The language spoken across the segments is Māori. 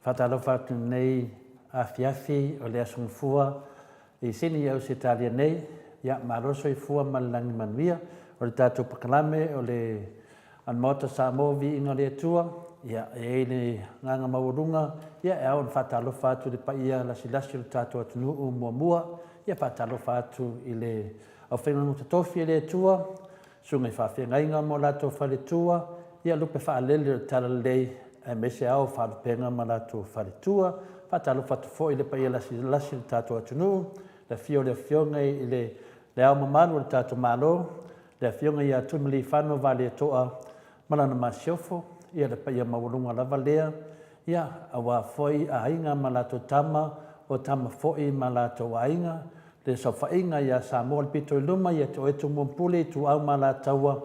whatalofa atu nei afiafi o le asungfua i sini au se talia nei ia maroso i fua malangi manuia o le tātou pakalame o le anmota Samoa vi inga le atua ia e le nganga maurunga ia e au whatalofa atu le paia lasi o le tātou atunuu mua ia whatalofa atu i le au whenga mutatofi le atua sunga i whawhengainga mo lato whale tua ia lupe whaalele o tala lei e mese au whalupenga ma lato whale tua whatalofa atu fo i le paia lasi le tātou atunuu le fionga i le au mamalu le tātou malo le fionga i atu mili whano vale toa malana masiofo ia le paia maurunga lava lea ia awa foi a inga ma lato tama o tama foi ma lato ainga le sofainga ia Samoa le pito i luma ia te oetu mumpule tu au ma la taua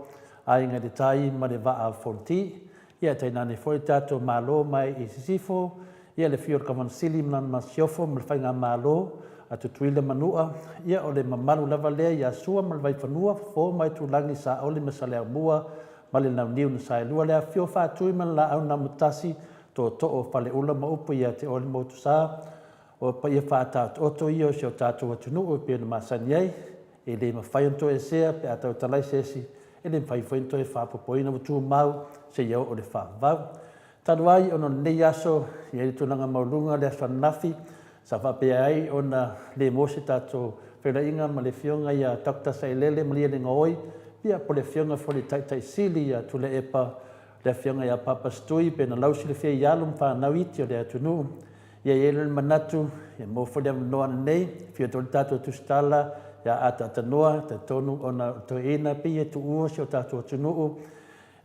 a inga le tai ma le waa fonti ia te nane foi tātou malo mai i sisifo ia le fio kavansili malana masiofo ma le whainga malo a tutuila manua ia o le mamalu lava lea ia sua ma le waifanua fo mai tu langi sa ole ma sa lea mua ma le nauniu na sa lua lea fio whaatui ma la au na mutasi to o whale ula ma upu ia te ole motu sa o pa ia whaata oto i o se o tātou atunu o pia na masani ai e le mawhaianto e sea pe atau talai sesi e le mawhaianto e whapopoina mutu mau se iau o le whaavau tanu ai ono nei aso i e tunanga maulunga le whanafi sa whapea ai o na le mose tātou wherainga ma le fionga ia Dr. Sailele ma lia le ngoi pia po le fionga fo le tai sili ia tule epa le fionga ia Papa Stui pe na lausi le fia ialum whanau iti o le atunu ia ele manatu ia mo fo le noa nei fia tole tātou tustala ia ata noa te tonu o na toina pia tu ua si o tātou atunu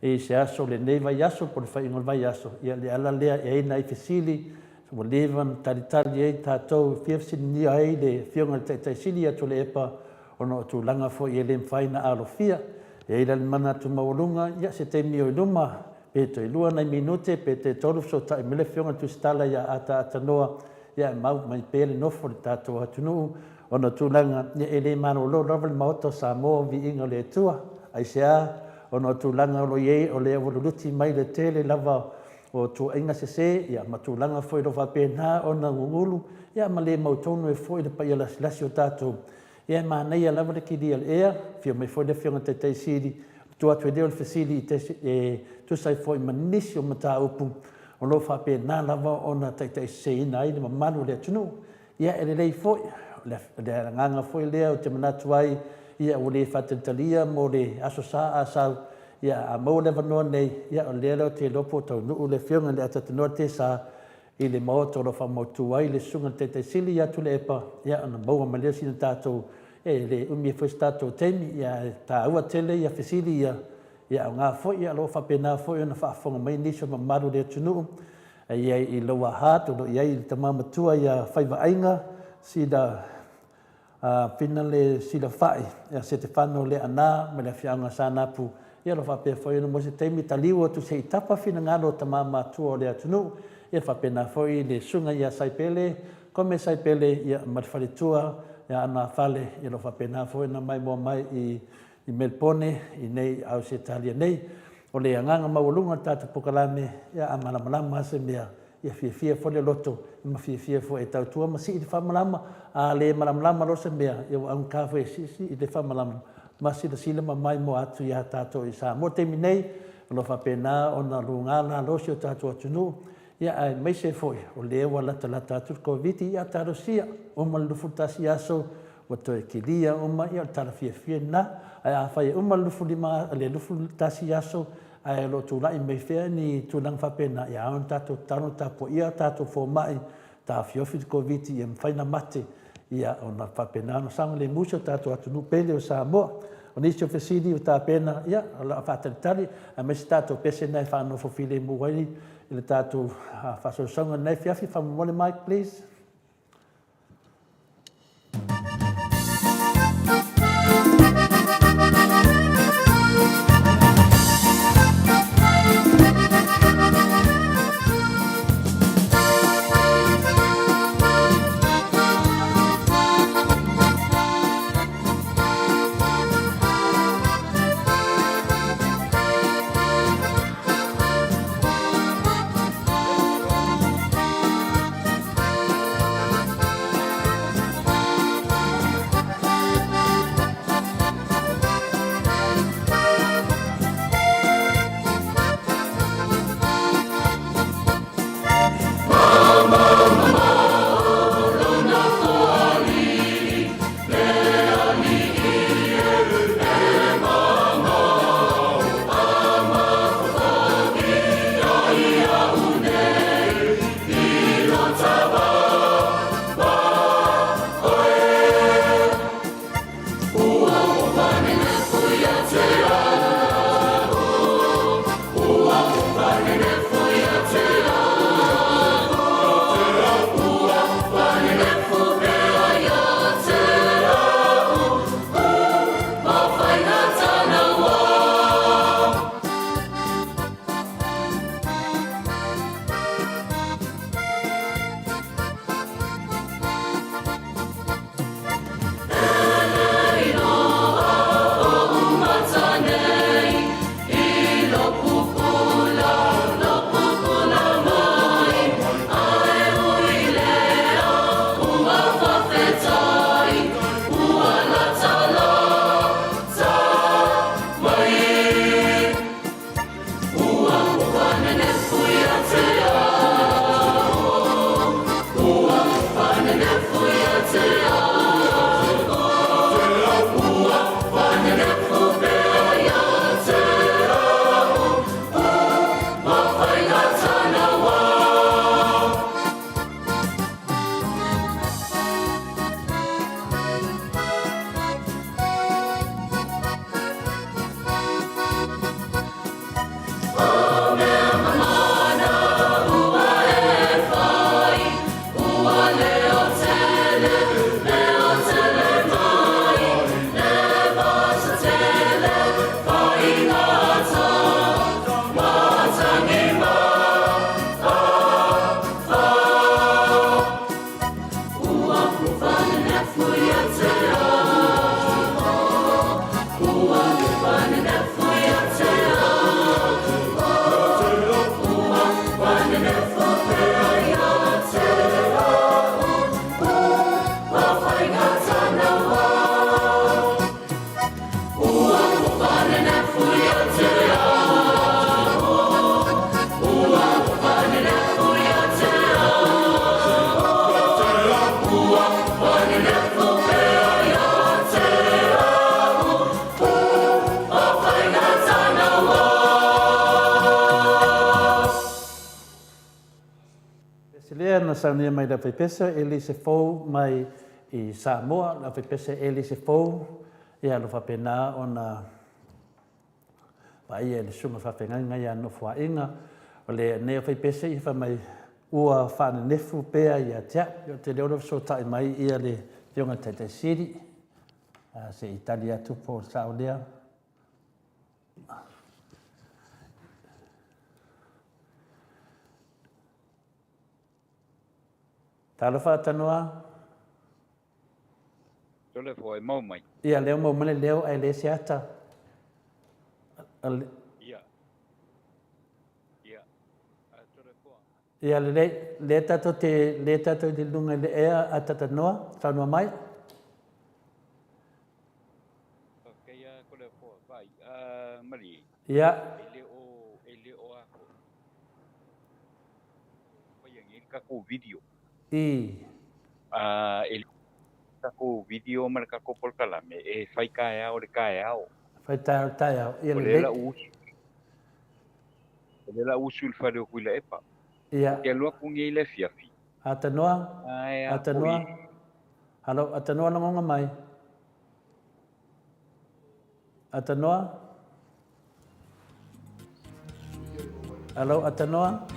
e se aso le nei vai aso po le whaingon vai aso ia le ala lea e eina i fesili so levan talitali e tātou fiafsini ni ai le fionga tai sili atu le epa ono tu langa fo i le mwhaina alofia e ila le mana tu maurunga ia se te mio i luma pe to i lua nei minute pe te tolu so ta mele fionga tu stala ia ata noa ia mau mai pele nofo le tātou atunu ono tu langa ia e le mano lo ravel maoto Samoa vi inga le tua ai sea ono tu langa lo ye o le avoluluti mai le tele lava o tu inga se ia matulanga foi do vapena ona ngulu ia male mautonu e foi de paia las o tatu ia mana ia lava de kidia ia fio me foi de fionga te sidi tu atu de facili te tu sai foi manisio mata upu o lo vapena lava ona te se nai de manu le tunu ia ele lei foi le nganga foi le o te manatu ai ia o le fatentalia mo le asosa asau ia a mau le vanoa nei ia o leo te lopo tau nuu le fionga le atatanoa te sa i le maoto lo whamautu ai le sunga te sili ia tu le epa ia ana maua malea sina tātou e le umi e fwes tātou teimi ia tā ua tele ia fesili ia o ngā fwoi ia lo whapena fwoi ona whaafonga mai niso ma maru le atunu ia i loa hāt o ia i tamamatua ia whaiva ainga sida pina le sida whai ia se te whano le ana me le whianga sānapu ia lo whapea whoi no mose teimi taliwa tu se i tapa whina ngalo tamama tua o le atunu ia whapena whoi le sunga ia saipele kome saipele ia marwharitua ia ana whale ia lo whapena whoi na mai mua mai i Melbourne i nei au se talia nei o le anganga maulunga tata pokalame ia amalamalama se mea ia fia whole loto ima fia fo e tautua ma si i le whamalama a le malamalama lo se mea ia au kawe sisi i le whamalama masi da sila mai mo atu ia tātou i sa. Mo te minei, lo whapena o na rungana losi o tātou atunu, ia ai mai se foi, o lewa lata atu COVID ia tāro sia, o malufu tasi aso, o toe kilia, o ma ia tāra fia na, ai a whai o malufu lima, le lufu tasi aso, ai lo tūlai mai whea ni tūlang whapena, ia aon tātou tano tāpo ia tātou fō mai, tā fiofi COVID ia mwhaina mate, ia o na whapena no sanga le musa tātou atunu pele o Samoa o nisi o fesidi o tā pena ia o la whātaritari a mesi tātou pese nei whanofo file muwaili i le tātou whasosonga nei fiafi whamamole Mike please. lea na saunia mai la pepesa eli se fou mai i Samoa la pepesa eli se fou ia lo fapena ona vai ele sunga fapenga ia no fuainga o le ne pepesa i fa mai ua whana nefu pēa i a tia, o te leo so tai mai ia le Whiunga Taitei Siri, se Italia tupo sao lea. Talo whātanoa? Tole fo e mau mai. Ia leo mau male leo ai le se ata. Ia le tato te lunga le ea a tatanoa, whanua mai? Kaya ko le fo, vai, mari. Ia. Ele o ako. Payangi kako video. Ele kako video mar kako polkalame, fai kaya o le kaya o. Fai taia. Ia le la usu. Ele la usu il fare o kuila epa. Ia. Ke lua kungi le fiafi. Atanoa. Halo, atanoa na ngonga mai. Atanoa. Halo, atanoa.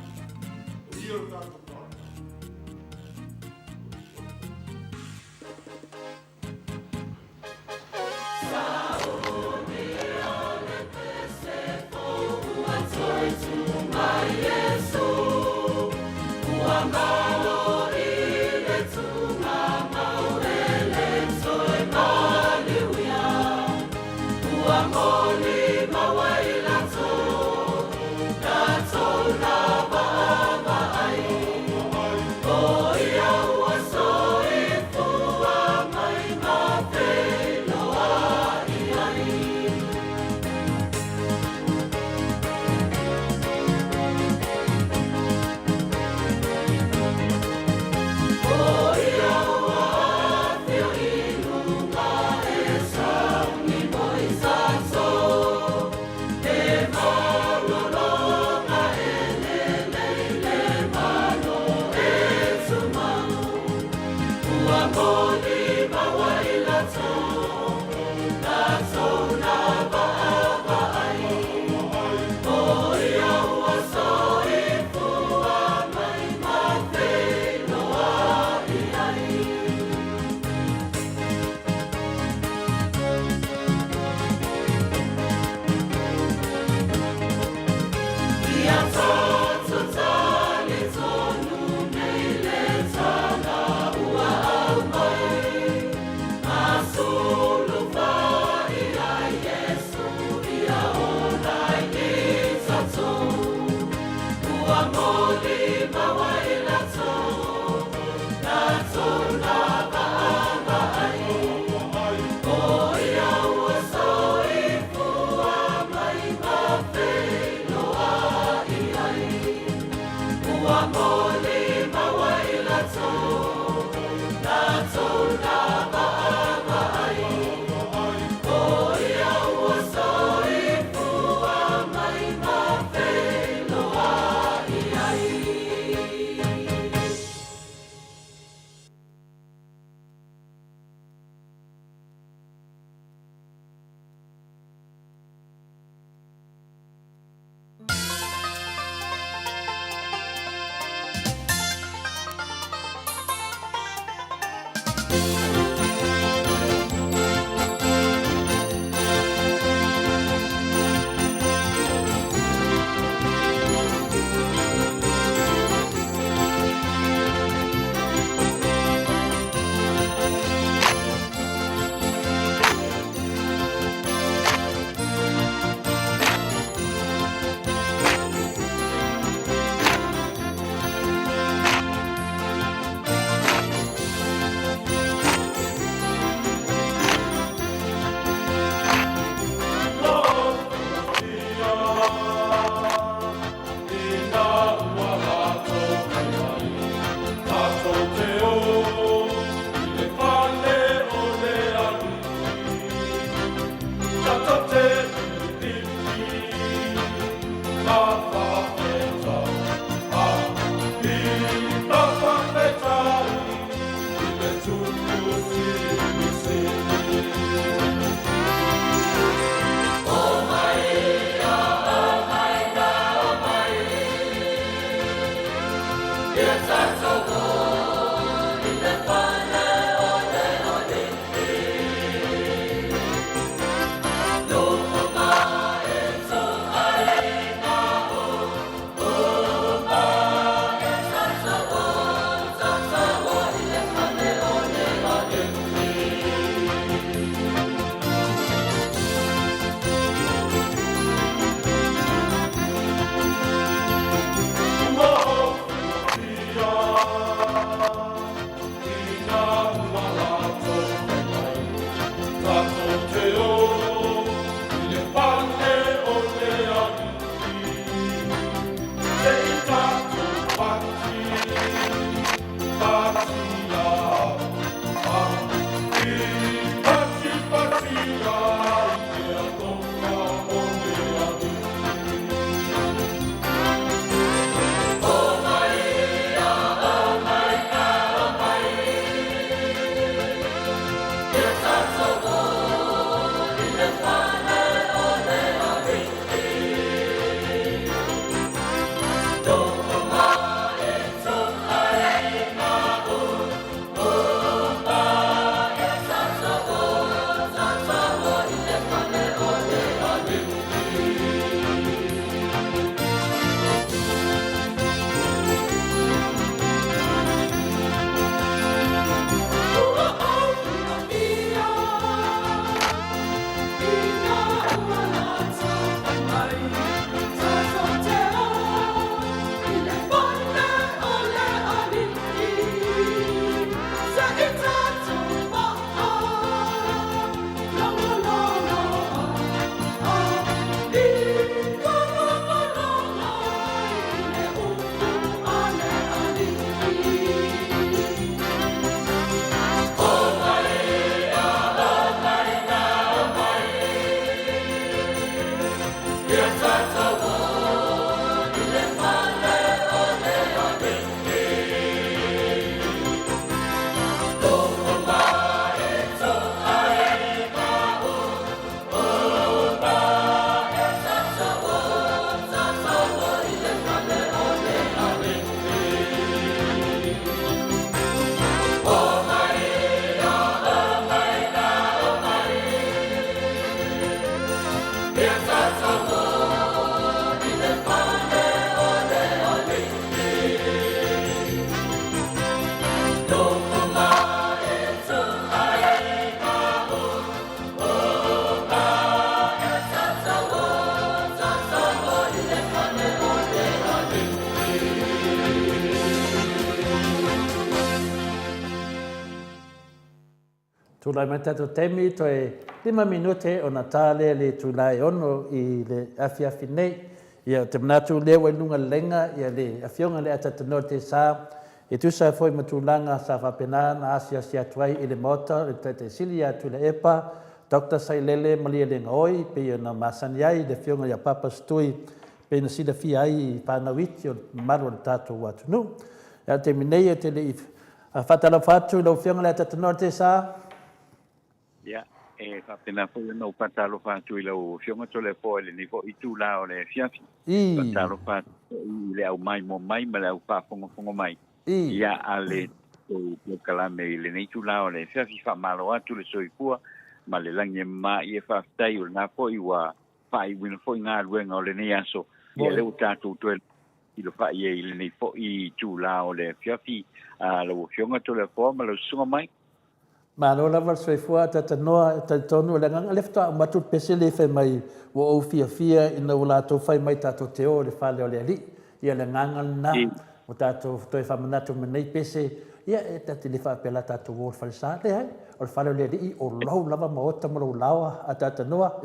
Tulai mai tatu temi to e 5 minute o Natale le tulai ono I le afiafi nei. Ia te manatu leo e nunga lenga ia le afionga le atatano te sa. E tu sa foi matulanga sa whapena na asia si atuai I le mota le te sili atu le epa. Dr. Sailele malia le ngoi pe ia na masani ai le fionga ia papa stui pe na sida fi ai I panawiti o maru le tatu watu nu. Ia te minei e te le whatala whatu le fionga le atatano te sa. Ya, whapena fo na upatalo whatu I lau fionga tole fo ele ni fo I tūlao le fiafi. Patalo whatu I le au mai mo mai ma le au whafongo mai. Ia ale o kalame I le nei tūlao le fiafi whamalo atu le soipua ma le langi ma I e whaftai o na fo I wa whai wina fo I ngā ruenga o le nei aso. Ia leo tātou tue I lo whai e I le nei fo I tūlao le fiafi lau fionga tole fo ma lau sunga mai. Ma lo lava soifua tata noa ta tonu le nganga lefta matu pesele fe mai wo o fia ina wala to fai mai tato te o le fale o le ali ia le nganga na o tato to fa manatu menei pese ia e tati le fa pela tato wo fa sa le ai o fale o le ali o lo lava mo ota mo lawa a tata noa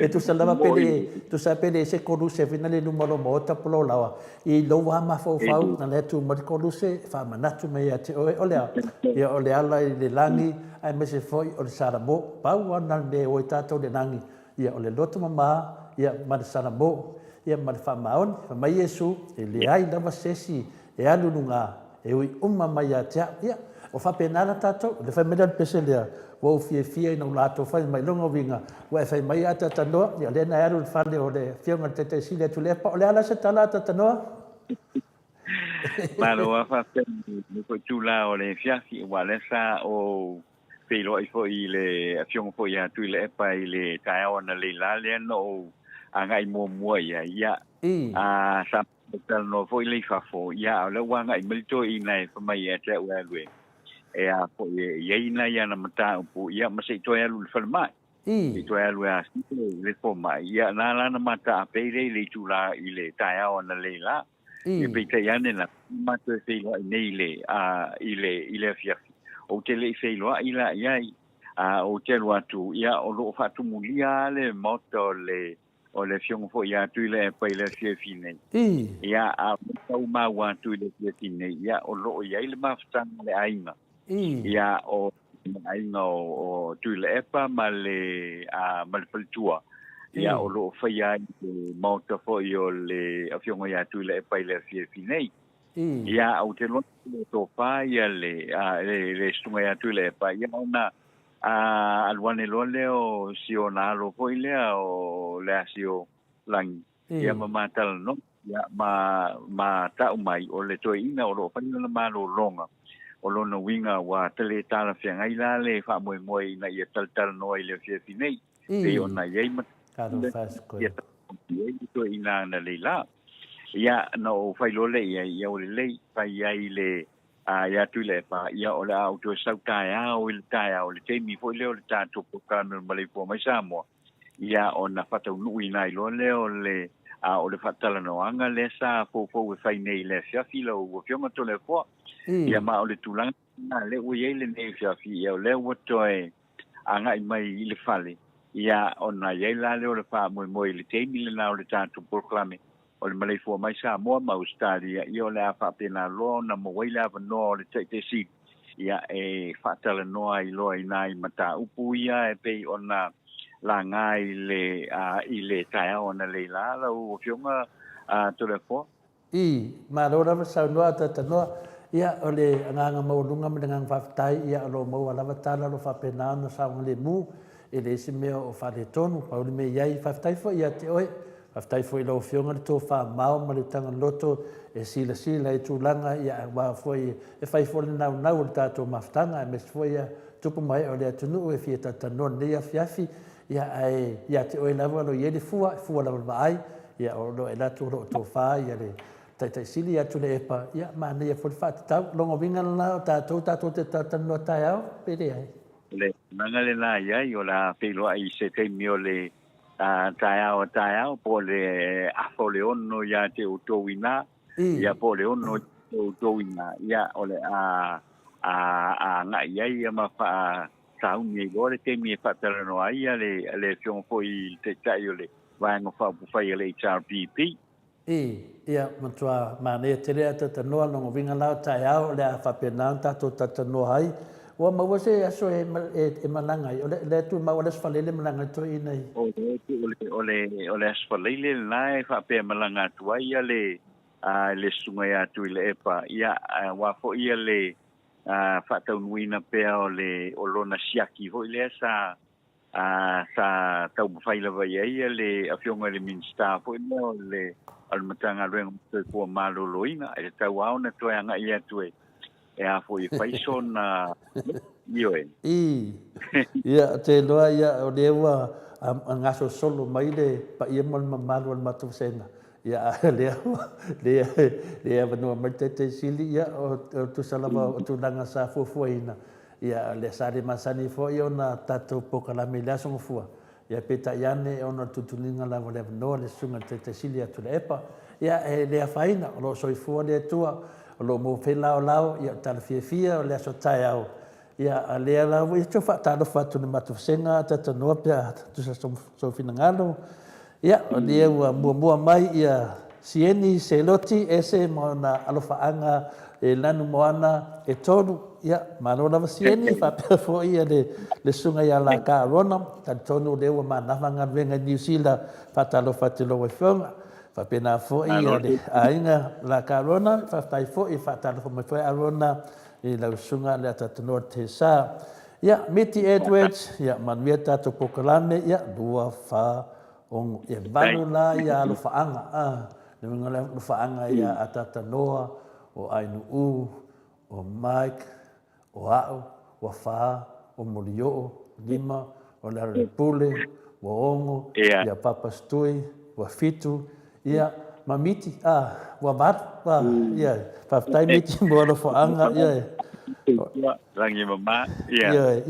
e tu sa lava pele tu sa pele se ko se finale numero mo ota po lawa I lo wa ma fo fau na le tu mo ko se fa manatu me ia te o le ia o le ala I le langi ai me se foi o le saramo pau ana le o tato le langi ia o le loto mama ia ma le saramo ia ma le fa maon fa mai Yesu e le ai lava sesi e alu nunga e ui mai ia o fa penala tato le fa medal peselea wo fia no lato fa mai longo vinga wa fa mai ata tano ia le na aru fa le o le fionga te sile tu le pa o le ala se tala tano Malo fa ni ko tula o le fiafi wala sa o pelo i fo i le afiong fo ya tu le pa i le tai ona le la le no anga i mo mo ya a sa tal no fo i le fa fo ya le wanga i milito i nai fa mai ya te wa lue e a fo ye ina ya na mata pu ya ma se to ya lu fa mai i to ya lu a le fo mai ya na la na mata pe le tula i le tai ona le la e pe te ane na mata se lo nei le i le fiafi o te le se lo ila ia o te lo atu ia o lo fa tu mulia le moto le o le fiong fo ia tu le pa le fiafi nei ia a o ma wa tu le fiafi nei ia o lo ia le mafta le aina ia o aina o tu le epa ma le ma le paltua ia o lo fa ia moto fo io le fiong ia tu le pa le fiafi nei ia o te lo to pa ia le stunga ia tu le pa ia ona alwane lo le o siona lo foi le o le asio lang ia matal no ia ma ta mai o le to ina o lo pa ni ma lo longa o lo no winga wa tele tala fianga ila le fa mo na ia tal no ile fi nei e ona ia ma Karo fasko ia to ina na le la ia no fai lo le ia o le fai ile ia tu le pa ia o le auto sauta ia o le taia o le temi foi le o le tato po kanu mali po mai samo ia ona fata nu ina lo le o le fatala no anga le sa po fai nei le filo o fionga to le po ia ma o le tulang na le o ye le nei fi ia o le o to anga mai le fale ia ona ia la le o le fa mo le temi le na o le tato po klame o le malai fua mai sa moa ma Australia i o le a whapena lo na mo waila wa no le te si ia e whatala noa i loa i nai mata upu ia e pei o na la ngai i le taia o na le la la u fionga to le fua ma rora wa sau noa tata noa ia o le anganga maulunga me ngang whaftai ia o lo mau alawa tala lo whapena na saunga le mu e le isi mea o whare tonu pauli me iai whaftai fo ia te oe Aftai foi lo fionga to fa mau ma le tanga loto e sila e tulanga ia wa foi e fai foi na o tato maftanga me foi tupu mai o le tunu e fieta tanon le fiafi ia te o lava lo ye de fua lava mai ia o lo ela to fa ia le tai sili ia tule epa ia ma ne foi fa ta longo vinga na tato te tatano taia pede ai le mangale na ia o la pelo ai se te miole taia o po le afoleono ia te utowina ia po le ono te utowina ia o le nga ia ma fa tauni gore te mi fa tano ia le fiong foi te tai o le wanga fa pu fai le HRPP ia matua mane te le ta no no vinga la taia o le fa penanta to tatano hai wa ma wa se aso e malanga o le tu ma wa le falele malanga to ina o le asfalele lai fa pe malanga tu ia le sunga ya tu le epa ia wa fo ia le fa tau nuina pe o lona siaki ho le sa tau fai la vai ia le afionga le minsta fo no le al matanga le ko malo loina e tau auna to anga ia tu e a foi fai sona io ia te loa ia o lewa ngaso solo mai le pa ia mon malu matu sena ia le no mate sili ia o tu salava o tu langa sa fuina ia le sare masani fo ia na tatu pokala mila so fua ia peta iane ona tutuninga la le no le sunga te sili atu le epa ia le faina lo soifua le tua lo mo fela o lao ia tal fia o le so tai au ia le la wi to fa ta fa tu matu senga ta no pia tu so finangalo ia o dia mua mai ia sieni seloti ese mona alofa anga e lanu moana e tonu ia malona sieni fa fo ia le sunga ia la ka rona ta tonu le wa mana vanga venga New Zealand fa ta lo fa te lo fonga fa pena fo ia le ainga la ka rona fa tai fo i fa ta lo mo fo arona e la sunga le ta tonu te sa ia miti Edwards ia manueta to pokalane ia dua fa on e valula ia lo faanga le ngala no faanga ia atata noa o ainu u o Mike o au o fa o molio lima o la pule o ongo ia papa stui o fitu ia mamiti wa bat wa ia papai miti mo no faanga ia rangi mama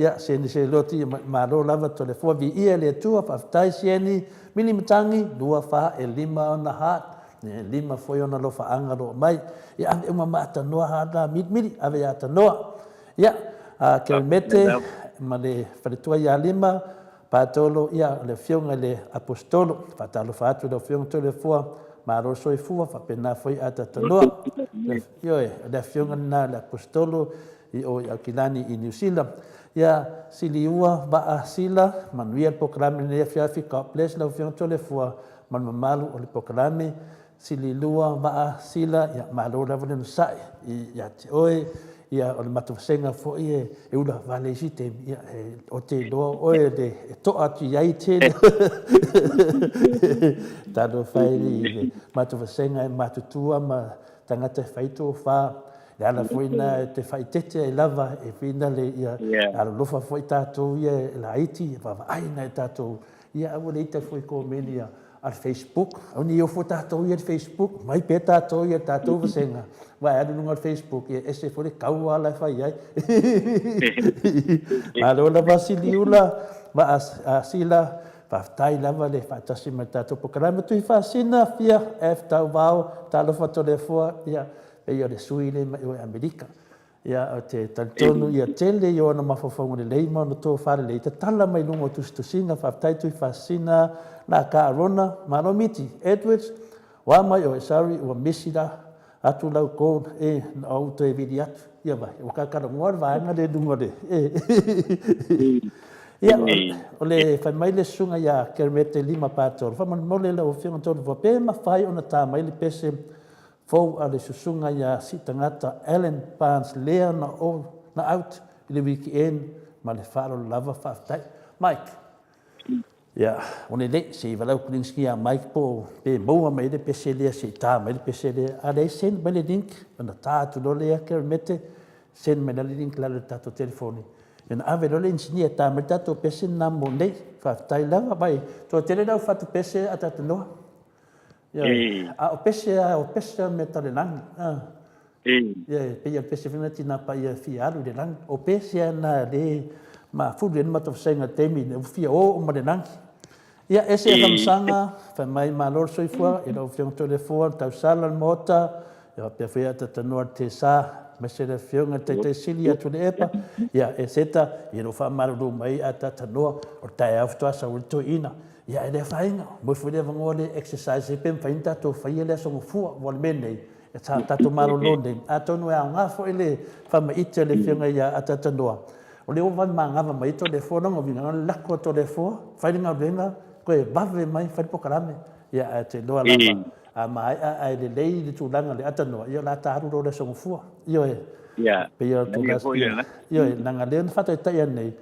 ia se loti malo lava telefone vi ia le tua papai sieni mini matangi dua fa e lima na hat lima foi ona lo faanga lo mai ia ave uma mata noa hada mili ave ya noa ia ke mete male faletua ia lima patolo ia le fionga le apostolo fatalo fatu le fionga tole fua maro soi fua fa pena foi ata noa io le fionga na le apostolo i o akilani i New Zealand ia siliua ba sila manuel programe le fiafi ka place le fionga tole fua man malu o le programe sililua ba sila ia malo la vole sai ia te oi ia o le matusenga fo e ula vale site ia o te lo oi de to ati ai te tado fai le matusenga matutua ma tangata faito fa ia la foina te fai tete ai lava e fina le ia ala lofa foi tato ia la iti va ai na tato ia o le te foi comedia al Facebook oni yo foto to ia Facebook mai peta to ia tato vasenga vai adu no Facebook e ese foi kau ala fai ai alo la vasiliula va asila va tai lava le fatasi matato programa tu fasina fia after wow talo foto le fo ia e ia le suile o Amerika ia te tantonu ia tele yo na mafofongo le leima no to fare le tala mai lungo tu stusinga fa tai tu fasina na karona maromiti Edwards wa mai o sorry o misida atu lau ko e au te vidiat ia vai o ka ngor va nga de dungo de ia o le fa mai le sunga ia kermete lima pator fa man mole le o fianga to vo pe ma fai ona ta mai le pese fo ale susunga ia sitangata Ellen Pans lea na o na out le weekend ma le faro lava fa tai Mike ia one le se valau kulinski a Mike po pe boa mai de pesele se ta mai de pesele a le sen mai le link na ta tu lo le kermete sen mai le link la le tato telefoni en ave lo le insinia ta mai tato pese na mo nei fa tai lava vai to tele da fa tu pese ata no o pese me tale lang pe ia pese fina tina pa ia fiaru de lang o pese na de ma fudu ma to senga temi ne fia o ma de lang ia ese ramsanga fa mai ma lor soi fua e lo fiong telefon tau sala mota ia pe fia ta no te sa me se le fiong te silia tu de epa ia eseta ia lo fa maru mai ata no o tai afto asa ulto ina ia ele fainga mo foi le vangole exercise pem fainta to faile so fu wal mene e ta to maro londe ato no nga fo ele fa ma ite le fianga ia atata noa o le van manga va mai to le fo no vinga la ko to le fo fainga venga ko e bave mai fa po kalame ia te do la a mai a le le tu langa le atano ia la ta ru le so fu io ia pe ia to la io nanga le fa ta ia nei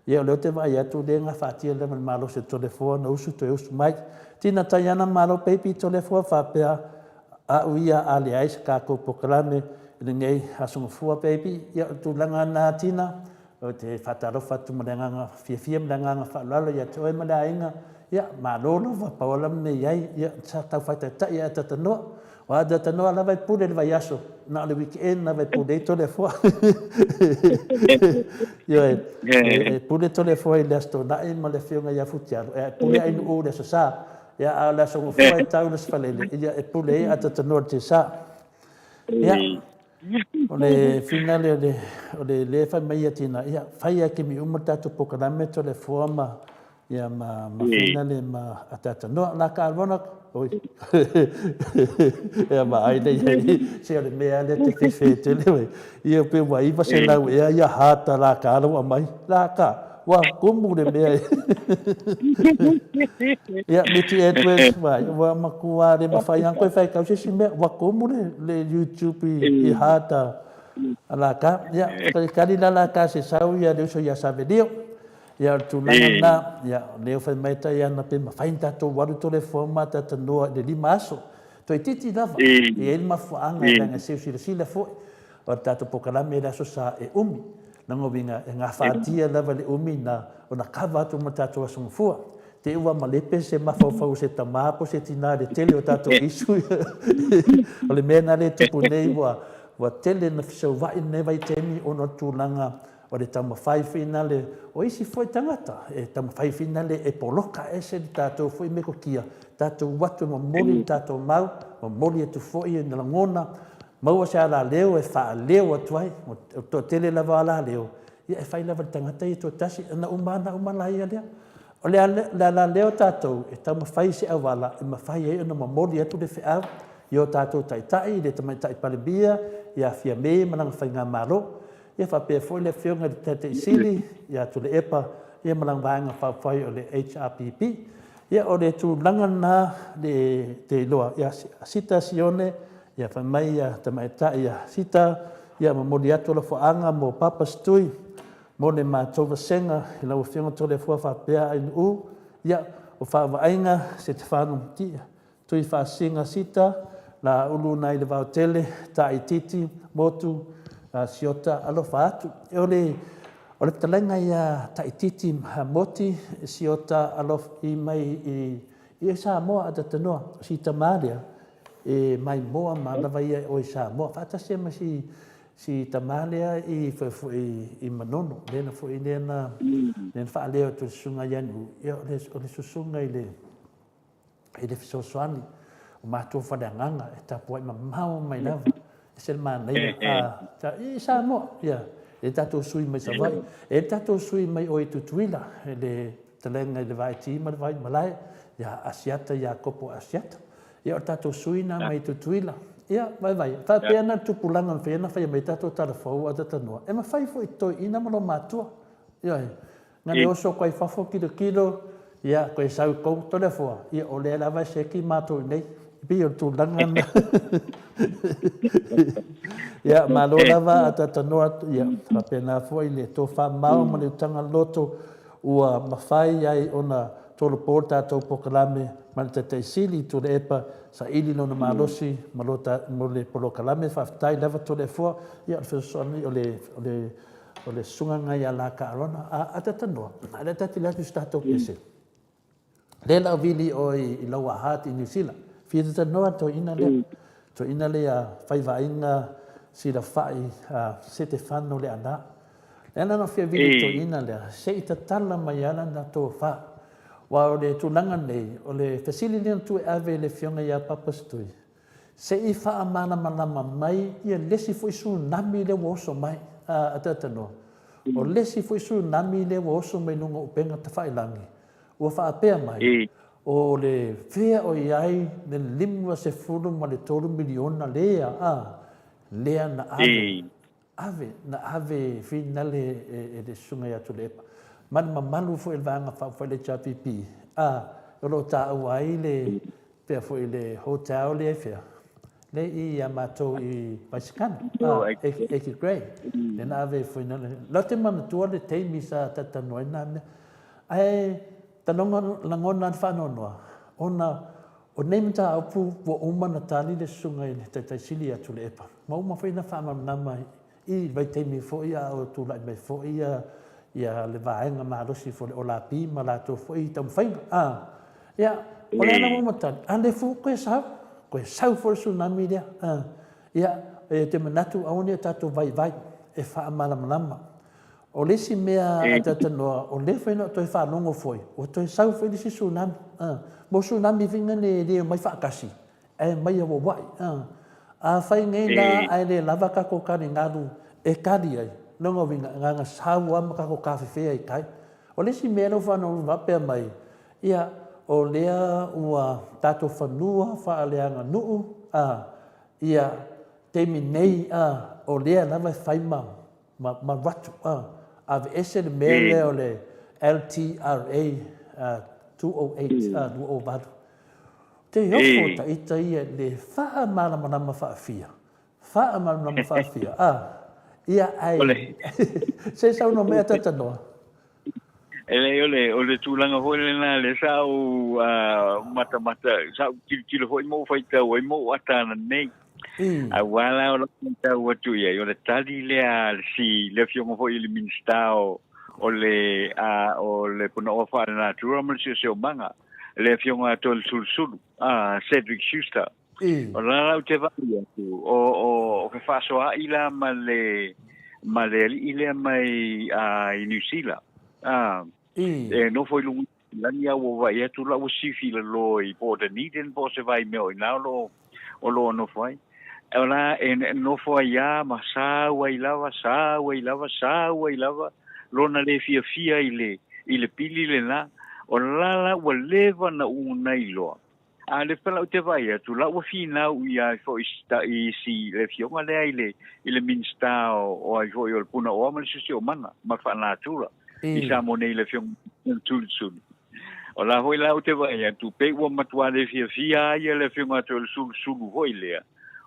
ia le te vai atu le nga fatia le malo se telefone o su te usu mai tina taiana malo pepi telefone fa pe a uia ali ai ka ko poklame le nei asu fu pepi ia tu langa na tina o te fataro fatu manga fia manga fa lalo ia te ma dainga ia malo no va paola me ia sa ta fata ta ia ta no wa da ta no ala vai pude vai aso na le weekend na vai pude telefone ia pude telefone le sto na e ma le fionga ia futiaro e pude ai no le sa ia ala so foi tau le falele ia e pude ata no te sa ia o le finale o le fa mai tina ia fai ke mi umata to pokalame telefone ma ia ma finale ma ata no la carbona oi ia ma ai dei se le mea le te fete le ia pe vai va se la ia hata la caro mai la ca wa como le mea ia miti Edwards vai wa makua le ma fai anko fai ka se me wa como le YouTube i hata la ca ia kali la ca se sau ia de so ia sabe dio ia tu na ia leo fai mai tai ana pe ma fainta to waru telefone mata no de limaso toi titi lava e ele mafuanga e nga seu sila foi o tato pokalame la so sa e umi nango vinga nga fatia lava le umi na ona kava tu matato asung fua te ua malepe se mafau se tamapo se tina de tele o tato isu o le mena le tupu nei wa tele na fisau vai ne vai temi ono tulanga o le tama fai finale o isi foi tangata e tama fai finale e poloka ese di tato foi me ko kia tato watu mo moli tato mau mo moli e tu foi na ngona mau se ala leo e fa leo atuai o to tele lava ala leo ia e fai lava tangata i to tasi na umana ia lea o le leo tato e tama fai se awala e mafai e ona mo moli atu le feau io tato tai le tama tai palebia ia fia me manang fai nga malo ia fa pe foi le fionga de tete sili ia tu le epa ia malang vanga fa foi o le HRPP ia o le tu langana de te loa ia sita sione ia fa mai ia tamaita ia sita ia mo modiato la foanga mo papa stui mo le matova senga ila o fionga to le fa pe in u ia o fa vainga se te fanu ti tu fa singa sita la ulu nai le vautele ta ititi motu siota alofa atu e o le talenga ia taititi moti siota alof i mai i Samoa ata tanoa si tamalia e mai moa malava ia o Samoa fata se ma si tamalia i manono lena fo i lena fa leo tu sunga yanu e o le susunga i le fisosoani o matua fadanganga e tapu ai mamau mai lava sel mana ta i Samoa ia e tato sui mai savai e tato sui mai o tutuila le talenga le vai tima le vai malai ia asiata ia kopo asiata ia o tato sui na mai tutuila ia vai fa pena tupulanga fena fa mai tato telefou ata tanoa e ma fai foi toi ina malo matua ia na le oso kai fafo kilo ia ko sau ko telefou ia o le lava se ki mato nei bio tu langan ya malo lava ata tanoa ya pena foi le to fa mau mo le tanga loto ua mafai ai ona tolo porta to pokalame man te sili to le epa sa ili no malosi malota mo le pokalame fa tai lava to le fo ya fe soni o le sunga ngai ala ka rona ata tanoa ala tati la stato pese le la vili o i lawa hat in New Zealand fia tanoa to ina le fai vainga si la fai se te fanno le ana e ana no fia vili to ina le se ita tala mai ala na to fa wa o le tulanga nei o le facility tu ave le fionga ia papastui se i fa amana malama mai ia lesi foi su nami le woso mai atatano o lesi foi su nami le woso mai nunga upenga te fai langi ua fa apea mai o le fea o iai le limua se fulu ma le tolu miliona lea lea na ave fina le sunga ia tu lepa man mamalu fo el vanga fa le chapipi o lo ta ai le pe fo le hotel le fea le i amato i Paiskan e grey le ave fo na lo te man tu le te misa tata noina ai tanonga langona fa noa ona o nemta apu wo uma na tali le sunga i te sili atu le epa ma uma fa ina fa na mai i vai te mi fo ia o tu lai mai fo ia le vaenga marosi fo le olapi ma la to fo i tam fainga ia o le na mo tan ande fu ko sa fo tsunami dia ia e te manatu aone tato vai e fa malama o le si mea atata noa o le faina to fa longo foi o to sa fo le tsunami mo tsunami vinga le mai fa kasi e mai o wai fai ngai na ai le lava ka ko kani ngalu e kadi ai longo vinga nga sawa ma ka ko ka fe ai kai o le si mea no fa no va pe mai ia o lea ua tato fanua fa aleanga nuu ia temi nei o lea lava fai ma watu ave ese le mele o le LTRA 208 o vadu te yofo ta ita ia le faa malama fia ia ai se sa no mea tata noa Ole tulanga ho le na le sau mata sau kilo ho mo fai ka o mo ata na nei a wala o ta o tu ye o le tali le si le fio mo foi le minstao o le puna o fa na tu mo se o manga le fio nga tol sul Cedric Schuster o la te va o que fa so a ila male ile mai a New Zealand no foi lungo lani au vai tu la o sifi le loi po de niden po se vai meu na lo o lo no foi ela no foi ya masa wai lava lo na le fia ile pili le na o la o leva na una ilo a le pela te vai tu la o fina u ya fo sta i si le fionga le ile minsta o ai fo o puna o ma se o manga ma fa na tura i sa mo nei le fiong sul o la hoi la o te vai tu pe o matua le fia ia le fiong atu sul hoi le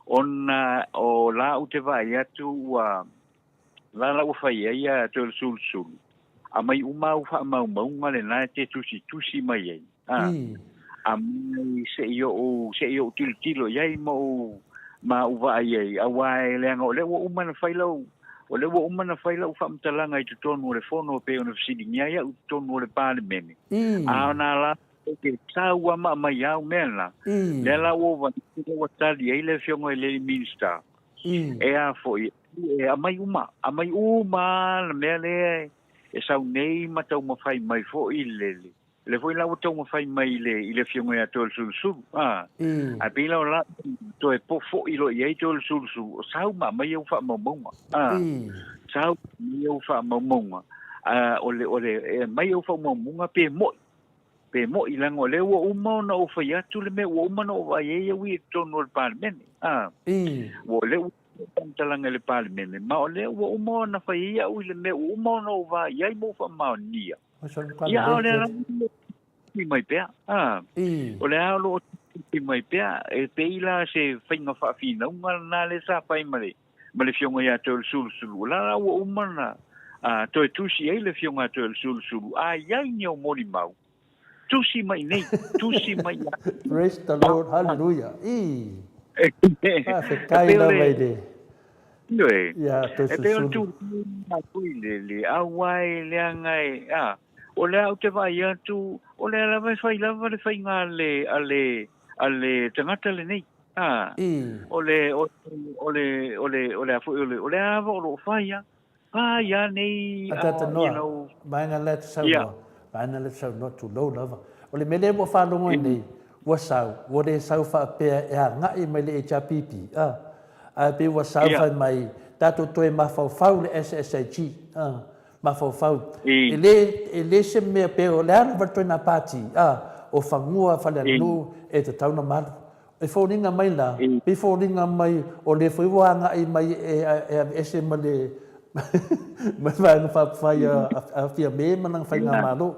ona o la o te vai tu la o fai ia tu sul a mai uma u fa mau le na te tusi mai ai a mai se io tilo ia mo ma u vai ai a wai le ngo le o uma na fai lo o le wo umana fai la ufa mtalanga i tutonu le fono pe ona fsidi nya utonu le parliament na la ke tawa ma mai au mena le la wo va o tali ile fiongo ile minister a foi a mai uma na mele sa nei mata uma fai mai fo ile le foi la uto uma fai mai ile fiongo ya tol sul a pila la to e po fo ilo ye tol sul sa ma mai u fa mo sa mai u fa mo ole mai u fa mo pe mo ila ngole wo uma na o fa ya tu le me wo uma no va ye wi to no parliament wo le talanga le parliament ma ole wo uma na fa ya wi le me uma no va ya mo fa ma nia ya ole mi mai pe ole alo mi mai pe e peila se finga fa fina unga na le sa pai male fionga ya tol sul la wo umana to tusi e le fionga tol sul ya nyo mori mau tusi mai praise the Lord, hallelujah se kai la vai de ya to tu na kuile awai le ngai o le au te vai atu o le la vai fai lava le fai ngale ale tangata le nei o le afu o le ava o lo fai ya nei you know banga let so banga let so not too low lava o le mele mo fa longo nei wa sau wo de sau fa pe ngai mai le chapipi a pe wa sau fa mai tato toe ma fa le SSG ma fau ele se me pe o le ana vato na pati o fangua fale no e te tauna mal e foninga mai la pe foninga mai o le foi wanga ai mai e se male ma va fa a fia me manang fa nga malo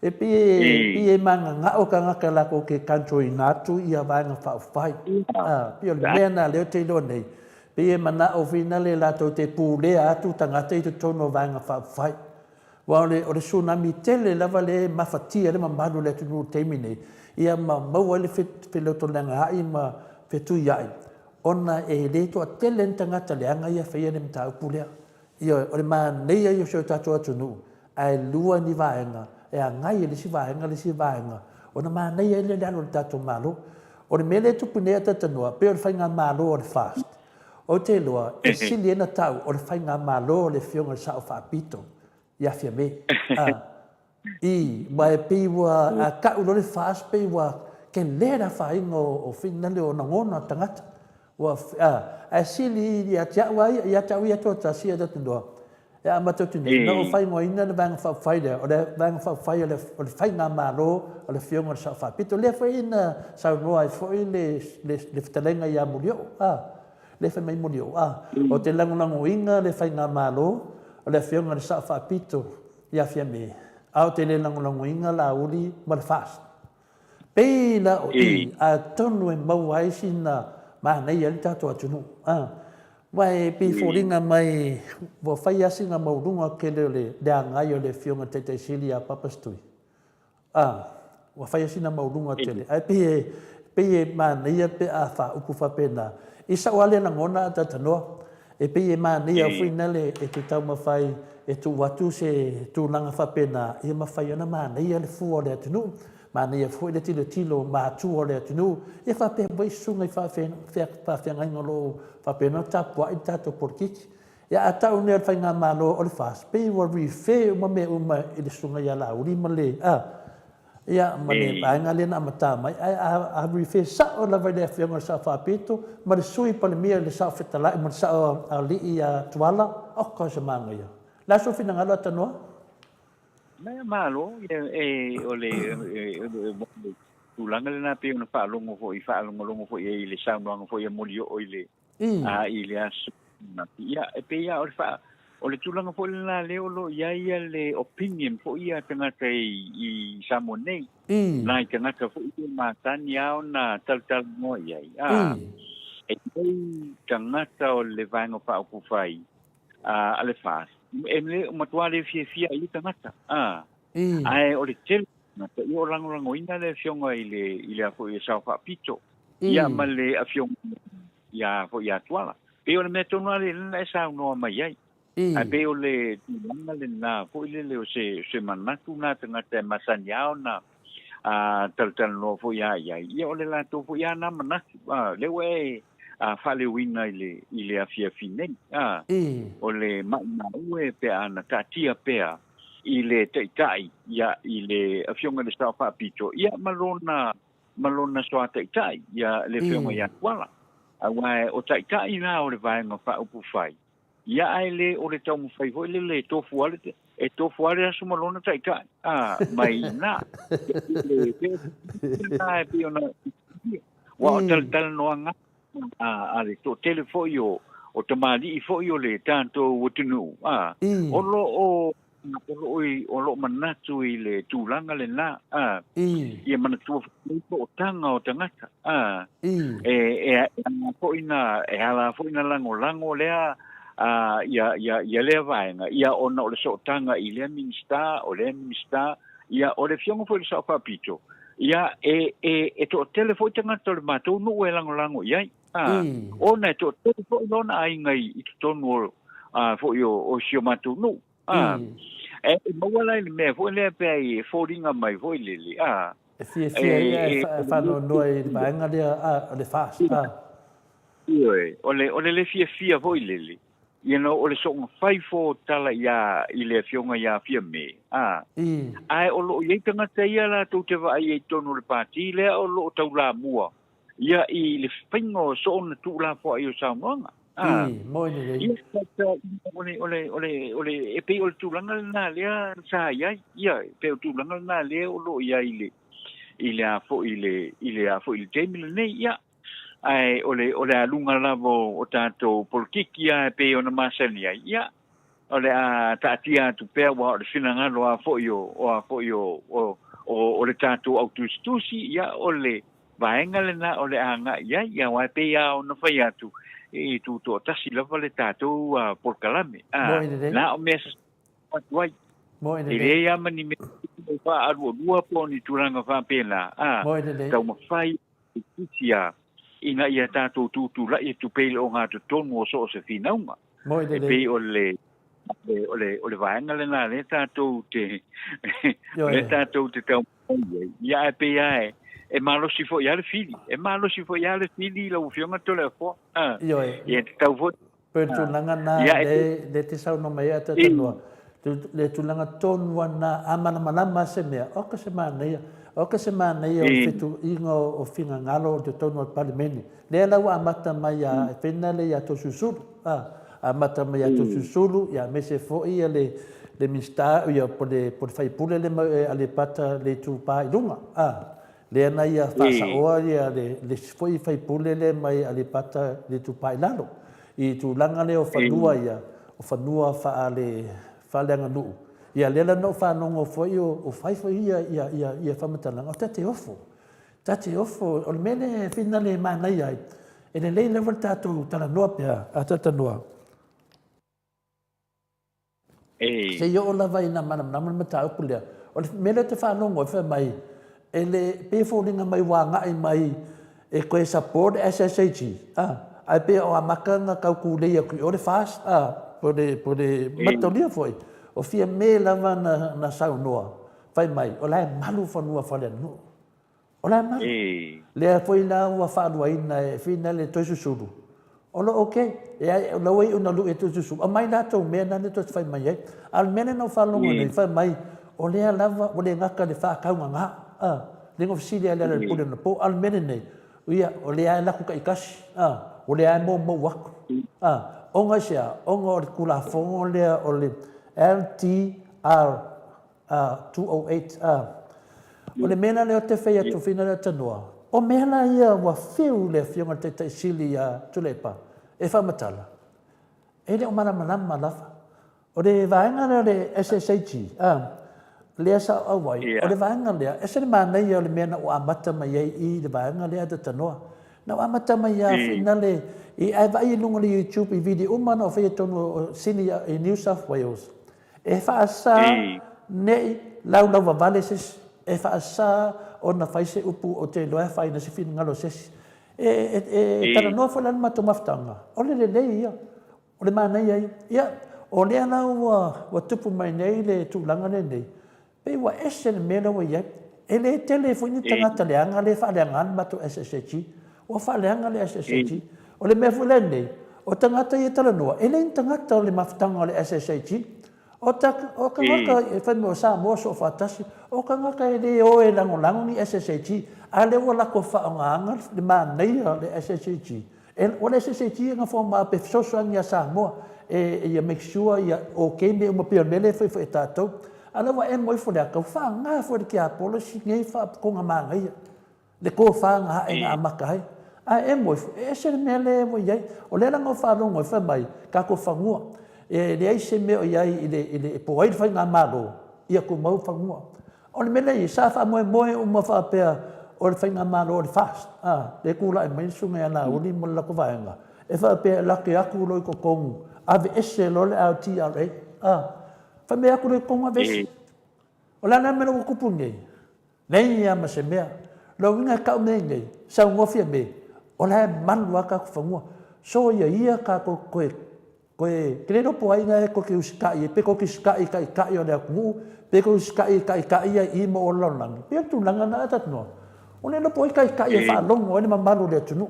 e pe manga nga o kanga kala ko ke kancho inatu ia va nga fa fai pe o le na le te do nei pe mana o fina le lato te pule atu tangata i te tono vanga fai. Wa o le tsunami tele lava le mafatia le mamanu le tunu temine. Ia maua le wheloto langa ai ma whetu iai. Ona e le toa tele tangata le anga ia whaia le mta upulea. Ia o le maa neia i o seo tatua tunu. Ai lua ni vaenga. E a ngai le si vaenga. Ona maa neia le alo le tatua malo. O le mele tupunea tatanua. Pe o le whainga malo o le fast. O te loa, e sili ena tau, o le whainga malo le fionga le sao whaapito, ia fia me. Mai peiwa, a ka ulo le whaas peiwa, ke lera whainga o whina leo na ngona tangata. A sili ia tiawa ia toa tasia da tundua. E a matatu nei, na o whainga ina le vanga whaafaile, o le vanga whaafaile o le whainga malo, o le fionga le sao whaapito. Le whaina sao noa e fwoi le whatalenga ia mulio. Le fai mai moni o te lango inga le fai ngā malo o le whionga le sa whaapito ia fia me au te le lango inga la uri ma le fast peila o a tonu e mau aisi na maha nei ali tato atunu Wai pi foringa mai wo fai asinga maurunga ke le ngai o le fionga te sili a papastui. Wa fai asina maurunga tele. Ai pe mania pe a fa upu fa pena. Isa wale na ngona ta tanoa. E pe mania fuina le e te tau mawhai e tu watu se tu langa fa pena. E mawhai ana mania le fu o le atunu. Mania fu le tilo ma tu o le atunu. E fa pe boi sunga i fa whenga ngolo fa pena tapua i tato porkiki. Ya atau ne fa nga malo o le fas. Pe wa rife uma i le sunga ya la uri male. Ia mane bainga le na mata mai a rife sa o la vade fianga sa fa pito ma le sui pa le mia le sa fetala ma sa a li ia tuala o ko se manga ia la so fina ngala tano na malo ole tu langa le na pe una fa longo fo i le sa longo fo i molio o ile ile as na ia pe ia o fa o le tulanga fo le le o ia le opinion fo ia tangata i Samonei na i tangata fo i matani au na tal mo ia e tangata o le vanga pa o fai ale fas e le matua le fia i tangata ai o le tel na i o rango ina le fionga i le fo i sa fa pito ia ma le afiong ia fo ia tuala e o le metona le na sa no mai ai ai be o le tūlanga le nā, po ile le o se manatu nā tangata e masaniao nā tal no fo ia iai. Ia o le lato fo ia nā manatu, le we whale wina i le afia finei. O le maina ue pea na tātia pea i le teitai, ia i le afionga le stau whapito. Ia malona soa teitai, ia le fionga ia kuala. Awai o teitai nā o le vaenga whaupu whai. Ia ai le o le tau mawhai hoi le tofu ale e tofu ale asu malona tai kai. Mai nā. Nā e pio na. Wa o tal noanga. Ale to telefoi o tamali i foi o le tanto watunu. O lo manatu i le tūlanga le nā. Ia manatu o tanga o tangata. E hala foi na lango lea. Ia le vaenga ia ona o le sotanga i le minista ia o le fionga foi le sa papito ia e to telefoi tanga to le matou no e lango ia ona to telefoi lona ai ngai i tonu foi o sio matou no e mawala le me foi le pe ai foringa mai foi lili e fa no e vaenga le fast ole le fia foi lili ole so fai fo tala ia i le fionga ia fia me. Ai o lo ia tanga te ia la tau te vai e tonu le pati le o lo tau la mua. Ia i le whaingo so ona tu la fo ai o Samoanga. Moi ni le. Ole e pe o tu langa na lea sa ia pe o tu langa na le o lo ia i le a fo i le Jamie le ia. Ai ole alunga lavo o tato polkikia pe ona masalia ia ole a tatia tu pe wa o sinanga lo a foio o le tato autostusi ia ole vaenga le na ole anga ia wa pe ia ona fai atu e tu to tasi lava le tato porkalame na o mesa wai ile ia mani me fa aru po ni turanga fa pena tau mafai tia ina ia tātou tūtū la i tu pele o ngā tonu o so se whinaunga. E pei o le vaenga le nā, le tātou te tau mai. Ia e pei ae, e malosi fo ia le fili. E malosi fo ia le fili la ufionga tole a fo. Ia te tau fo. Pero tūlanga nā, le te sau no mai ata tanua. Le tūlanga tonua nā, amana manama se mea, oka se māneia. O ka semana ia o fitu inga o finga ngalo o te tonu o palimeni. Lea lau amata mai a whena le ia to susulu. Amata mai a to susulu, ia mese fo ia le mista, ia po le whaipule le pata le tūpā i runga. Lea na ia whasa oa ia le foi whaipule le mai a le pata le tūpā i lalo. I tū langa le o whanua ia, o whanua wha le whaleanga nuu. Ia lela no whanongo foi o whaifo ia whamatalanga. O tate ofo. O le mene whina le mana iai. e le lei lewa tātou tala noa pia, a tata noa. Se yo o lava ina mana mata upu lea. O le mele te whanongo e wha mai, e le pēwhoringa mai wā ngai mai, e koe support SSH. Ai pe o amakanga kau kuleia kui o le fast, po le matolia foi. O fia me lava na sau noa, whai mai, o lai malu whanua whale anu. O lai malu. Lea foi la ua whanua ina e whina le toisusuru. O lo okay, e lo wei una lu e toisusuru. A mai nato mea nane to whai mai e. Al mene no whalonga nei whai mai, o lea lava, o lea ngaka le whakaunga ngā. Lengo fisili a lea le pule na po, al mene nei. Uia, o lea e laku ka ikasi. O lea e mō waku. Onga sea, onga o le kula fongo lea o le LTR 208. O le mena leo te whea tu whina lea tanua. O mena ia wa whiu le whiunga te te sili a tulepa. E whamatala. E le o mana lafa. O le vaenga le SSH. Lea sa awai. O le vaenga lea. E se le mana ia o le mena o amata mai i le vaenga lea te tanua. Na o amata mai ia whina le. I ai vai lunga le YouTube i video umana o whea tonu sini i New South Wales. E whaasa nei lau vavaleses. E whaasa o na whaise upu o te loa whai na se whina ngalo sesi. Tana noa whalan mato maftanga. O le lei ia. O le mana ia. Ia. O lea nau wa tupu mai nei le tūlanga nei. Pei wa ese le mena wa iai. E le telefoni tangata leanga le whaaleanga mato SSH. O whaaleanga le SSH. O le mea fulen nei. O tangata ia tala noa. E le tangata o le maftanga o le SSH. O ka ngaka e whaimo o saa mua so o whatasi. O ka ngaka e le o e lango ni SSH. A le ua lako whaongaanga le maa nei le SSH. O le SSH e nga whaoma pe fisosoangi a saa mua. E ia make sure ia o keime uma pia mele foi e tātou. Ala wa e moi fole akau wha ngā fole ki a policy ngei wha konga maa ngai. Le ko wha ngā e ngā amaka hai. A e moi e se mele e mo iai. O le langa o whanongo e whamai ka ko whangua. E le ai se meo iai i le po ai whai ngā mālo. Ia ko mau whangua. O le mele i sa wha moe uma wha pia o le whai ngā mālo o le fast. Le kula e mai sunga ana uli mo lako vaenga. E wha pia laki aku loi ko kongu. Ave ese lo le au TRA. Fa mea kure konga vesi. O la mena o kupu nei. Nei ia ma se mea. Lo winga kau nei nei. Sa ngofia me. O la manu aka ku whangua. So ia ka koe. Kene no po ai ngai ko ki uskai. Pe ko ki uskai kai o le aku. Pe ko uskai kai ia i mo o langi. Pe tu langa na atat no. O le no po kai e whalongo. O le mamalu le tunu.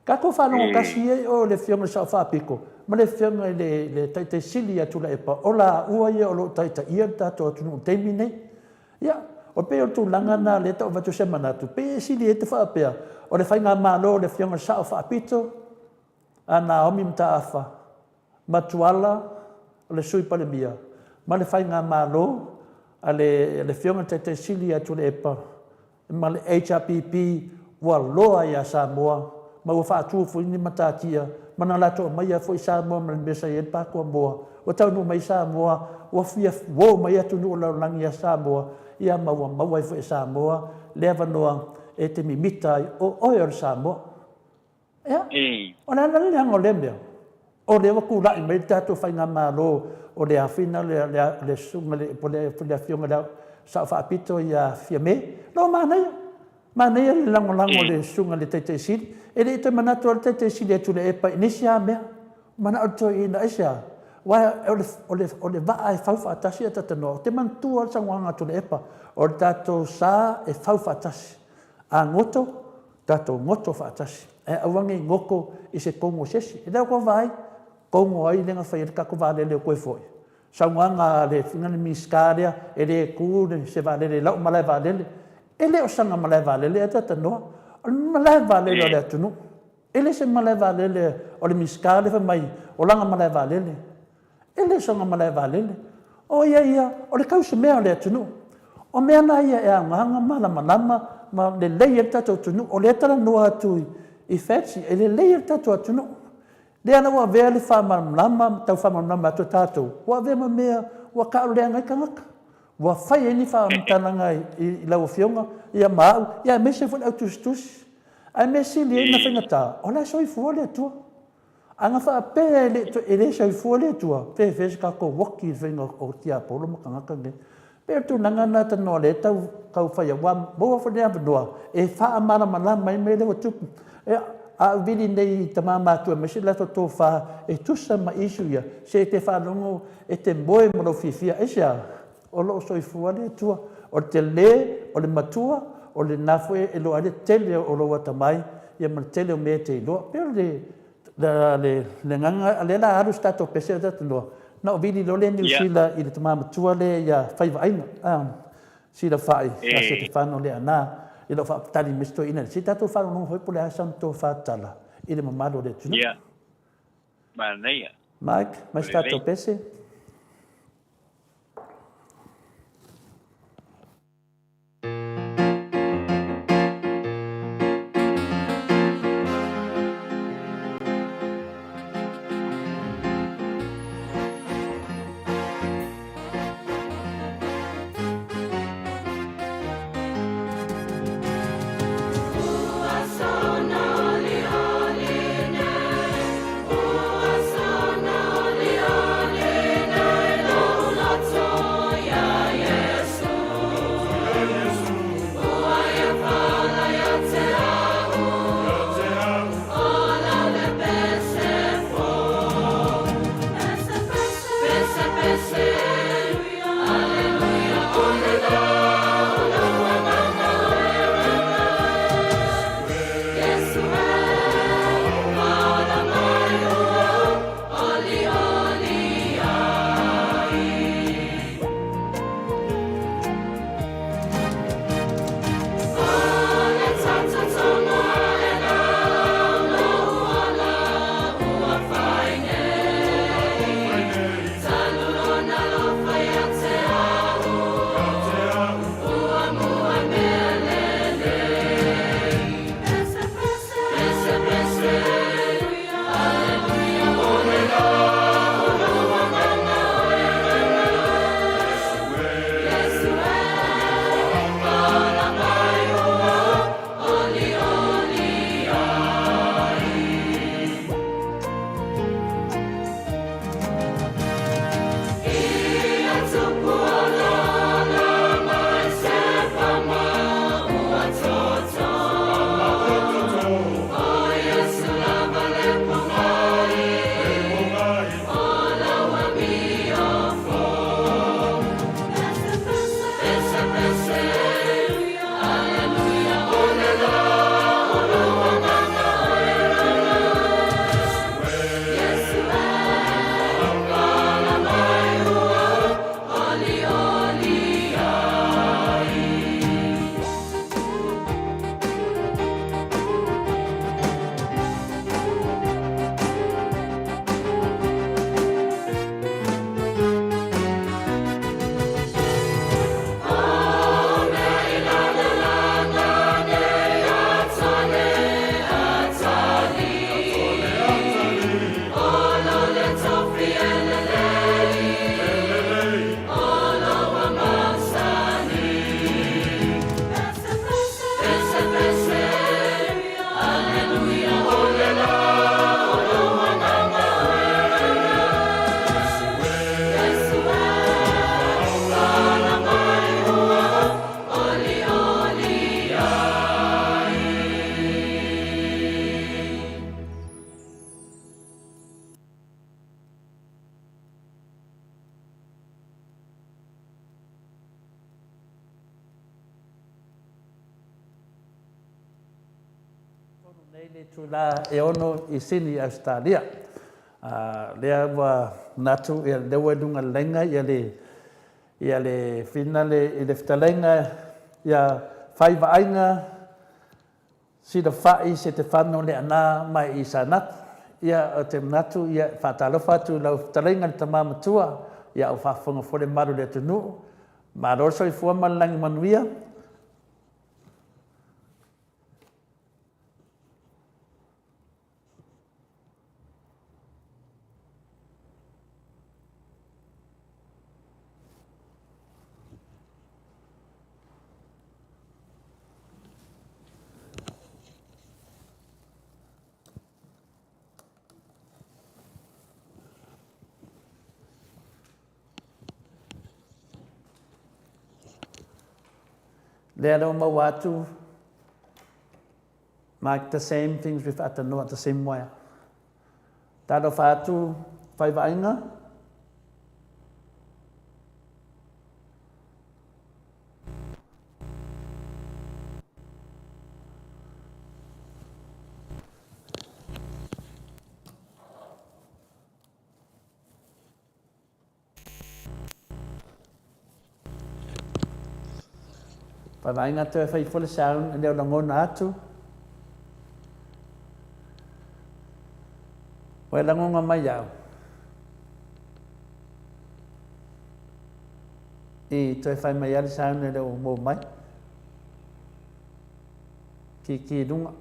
Ka ko whanongo kasi e o le whionga sa whapiko. Ma le whionga le taite sili atu la epa. O la ua ia o lo taita ia tato atu nung teimi nei. Ia, o pe o tu langa na le tau vatu semanatu. Pe sili e te whapea. O le whainga malo le whionga sa o whapito. Ana omi mta awha. Matuala o le sui pale mia. Ma le whainga malo a le whionga taite sili atu le epa. Ma le HRPP ua loa ia Samoa. Ma ua whaatu fu ini matatia. Mana lato mai a foi Samoa ma le mesa i pa ko moa. O tau no mai Samoa, o fia wo mai atu no la langi a Samoa. Ia maua i foi Samoa, leva noa e te mimita o oio Samoa. Ia? O na le hango le mea. O le wa kula i mai tato whainga malo o le awhina le sunga le pole whionga le sa whaapito i a fia me. No manai. Manai le lango le sunga le teite siri. E le te manatu o le teite siri atu le epa inisi a mea. Mana o to ina isia. Wai o le waa e whauwhaatasi a tatanoa. Te mantua o sangwanga atu le epa. O le tato sa e whauwhaatasi. A ngoto, tato ngoto whaatasi. E awangi ngoko i se kongo sesi. E leo ko vai, kongo ai lenga whai e kako vale leo koe foi. Sangwanga le fingani miskaria e le kūne se vale le lau malai vale le. E leo sanga malai vale le a tatanoa. O le malai vale le o le atunu. E le se malai vale le o le miskaria mai o langa malai vale le. E le sanga malai vale le. O ia, o le kausa mea o le atunu. O mea na ia e a nganga malama ma le leia tato atunu. O le tala noa atu i whetsi. E le leia tato atunu. Le ana ua vea le whamalama, tau whamalama atu tato. Ua vea ma mea, ua ka o le angai kangaka. Ua whai e ni whaamtananga i lau whionga. Ia mau, ia mese fun au tustusi. Ai me sili ina whaingata, o la soifua le atua. Anga wha pēa e le soifua le atua, pēa whesi ka ko waki whainga o tia polo makangaka nge. Pēa tu nangana tanoa le tau kau whaia wam, maua whanea wanoa, e wha amara mana mai me le watupu. A vili nei ta mātua, me se lato tō wha e tusa ma isu ia, se te whanongo e te moe moro whiwhia, e sea, o lo soifua le atua, o te le, o le matua, o le nafue e loa le tele o loa tamai, ia ma tele o me te iloa, pero le nganga, le la haru stato pese o tatu noa, na o vili lo le ni usila i le tamā matua le ia whaiva aina, sila whai, ka se te whano le ana, i lo whaapatari misto ina, si tatu whano nung hoi pole asam tō whaatala, i le mamalo le tunu. Ia, ma neia. Mike, mai stato pese? Nei le tula e ono I sini Australia. Lea wa natu ia lewa lunga lenga ia le finale I le fitalenga ia whaiva ainga si da whai se te whano le ana mai I sa natu. Ia o te natu ia whatalofa atu lau fitalenga le tamamatua ia o whafonga fore maru le tunu. Maroso I fua malangi manuia. Lea leo mau atu. Like the same things with atanoa the same way. Talo whātu whaivainga. Whaivainga te whaifole saun e leo langona atu. Wai langonga mai au. I toi whai mai ali saun e leo mō mai. Ki runga.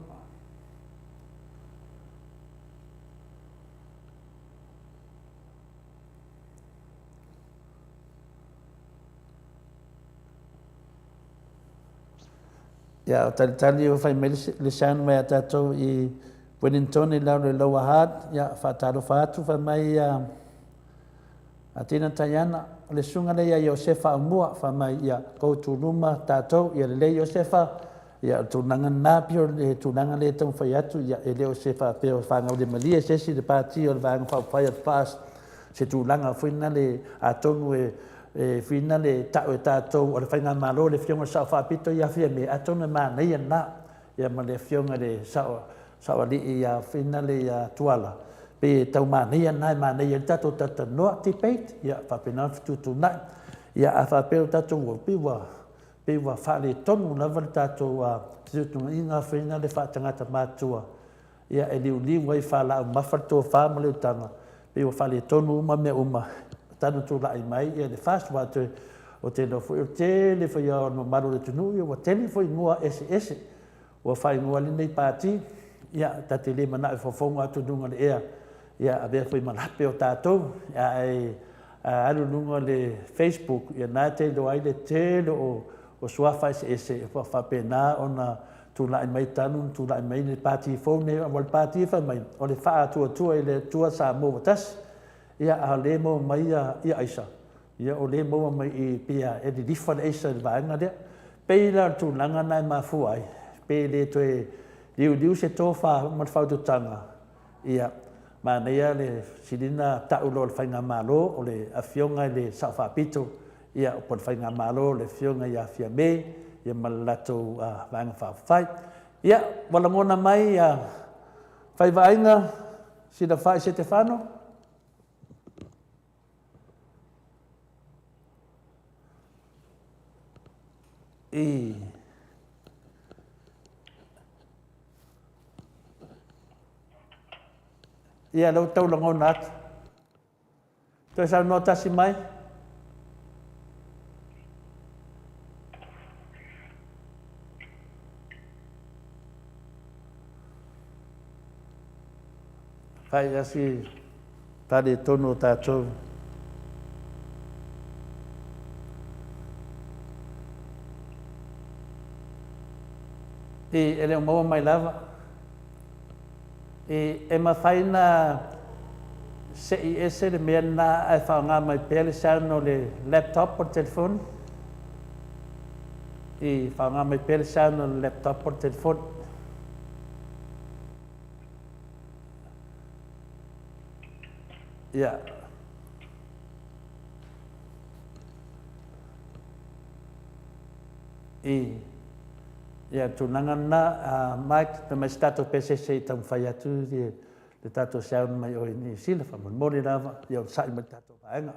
Ia o tali o whai mai le saun mai a tātou I Wellington I lau le Lower Hutt, ia whātaro whātu whai mai a tina taiana. Le sunga le ia Iosefa Amua, whai mai ia koutu ruma tātou, ia le Iosefa, ia tūnanga nāpio le tūnanga le tau whai atu, ia e le Iosefa peo whangau le malia sesi le pāti o le vāanga whai at fast, se tūnanga whina le atonu whina le tau e tātou, o le whainga malo le whionga sao whapito ia whia me atonu mana ia nā, ia ma le whionga le sao li ia whina le tuala. Pe tau mānia nai mānia tato tata noa te peit, ia whapena whitutu nai, ia a whapeo tato ua piwa whale tonu lava le tato whitutunga inga whina le whatangata mātua, ia e liu wai whala au mawharto whāma leo tanga, piwa whale tonu uma mea uma, tanu tu lai mai, ia le fast watu o te no fui o tele fui o no maru le tunu, ia wa tele fui ngua ese, wa whai ngua li nei pāti, ia tate le mana e whafonga atu nunga le ea, ia a bea fui manape o tātou, ia alu nunga le Facebook, ia nā te lo ai le tele o suafa ese, e whapena o na tūlai mai tanu, tūlai mai le pāti fone, o le pāti whai mai, o le wha atua i le tua sa mō watas, ia a le mō mai ia aisa, ia o le mō mai I pia e di rifa le aisa le vaenga lea, peila tūlanga nai mafu ai, pe le toe liu se tō ma le whaututanga, ia mānea le silina taulo le whainga mālo o le awhionga le sao whapito, ia o le whainga mālo le whionga ia whia me, ia malato vanga whawhai. Ia, walangona mai whaivainga sida whai se te whano. Ia lau tau langona atu. Toi sao no tasi mai? Whai asi tari tono tātou. E leo maua mai lava. E mawhaina se I ese le mea nā ai whaonga mai pēle sāno le laptop o telefon. I whaonga mai pēle sāno le laptop o telefon. Ia. Ia tūnanga nā, Mike, te mai stato PCC I tau whai atu, le tato saun mai o Ni Sila, whamon mori rawa, ia o sai mai tato vaenga.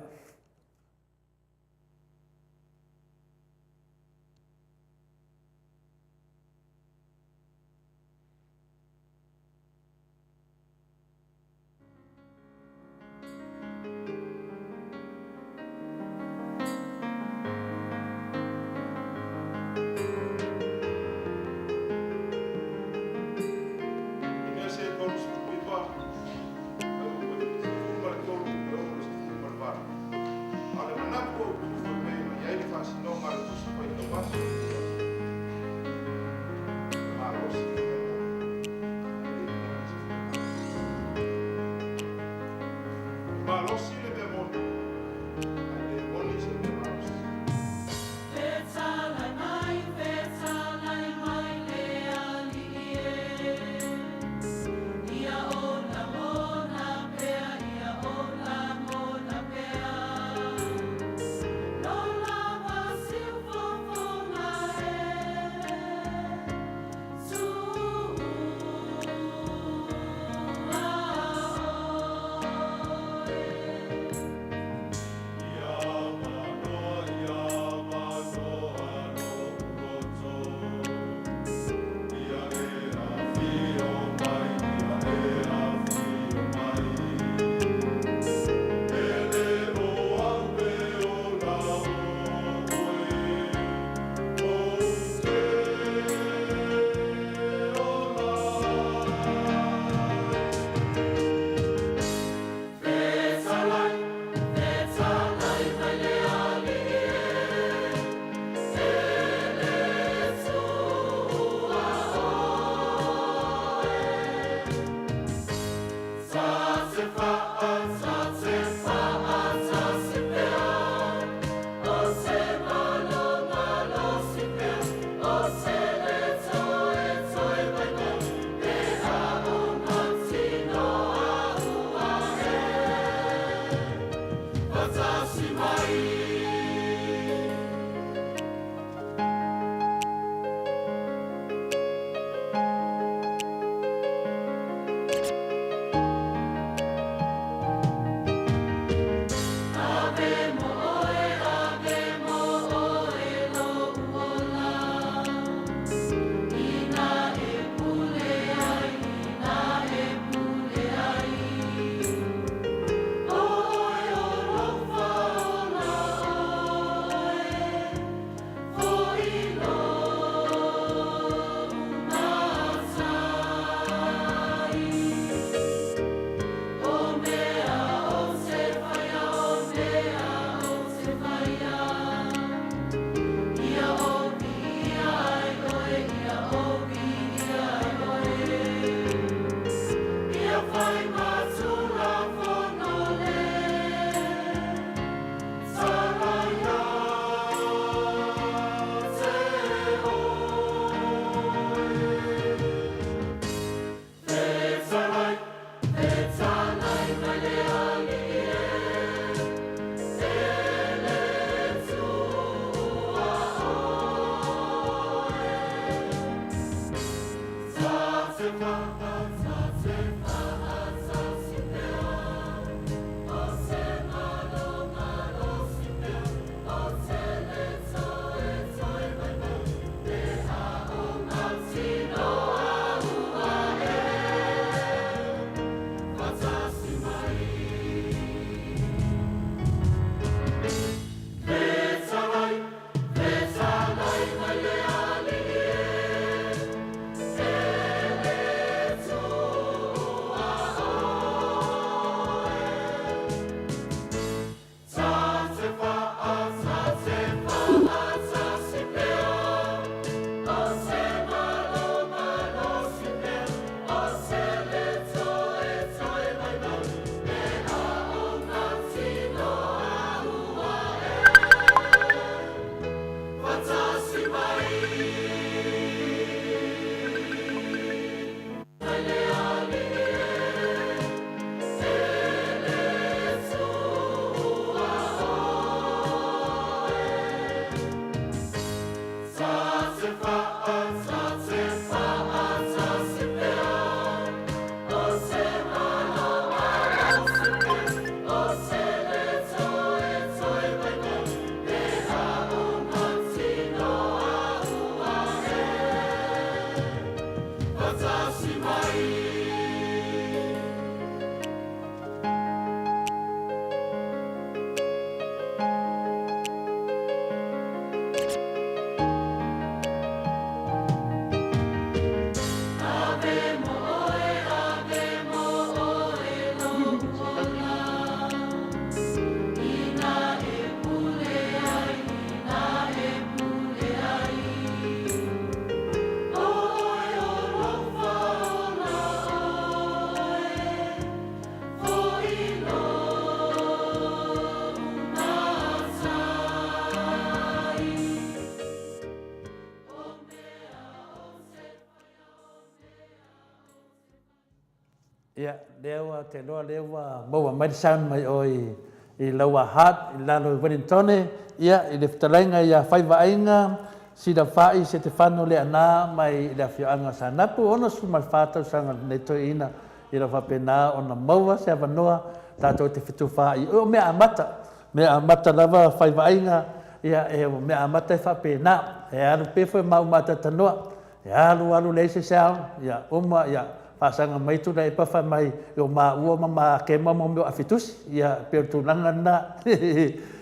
leo te loa leo mau mai sound mai oi I laua hat I lalo Wellingtone ia I le fitalainga ia whaivainga sida whai se te whanu le ana mai le awhianga sa napu ona su mai whātau sanga nei toi ina I la whapena ona maua se avanoa tātou te whitu whai o mea amata lava whaivainga ia e mea amata e whapena e alu pefo mau mata tanoa e alu leise sao ia uma ia pasanga mai tu dai pa fa mai yo ma ua mama ke mama mo afitus ya per tu langa na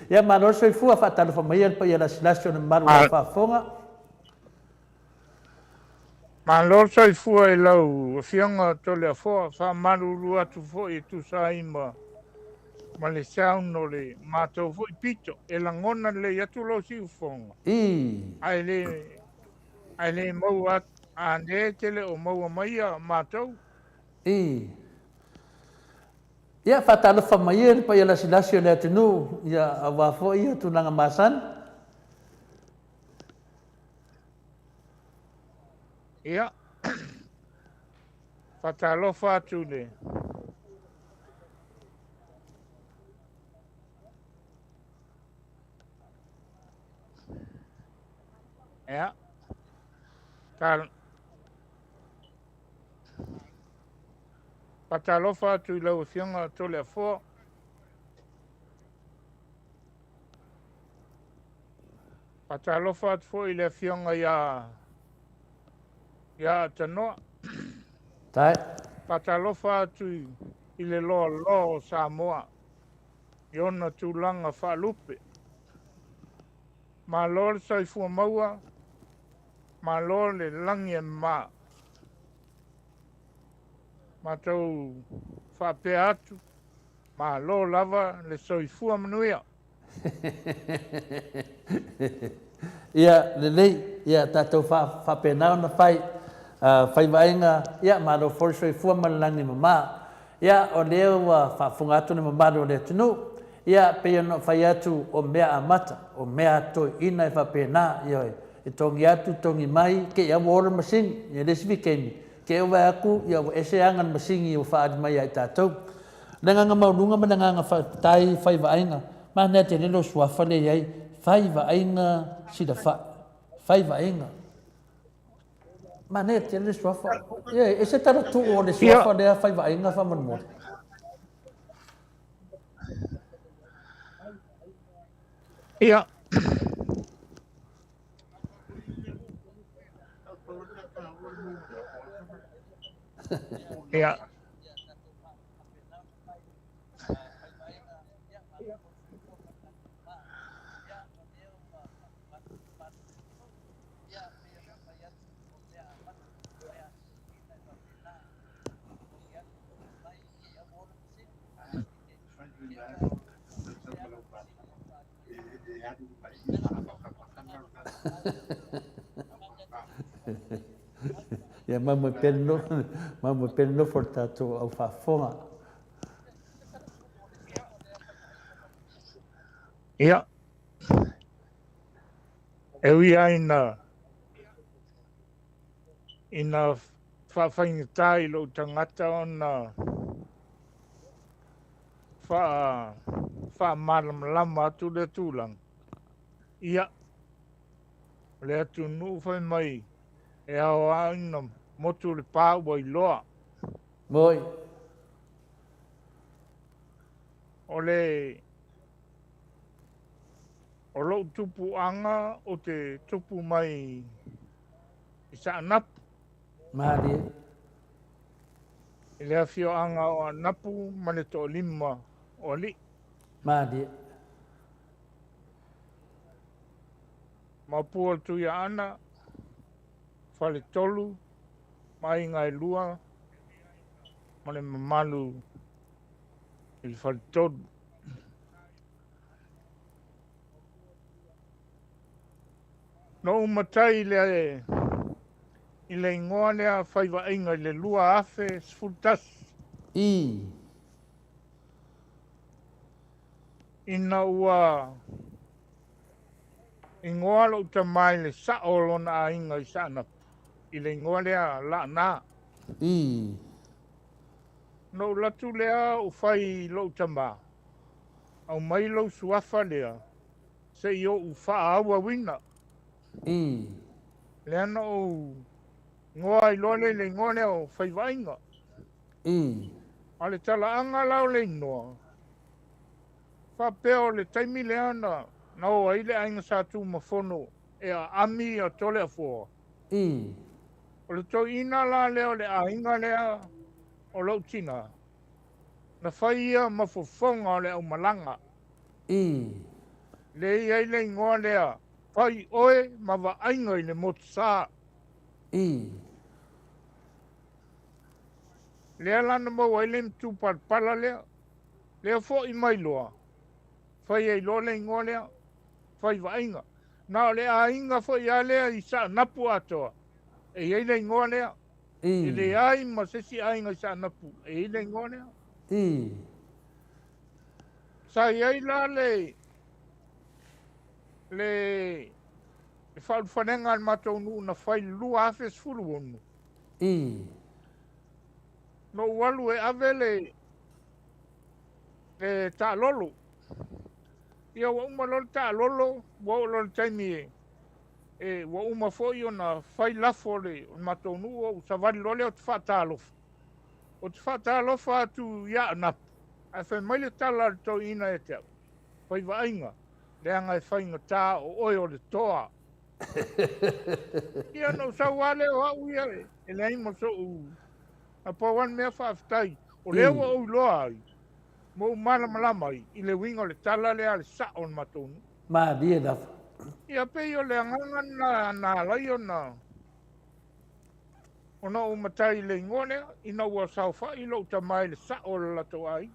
ya ma no so fu fa tal fa mai pa ya la silation ma fa fonga ma lo so fu e lo fianga to le fo fa malu lu atu fo e tu sai ma le sound no le ma to fo pito e la ngona le ya tu lo si fonga ai le mo at ande tele o mo mai ma to ia fatalo fa mai pa ia la silation le tenu ia ava fo ia tu nanga masan ia fatalo fa tu le ia tal patalofa tu la fianga to le fo patalofa fo ile fianga ya tano tai patalofa tu ile lo Samoa yona tu langa fa lupe ma lor sai fu maua ma lor le langi ma tau fa pe atu ma lo lava le soifua manuia ia lelei ia tatou fa pena na fai vainga ia ma lo for soifua malangi mama ia o leo fa fungatu ni mama o le tunu ia pe no fai atu o mea amata o mea to ina fa pena ia e tongi atu tongi mai ke ia war machine ia lesbikeni ke wa aku ia ese angan masingi o fa mai ai tatou nanga maunga mananga fa tai fai vainga ma ne te no swa fa le ai fai vainga sida fai vainga ma ne te le swa fa ia ese tara tu o le swa fa le fai vainga fa mon mo ia ia ia mama penno for tatou au fa fonga ia e ia ina whawhaingatai lo tangata ona malam atu le tūlang. Ia, le atu nuwhai mai e au aina motu le pāua I loa. Moi. O lo tupu anga o te tupu mai I sa napu. Mahadi. I lea whio anga o napu mane to lima o li. Mahadi. Mapua tu ia ana, whale tolu, mai ngai lua, mane mamalu I whale tolu. No umatai le I le ingoa lea whaiwa inga le lua afe sfultas. Ina ua ingoa lo tamai le saolo na inga I sana. I le ingoa lea la na. no latu lea o fai lo tama. Au mai lo suafa lea. Se yo u faa awa wina. Lea na o ngoa i lole le ngone o fai vainga. Ale tala anga lau le noa. Fa peo le taimi lea na o aile ainga sa tu mafono e a ami a tole a fua. O le tau ina la leo le a inga lea o lau tina. Na fai ia mafofonga o le au malanga. Le iai le ingoa lea fai oe ma wa ainga i le motu saa. Lea lana mau ai le mtu parpala lea. Lea fo i mai loa. Fai ai lo le ingoa lea. Fai wa ainga. Na le a inga fo i a lea i sa napu atoa. E iai le ingoa lea. I le ai ma sesi a inga i sa napu. E iai le ingoa lea. Sa iai la le whanenga al matou nu na whai lua awhes furu onu. No walu e ave le ta lolo. Ia wa uma lolo ta lolo, wa lolo taimi wa uma foi ona whai lafo le matou nu o savali lole o te whata alofa. O te whata alofa atu ia anapu. A whai maile tala tau ina e te au. Whai vainga. Leanga e whainga tā o oi o le toa. Ia no sa wale o au ia e lei mo so u. A pa wan mea whaafitai. O leo o u loa ai. Mo mana malama ai. I le winga o le tala lea le sa on matonu. Ma dia da. Ia pe o le anganga na lai o na. O na o matai le ngone. Ina ua saufa i lo tamai le sa o le lato ai.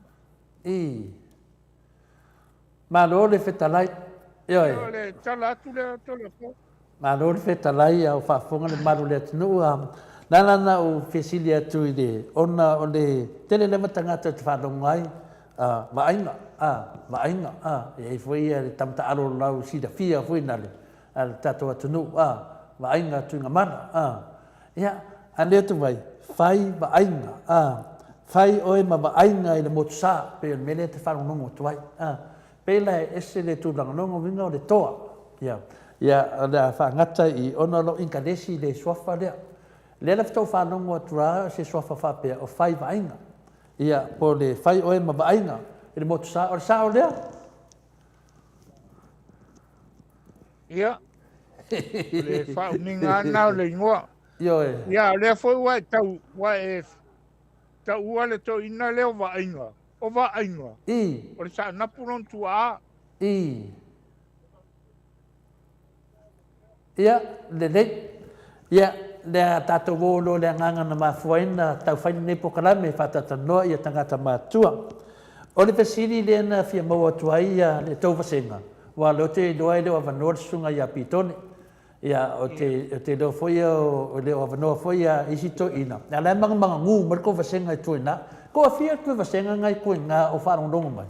Ma lo le fetalai. Yo le tala atu le tole fo. Ma lo le fetalai au whaafonga le maru le atinu nana o fesili atu i le ona o le tele le matangata te whanonga ai maainga e foi le tamta aro lau sida fia foi nale al tato atunu maainga tu nga mana ia ane tu vai fai maainga fai oe maainga i le motsa pe mele te whanonga tu vai pela ese le tu langonongo vinga o le toa ia le whangata i ona lo inkadesi le swafa lea le la tau whanongo atura se swafa whapea o whai vainga. Ia po le whai oe ma vainga. I le motu sa o sao lea. Ia. Le whau ninga anau le ingoa. Io e. Ia le foi wai tau tau ua le to ina leo vainga. O vainga. O le sa napuron tu a. Ia le le. Ia le tato volo le nganga na mafuaina tau whaini ne pokalame whatata noa ia tangata mātua. O le pesini le na fia maua tuai le tau vasenga. Wa lo te loa leo avanoa sunga ia pitone. Ia o te leo foia o leo avanoa foia isi to ina. Ia le manga ngu marko vasenga i tuina. Ko a fia koe vasenga ngai koe ngā o wharongrongo mai.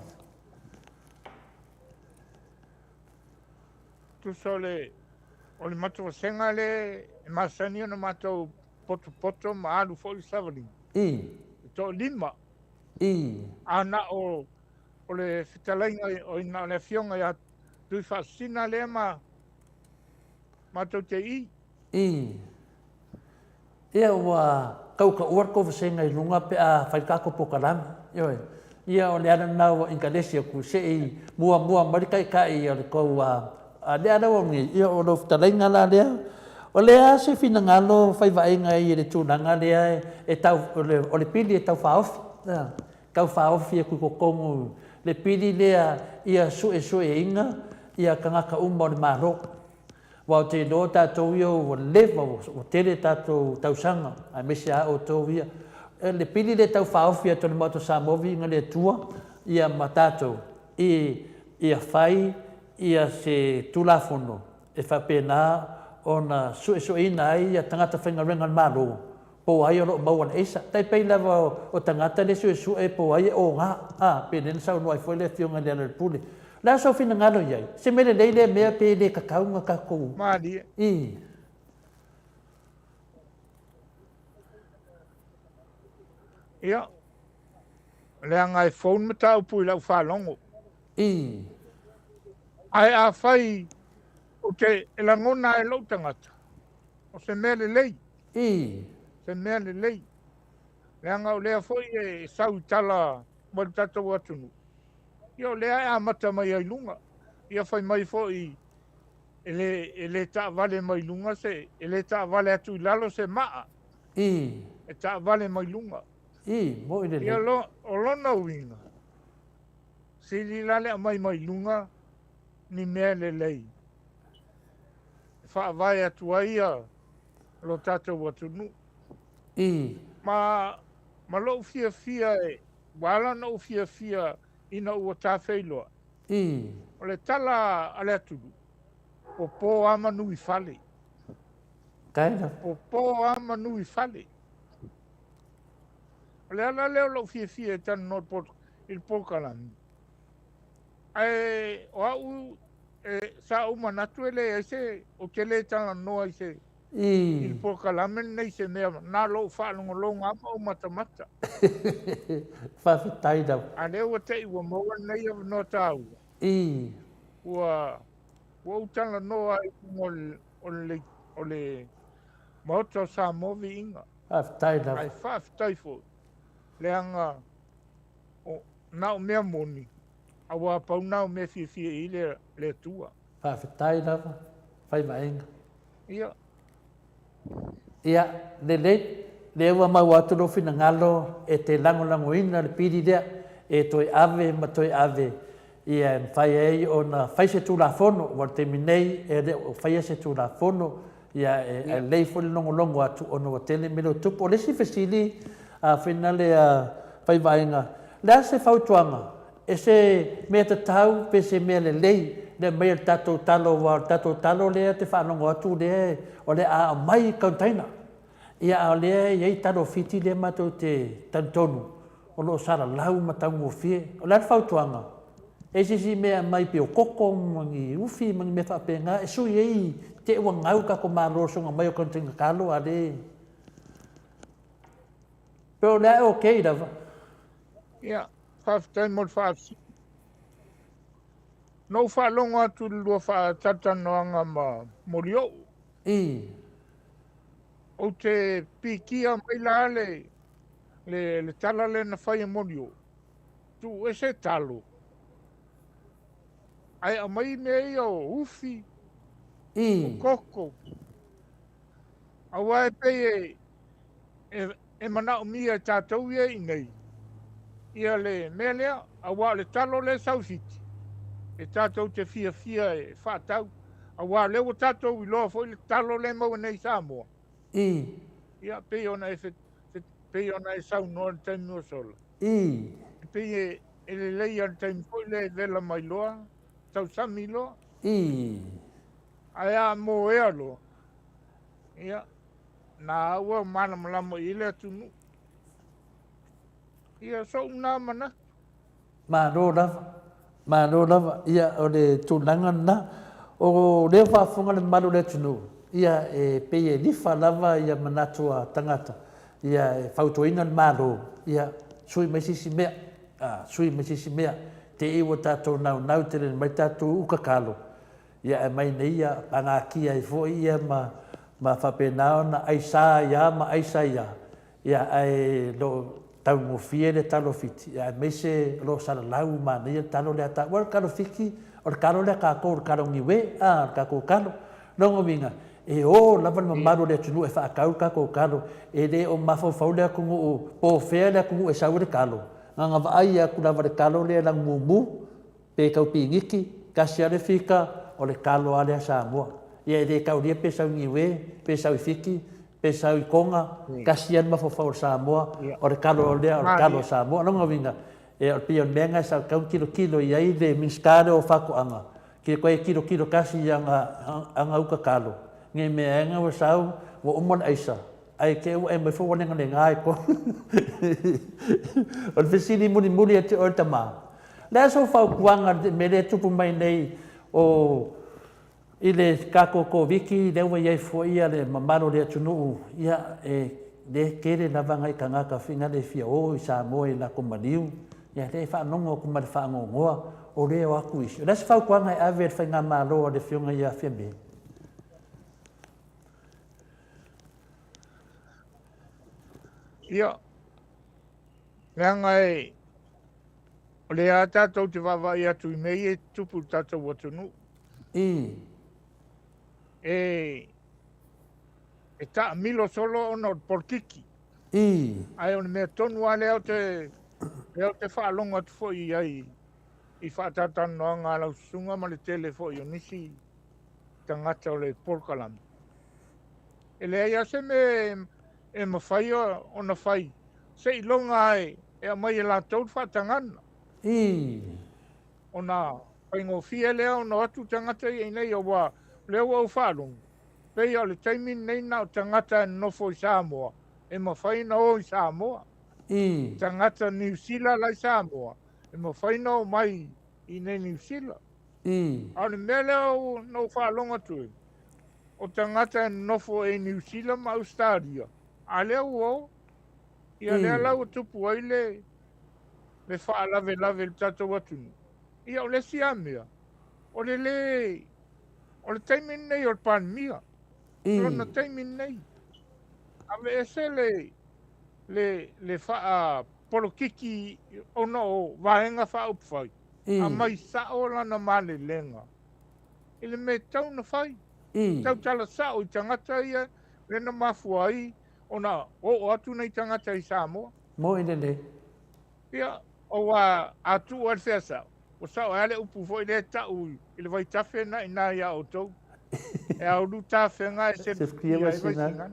Tu so le o le matua senga le masani ona matou poto ma alu foi savali. To lima. Ana o le fitalainga o ina le fionga ia tui fascina le matou te i. Ia ua kauka uarko vasenga i lunga pe a whaikako pokalame. Ia o le ana nau inkalesi ku se i mua marikai kai o le kou le ana wangi. Ia o lo fitalainga la lea. O lea se fina ngalo whai vaenga i le tūnanga lea o le pili e tau whaofi. Kau whaofi e kuko kongu. Le pili lea ia sue inga ia kangaka umma o le maro. Wa o te no tātou ia o lewa o tere tātou tausanga. A mese a o tau ia. Le pili le tau whaofi a tole mato Samovi inga le tua ia ma tātou. Ia whai ia se tulafono. E whapena ona ina ai ia tangata whaingarenga maro. Po ai o mauan esa. Tai pei lewa o tangata le sue po ai o ngā. Penen sau no ai foi le fionga le ana pule. La so fina ngalo iai. Se mele leile mea pe le kakaunga kakou. Mali. Ia. le anga e phone mata upu i lau whalongo. I. Ai a whai o te e langona e lau tangata. O se mea le lei. I. Se mea le lei. Le anga o lea foi e sau tala mo tatou atunu. Ia lea e amata mai ai lunga. Ia whai mai foi e le ta vale mai lunga se e le ta vale atu i lalo se maa. I. E ta vale mai lunga. I. Mo i le Ia le. o lona uinga. Si li lale a mai mai lunga ni mea le lei. Wha vai atu aia lo tatou atunu. I. Ma lo fia e wala no fia ina ua tawheiloa. I. O le tala ale atunu. O pō ama nui whale. Kaina. O pō ama nui whale. O le ala leo lo fia e tanu no il Pokalani. Ai o au sa umanatu ele ese o ke le tanga noa ese il I. Pokalame nei se mea na lo whalongolonga apa o matamata. Whawhitai dau. A leo te iwa maua nei av no tau. I. Ua utanga noa i o le maoto sa movi inga. Whawhitai dau. Ai whawhitai fo. Le anga o nao mea moni. Awa pau nao mea fia i le tua. Whawhitai dau. Whai mainga. Ia. Ia, le ua mau atu no fina ngalo e te lango ina le piri dea e toi ave ma toi ave. Ia whai ei o na whai se tū la fono, wa te minei e o whai se tū la fono, ia e lei fo le longo atu ono wa tele melo tupu. O lesi fesili a fina le whai vaenga. Lea se whautuanga, e se mea te tau pe se mea le lei, le mea tatou talo lea te whanongo atu lea o le a mai kauntaina. Ia a lea iei talo fiti lea matou te tantonu. O lo sara lau matangu o fie. O lea te whautuanga. E sisi mea mai pe o koko mangi ufi mangi mea whapenga. E sui ei te ua ngau kako marosonga mai o kauntaina kalo a le. Pero lea e okei dawa. Ia. Whawhitai mo whawhitai. No whalonga atu lua whatatanoanga ma morio. I. O te pikia mai la le tala le na whai morio. Tu e se talo. Ai a mai mei o ufi. I. O koko. Awa e pei e mana o mia tātou ia i nei. Ia le mea lea, awa le talo le sausiti. E tātou te fia e whātau. Awa lewa tātou i loa foi le talo le mau nei Samoa. I. Ia pei ona e sau noa le taimi o sola. I. Pei e le lei al taimi foi le vela mai loa, tau sami loa. I. Aia mo ea loa. Ia, na aua mana malamo i le atunu. Ia so una mana. Mano lava, ia o le tūlanga na, o leo whaafunga le malu le tunu. Ia e pei e lifa lava ia manatua tangata. Ia e whautoina le malo. Ia sui mai sisi mea. Te iwa tātou nau te le mai tātou ukakalo. Ia e mai nei ia pangaki ai fo ia ma whapenao na aisa ia. Ia ai lo tau ngofie le talo fiti. Ia me se lo sala lau mana ia talo le ata. Wal kalo fiki, or kalo le kako, or kalo ngiwe, kako kalo. Nongo minga, e o lava le mamaru le tunu e whaakau kako kalo. E le o mafau le akungu o po fea le akungu e sau le kalo. Nganga vaai aku lava le kalo le lang mumu, pe kau pingiki, kasi ale fika, o le kalo ale a Samoa. Ia e le kau lia pe sau ngiwe, pe sau fiki, pe sau konga, kasian mafau Samoa, o le kalo lea, o le kalo Samoa, nonga vinga. E o pia menga sa kau kilo i ai le minskare o whakoanga. Ki koe kilo kasi anga uka kalo. Nge mea o sau, wa umon aisa. Ai ke e mai fo wonenga le ngai ko. O le fesili muli ate o tama. Le so fa kuanga me le tupu mai nei o ile kako ko viki le wa ye fo ia le mamaro le tunu ia e le kere na vanga i kanga ka finga le fia o i sa mo i la komaniu ia le whaanongo ko ma le whaangongoa o reo aku isi. O lasi whaukuanga e awe whai ngā māloa le whiunga ia whia me. Ia, ngā ngai, o le a tātou te wawai atu I mei e tupu tātou atunu. E tā milo solo ono porkiki. Ai on mea tonu a leo te whaalonga tu fo I ai I whaatatano a ngā lausunga ma le tele fo I o nisi tangata o le porkalami. E le aia se me e mawhai o na whai. Se I longa ai e a mai e la tau whaatangana. O na whaingo fia leo no atu tangata I nei o wa leo au whaalonga. Pei o le taimin nei na o tangata e nofo I Samoa. E mawhaina o I Samoa. Tangata New Zealand lai Samoa. E mawhaina o mai I nei New Zealand. A le mea leo no whaalonga tue. O tangata e nofo e New Zealand ma Australia. A leo o. Ia lea lau tupu ai le whaalave lave le tatou atunu. Ia o le siamea. O le taimin nei o le pandemia. Lona taimin nei. Ave ese le wha polokiki ono o vaenga wha upwhai. A mai sao lana male lenga. Ile me tau na whai. Tau tala sao I tangata ia. Lena mafua ai. Ona o atu nei tangata I Samoa. Mo ine le. Ia o wa atu ar whea sao. O sao ale upu fo I le tau I le vai tawhe na ina ia o tau. E au lu tawhe ngā e se kia ia mai I vai singa.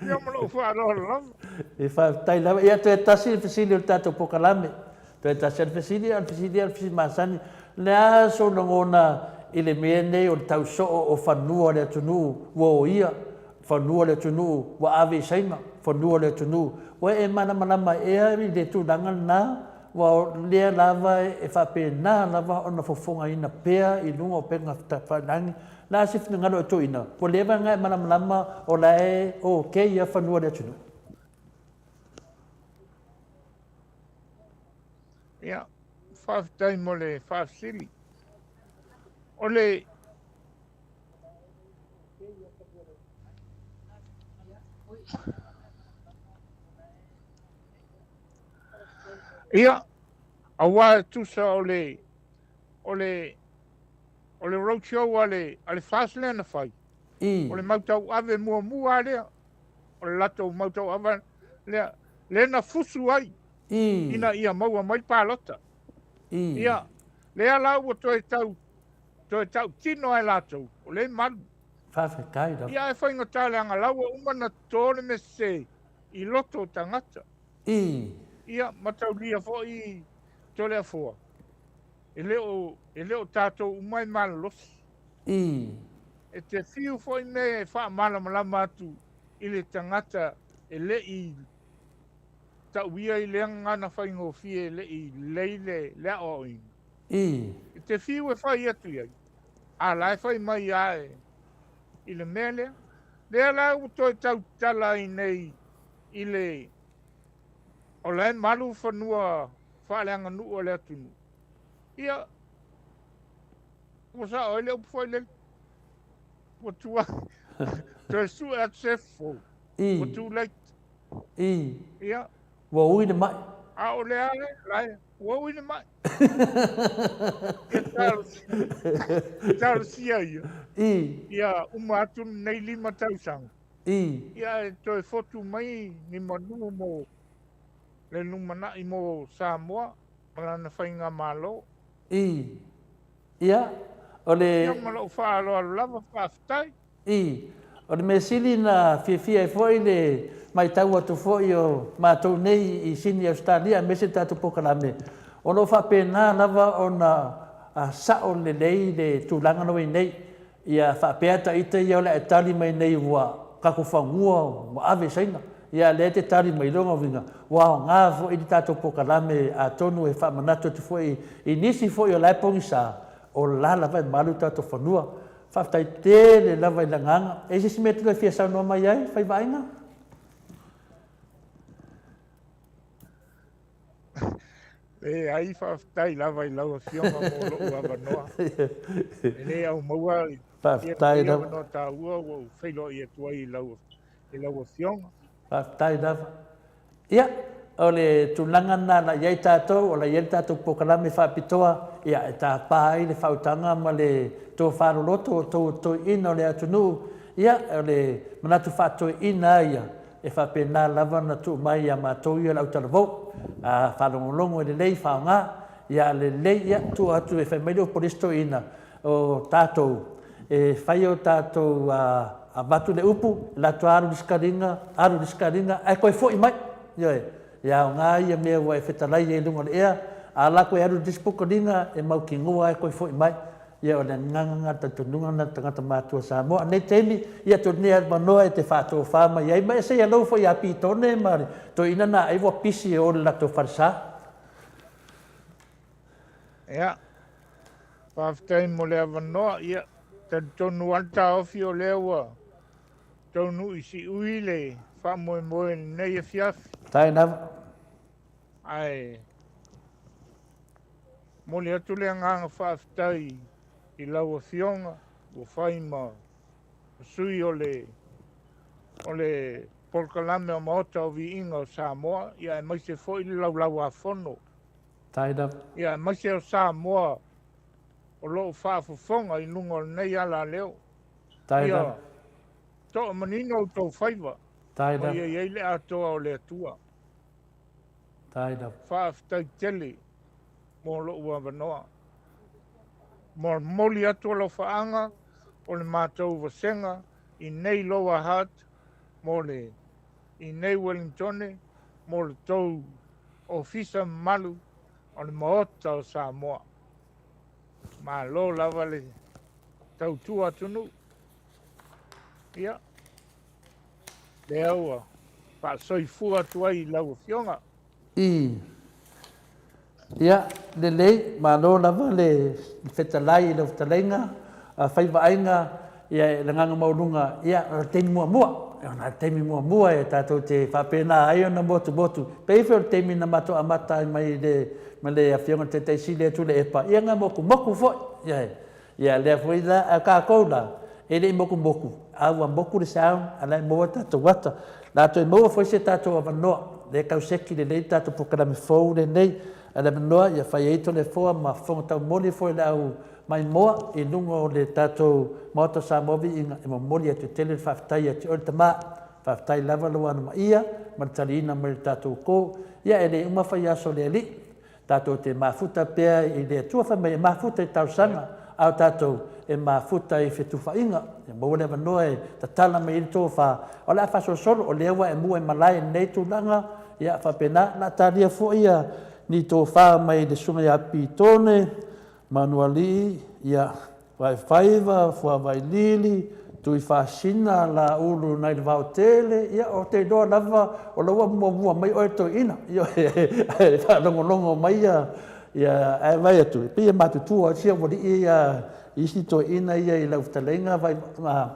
Ia malo whaaro lama. E whai lawa. Ia tu e tasi le whisili o tātou pokalame. Tu e tasi al whisili masani. Lea so ngona I le mea nei o tau so o whanua le atunu wa o ia. Whanua le atunu wa ave I saima. Whanua le atunu. Wa e mana malama ea I le tūranga nā. Wa lea lava e whape nā lava o na fofonga ina pea I lunga o penga whanangi. Nā sifina ngaro e to ina. Wa lewa ngai mana malama o lae o kei ia whanua le atunu. Ia, whaafitai mo le whaafsili. O le ia, awa tusa o le roadshow a le whaasle na whai. O le mautau ave mua lea. O le lato mautau ave lea na fusu ai. Ina ia maua mai pālota. Ia, lea lau o toi tau tino ai latou, o le malu. Whawhekai rau. Ia e whainga tāle anga lau o umana tōre me se I loto tangata. Ia matau lia fo I tole a fua. E leo tātou umai malalosi. E te whiu fo I me wha malamalama atu I le tangata e le I tauia I le ngana whaingo fie le I leile lea o ing. E te whiu e whai atu iai. A lai whai mai ae I le mea lea. Lea la u toi tau tala I nei I le o lai malu whanua whaaleanga nua le atunu. Ia wasa o le upu whai le watua toi su at sefo watu leit. Ia Wa ui de mai. a o le ale lai wa ui ne mai. Tau sia ia. Ia uma atu nei lima tausanga. Ia e toi fotu mai ni manu mo le numana I mo Samoa mana na whainga malo. Ia o le Ia malo whaalo alu lava whaafitai. O le mesili na fia foi le mai tau atu foi o mātou nei I sini Australia me se tātou pokalame. O no whapena lava o na sao le lei le tūlanga no I nei. Ia whapeata ita ia o le etali mai nei ua kako whangua wa ave saina. Ia le te tari mai longa vinga. Wao ngā fo I tātou pokalame a tonu e whamanatu atu foi I nisi foi o laipongi sa o la lava I malu tātou whanua. Whaftai tele lava I langanga. E si metu lai fia sau noa mai ai, whai vainga? E ai whaftai lava I lau fionga mo lo ua wanoa. E ne au maua Whaftai ia lava. wanoa tā ua o whailo I atua I lau fionga. Whaftai lava. Ia, o le tūlanga nā na iai tātou, o la iai tātou pokalame whapitoa, ia e tā pāi le whautanga ma le tō whāroloto o tō ina o le atunu, ia o le manatu whātoi ina ia, e whapena lava na tū mai a mātou ia lau talavou, a whalongolongo e le lei whaonga, ia le lei ia tū atu e whaimele o polisto ina o tātou, e whai o tātou a watu le upu, la tu aru diskaringa, ai koe fo I mai, Yoe, ia o ngā ia mea wai whetalai e lunga le ea, a la koe aru dispukoringa e mau ki ngua e koe fo I mai, ia o le nganganga ta tununga na tangata mātua Samoa. Nei teimi, ia to nea manoa e te whātua whāma, ia ima e se ia lau fo ia pi tone, maari, to ina na aiwa pisi e o le lato wharisa. Ia, whaftai mo lea wanoa, ia, te tonu anta ofi o lea ua, tonu isi uile, whamoe moe nei e fiafi. Tai nava. Ai, mole atu lea nganga whaftai I lau a fionga, o whaima, sui o le polkalame o maota o vi inga o Samoa, ia e maise fo I lau a whono. Tai nava. Ia e maise o Samoa, o loo whaafufonga I lunga o nei ala leo. Tai nava. Toa manino o tau whaiva. Tai O nava. ia iei le atoa o le atua. Tai nava. Whaaftai tele, mo lo ua wanoa. Mo moli atua lo whaanga, o le mātou wasenga, I nei loa hat, mo le, I nei Wellingtone, mo le tau ofisa malu, o le maota o Samoa. Ma lo lava le tau tua tunu. Ia. Le aua, pa soifua tua I lau fionga. Ia, le lei, ma lo lava le whetalai, le whetalenga, a whaivaenga, ia le nganga maurunga, ia o teimi mua. Ia na teimi mua e tātou te whapena ai o na motu. Peiwhi o teimi na mato amata mai le awhionga te teisi le tu le epa. Ia ngā moku foi. Ia le fwoi la a kākou la. E le moku. Aua moku le saun, alai moa tātou wata. Lātou e moa foi se tātou a wanoa. Le kauseki le lei tātou pukarame fou le nei. Ala manoa ia whai eito le foa ma whonga tau moli foi le au mai moa I lunga o le tātou maota sa movi inga e moli atu tele le whaftai atu o le tamā. Whaftai lava lo anu ma ia, ma le talina ma le tātou kō. Ia e le uma whai aso le ali. Tātou te mafuta pēa I le atua whamai e mafuta I tausanga. Au tātou e mafuta I whetuwha inga. Ia maua le wanoa e tatala me I tō wha. O la whaso solo o lewa e mua e malai nei tūlanga. Ia whapena na tāria fo ia ni tō wha mai le sunga I api tōne. Manuali, ia vai whaiva, fua vai lili, tui whaasina la ulu nai le vau tele, ia o te doa lava o laua mua mai oe to ina. Ia e whaalongolongo mai ia e vai atu. Pia matutua, sia wadi ia isi to ina ia I lau talenga, vai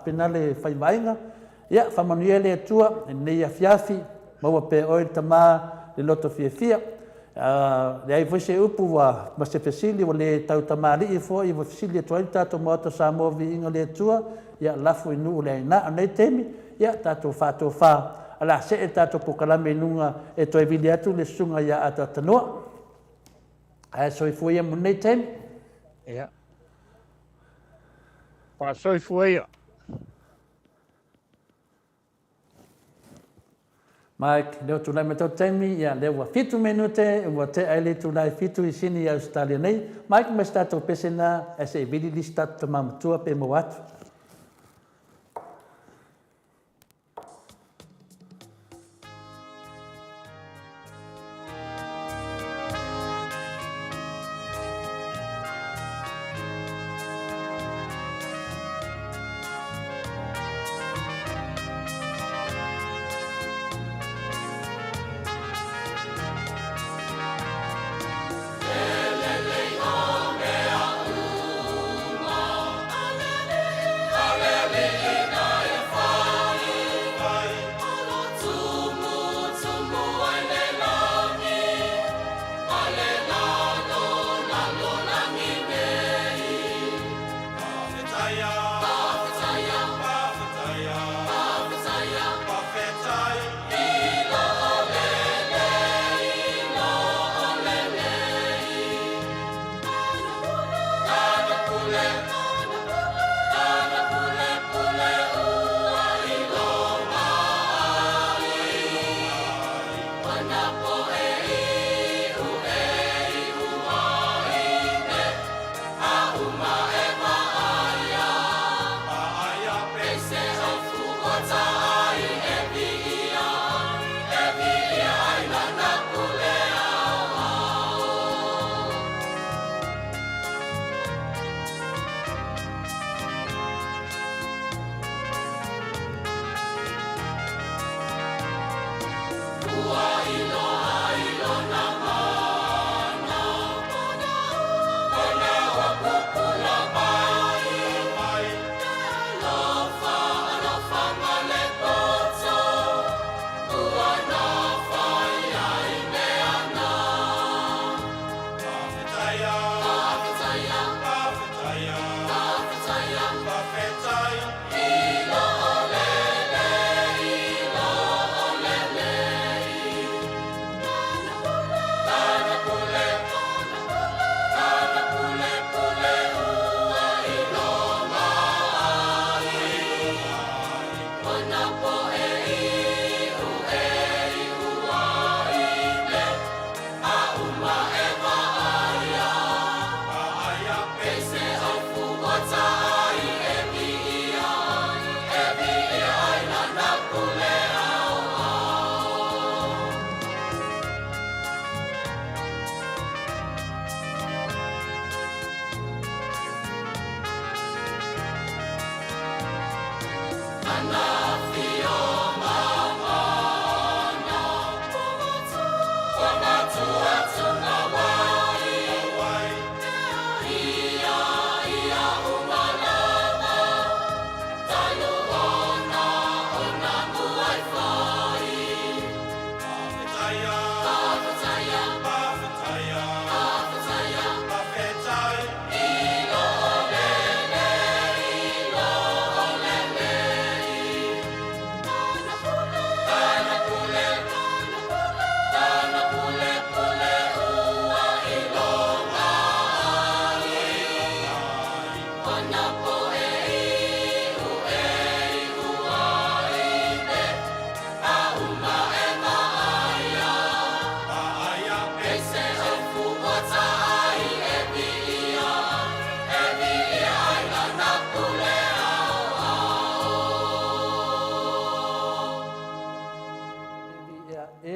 penale whaivaenga. Ia, whamanuia le atua, nei a fiafi, maua pe oe tamā le loto fia. Le ai foi se upu wa ma se fesili o le tau tamari I fo I wa fesili atua I tātou maota Samoa vi inga le atua ia lafu I nuu le aina anei temi ia tātou whātou whā ala se e tātou pokalame nunga e toi vili atu le sunga ia ata tanoa ai soifua ia munei temi Ia. Pa soifua ia. Mike, leo tulai me tau temi, ia leo wa fitu menute, wa te aile tulai fitu I sini I Australia nei. Mike, me stato pesena, e se vili li stato mamatua pe mo atu.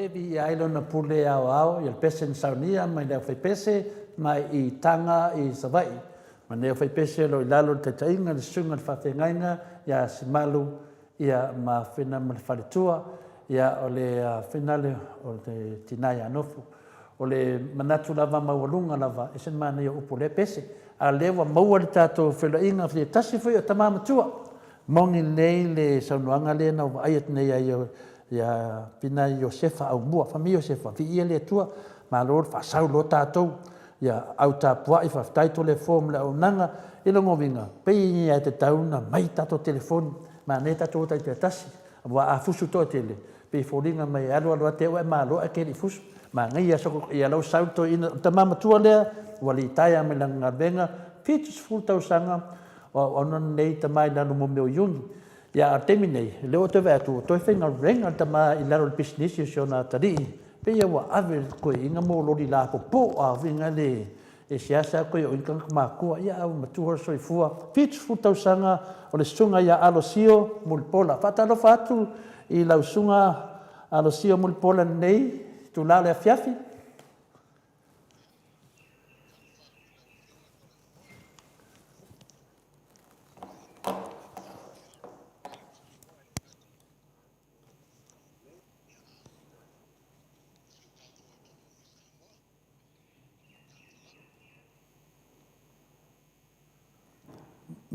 vi ai lona pule ao ao ia pese na saunia mai leo fai pese mai I tanga I savai ma leo fai pese lo lalo te tainga le sunga le whawhengainga ia si malu ia ma whina ma le wharetua ia o le whinale o le tinai anofu o le manatu lava maualunga lava e sen mana ia upo le pese a lewa maua le tātou whelainga whi tasi whi o tamamatua mongi nei le saunuanga le na wa aiat nei ai ia pina Iosefa au mua fami Iosefa fi ia le tua ma lor fa sau lo tātou ia au tāpua I whaftaito le form le au nanga I longo vinga pei ia te tauna mai tātou telefoni ma ne tātou tai te tasi wa a fusu to tele pe foringa mai alo te wa ma lo a ke li fusu ma ngai ia so ia lo sau to ina tamamatua le wali taia me langa benga fitus full tausanga o non nei tamai na mo meu yungi ia terminei le o te vetu to whenga renga tama I laro business yo na tari pe ia wa ave ko inga mo lo di la po a vinga le e siasa ko yo inga ma ko ia au matua so ifua fitus full tausanga o le sunga ia alosio mulpola fatalo fatu I lau sunga alosio mulpola nei tu la le fiafi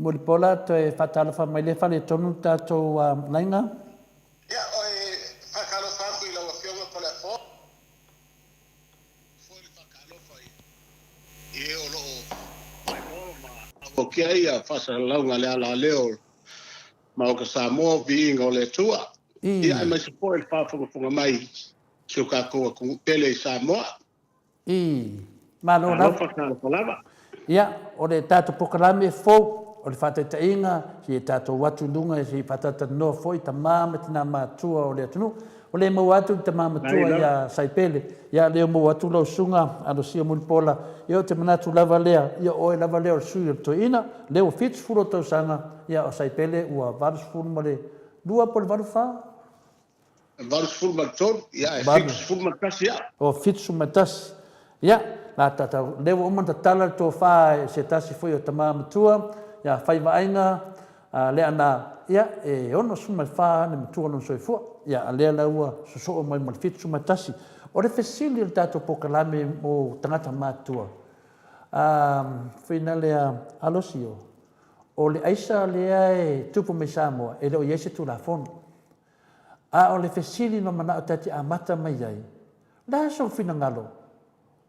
mulpola te fatalo fa mai le fa le tonu tatou lainga ia oi fakalo fatu I lau fionga ko le fo le fakalo fai I o lo mai mo ma o kia ia fasa launga le ala leo ma o ka sa mo vinga o le tua ia mai se po el fa funga mai se ka ko pele sa mo ma lo na fakalo lava ia o le tatou pokalame fo o le whātaitainga, si e tātou watu lunga, si whatata no foi, ta māma tina mātua o le atunu, O le mau atu te mamatua ia saipele, ia leo mau atu lau sunga, ano sia mulipola, ia o te manatu lava lea, ia oe lava lea o sui o toina, leo fits furo tau sanga, ia o saipele ua varus furu ma le lua po le varu wha. Varus furu ma tonu, ia e fits furu ma tasi ia. O fits furu ma tasi, ia, la tatau, leo o manta tala tō wha se tasi foi o te mamatua, ia whai vaenga, lea na, ia e ono suma fa na matua no soifua ia alea laua so mai mal fit suma tasi o le fesili le tato pokalame o tangata matua finale alosio o le aisa le ai tupu me Samoa e le o yese tu la fon o le fesili no mana tati amata mai ai la so fina ngalo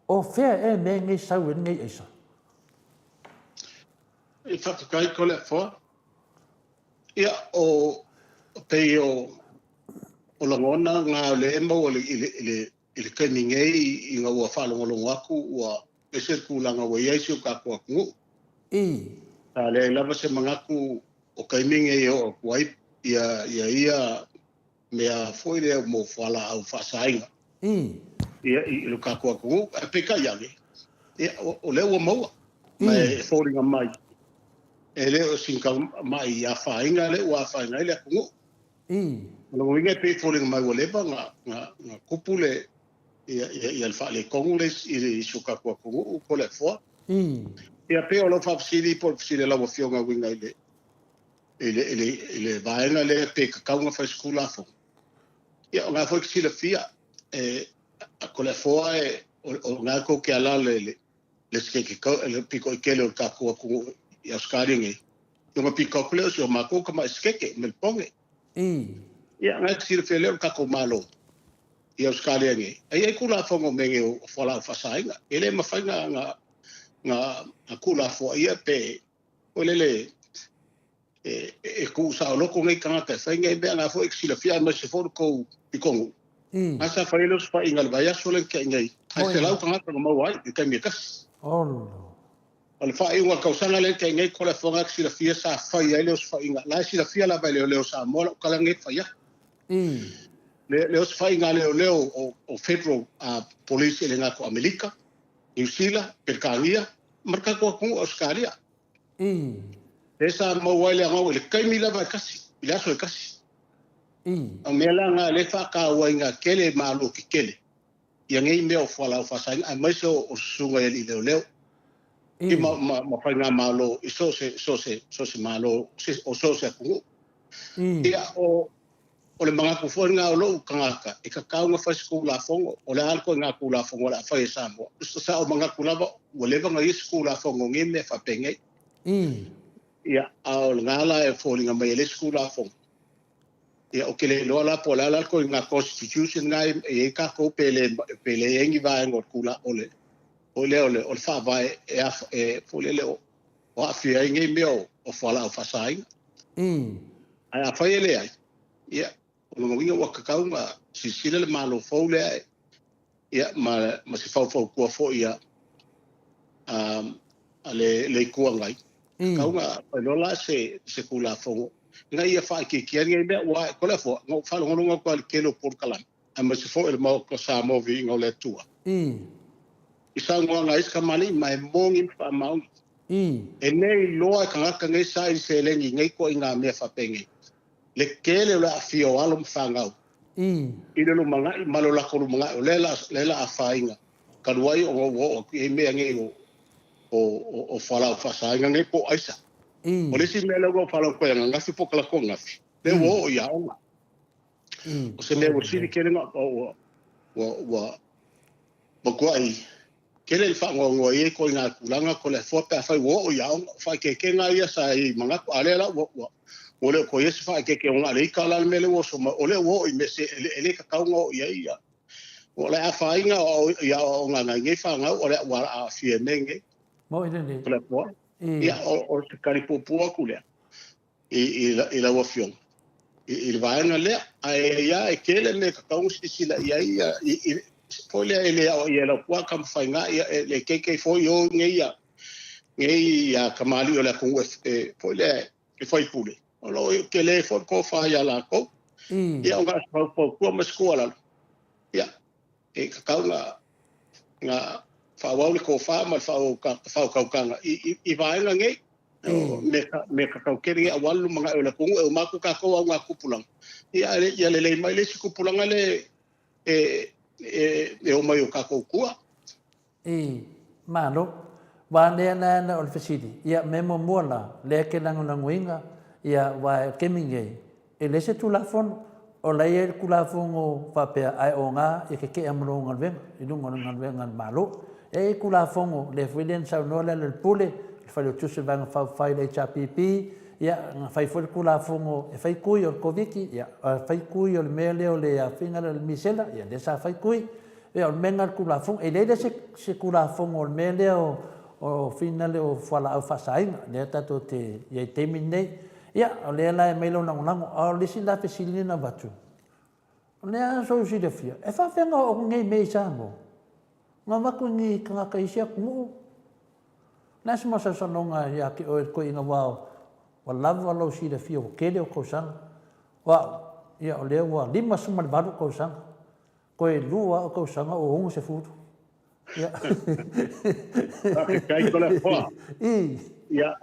o fea e me ngai sau e ngai aisa e whakakai ko le fo ia o pei o langona ngā le ema o le kaningei i ngā ua whalongolongo aku ua ese kūlanga wa iaisi o kākua kungu. Tā le lava se mangaku o kaimingei o kuai ia mea foi leo mo whala au whasainga. Ia i lo kākua kungu, a peka iange. Ia o leo o maua, mai e whoringa mai. E leo sinka mai ia whainga le ua whainga ele a kungu. Nō winga pe whoringa mai ua lepa ngā kupule ia le whaale kongu le i suka kua kungu ko le whoa. Ia pe o lo whapsiri po le lawa whionga winga ile vaenga le pe kakaunga whai skula fo. Ia o ngā whoi kisila fia ko le whoa o ngā ko ke ala le skeke le piko i kele o kakua kungu ia skaringe. Yung piko kule o siya mako kama skeke melponge. Ia ngā kisila fia leo kako malo. Ia skaringe. Ai kula fongo menge o whala whasainga. Ele mawhainga ngā kula fo ia pe o lele e ku sa loko ngai kanga ka whainga e mea ngā fo eksila fia ma se fo ko pikongu. Asa whailos pa ingal vaya sole ke ngai. Ai se lau kanga ka mau ai ka mi kas. Al fa inga kausanga le ke ngai ko la fonga eksila fia sa whai ai leos whainga. La sila fia la vai leo sa mola kala ngai whaia. Leos whainga leo o federal police ele ngā ko Amerika. New Zealand, Perkania, marka ko kungu Australia. Esa mawale ngau le kaimi lava kasi, ila so kasi. Amela nga le fa ka wainga kele malo ki kele. Ia ngai me o fala o fasai ai mai so o sunga ele leo. I ma fainga malo i so se malo o so se kungu. Ia o le mga kufo nga o lo kangaka e kakao nga fai skula fongo o le alko nga kula fongo la fai Samoa sa o mga kulava o le nga skula fongo ngi me fa penge ia o nga la e foli nga mai le skula fongo ia o kele lo la po la alko nga constitution nga e ka ko pele ngi va ngo kula ole o fa vai e foli le o afia ngi me o fala o fasai ai a fai le ai ia o winga wa kakau ma sisila le malo fo le ia ma se fo kua fo ia le kua ngai kau nga lola se kula fo ngai ia fa ki ngai be wa ko le fo ngo fa ngo ko ke lo por kala ama se fo el mo ko sa mo vi ngo le tua isa ngo ngai ska mali mai mongi fa mau e nei loa kanga ngai sa i se le ngai ko inga me fa penge le kele la fio alo mfangau ile lo manga malo la ko manga lela afainga kaduai o e me nge o fala fasa nge po aisa o le si me lo fala ko nga si po kala ko nga le wo ya ona o se me wo si kele nga o ko ai kele el fango ngo e ko nga kulanga ko le foto fa wo ya fa ke nga ia sa i manga ale la wo ole ko yes fa ke ona le kala mele wo so ole wo i me se ele ka kaungo ia ole a fainga o ia o nga ngai fa nga ole wa a fie menge mo ine ni ole po ia o se kari popu akule i la wo fion il va en le ai ia e kele me ka kaungo sila ia ole ele o ia la kwa kam fainga ia le ke fo yo ngai ia kamali ole ko ole e foi pule lo que le fo ko fa ya la ko Ia o ngā kua ma skoala. Ia, e kakau ngā whawau le ko wha ma whau kaukanga. I vaenga ngei, me kakau keri a walu mga eula kungu, e umaku kako au ngā kupulanga. Ia le mai le si kupulanga le e o mai o kako kua. Malo, wānea nā o le whasiri. Ia memo muala, lea ke languinga, ia wā kemingei. E lese tu la fono, o lai e kula fongo whapea ai o ngā, e ke ke amaro ngalwenga, i lungo ngalwenga malo. E kula fongo, le whilen sau noa le pule, le whai o tuse vanga whai le HPP, ia ngā whai fwere kula fongo, e whai kui o le koviki, ia whai kui o le mea leo le whingara le misela, ia le sa whai kui, ia o le menga kula fongo, e leile se kula fongo o le mea leo o whina leo whala au whasainga, lea tato te iei temi nei, ia, o lea lai meilo nangonango, o lisi la whesilini na watu. O lea so usi le fia. E whawhenga o ngei mei sa mo. Ngā waku ngi kangaka isia kungu. Nasi masa sanonga ia ki oe koe inga wao. Wa lawa lau si le fia o kele o kausanga. Wa, ia o lea wa lima sumali baru kausanga. Koe lua o kausanga o hongo se futu. Ia. Kai kola hoa. Ia.